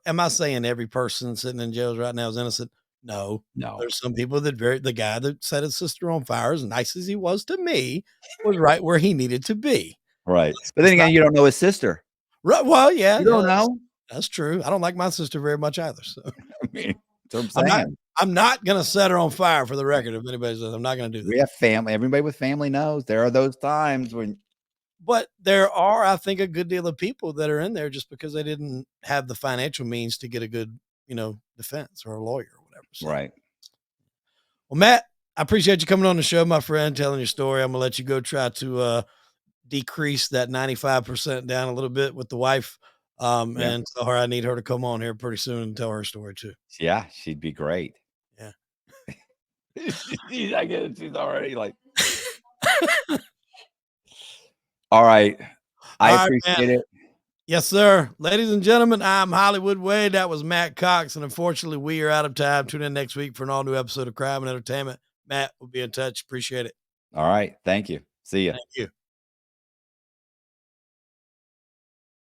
am I saying every person sitting in jails right now is innocent? No. No, There's some people the guy that set his sister on fire, as nice as he was to me, was right where he needed to be. right? But then Let's not, again, you don't know his sister. right. Well, yeah, You yeah, don't know. that's true. I don't like my sister very much either. So I mean, that's what I'm I'm not, saying. I'm not going to set her on fire, for the record. If anybody says, I'm not going to do that. We have family. Everybody with family knows there are those times when But there are, I think, a good deal of people that are in there just because they didn't have the financial means to get a good, defense, or a lawyer or whatever. So, right. well, Matt, I appreciate you coming on the show, my friend, telling your story. I'm gonna let you go try to decrease that 95% down a little bit with the wife, Yeah. and tell her I need her to come on here pretty soon and tell her story too. Yeah, she'd be great. Yeah. I get it. She's already like, all right. I All right, man. appreciate it. Yes, sir. Ladies and gentlemen, I'm Hollywood Wade. That was Matt Cox. And unfortunately, we are out of time. Tune in next week for an all new episode of Crime and Entertainment. Matt, we'll be in touch. Appreciate it. All right. Thank you. See ya. Thank you.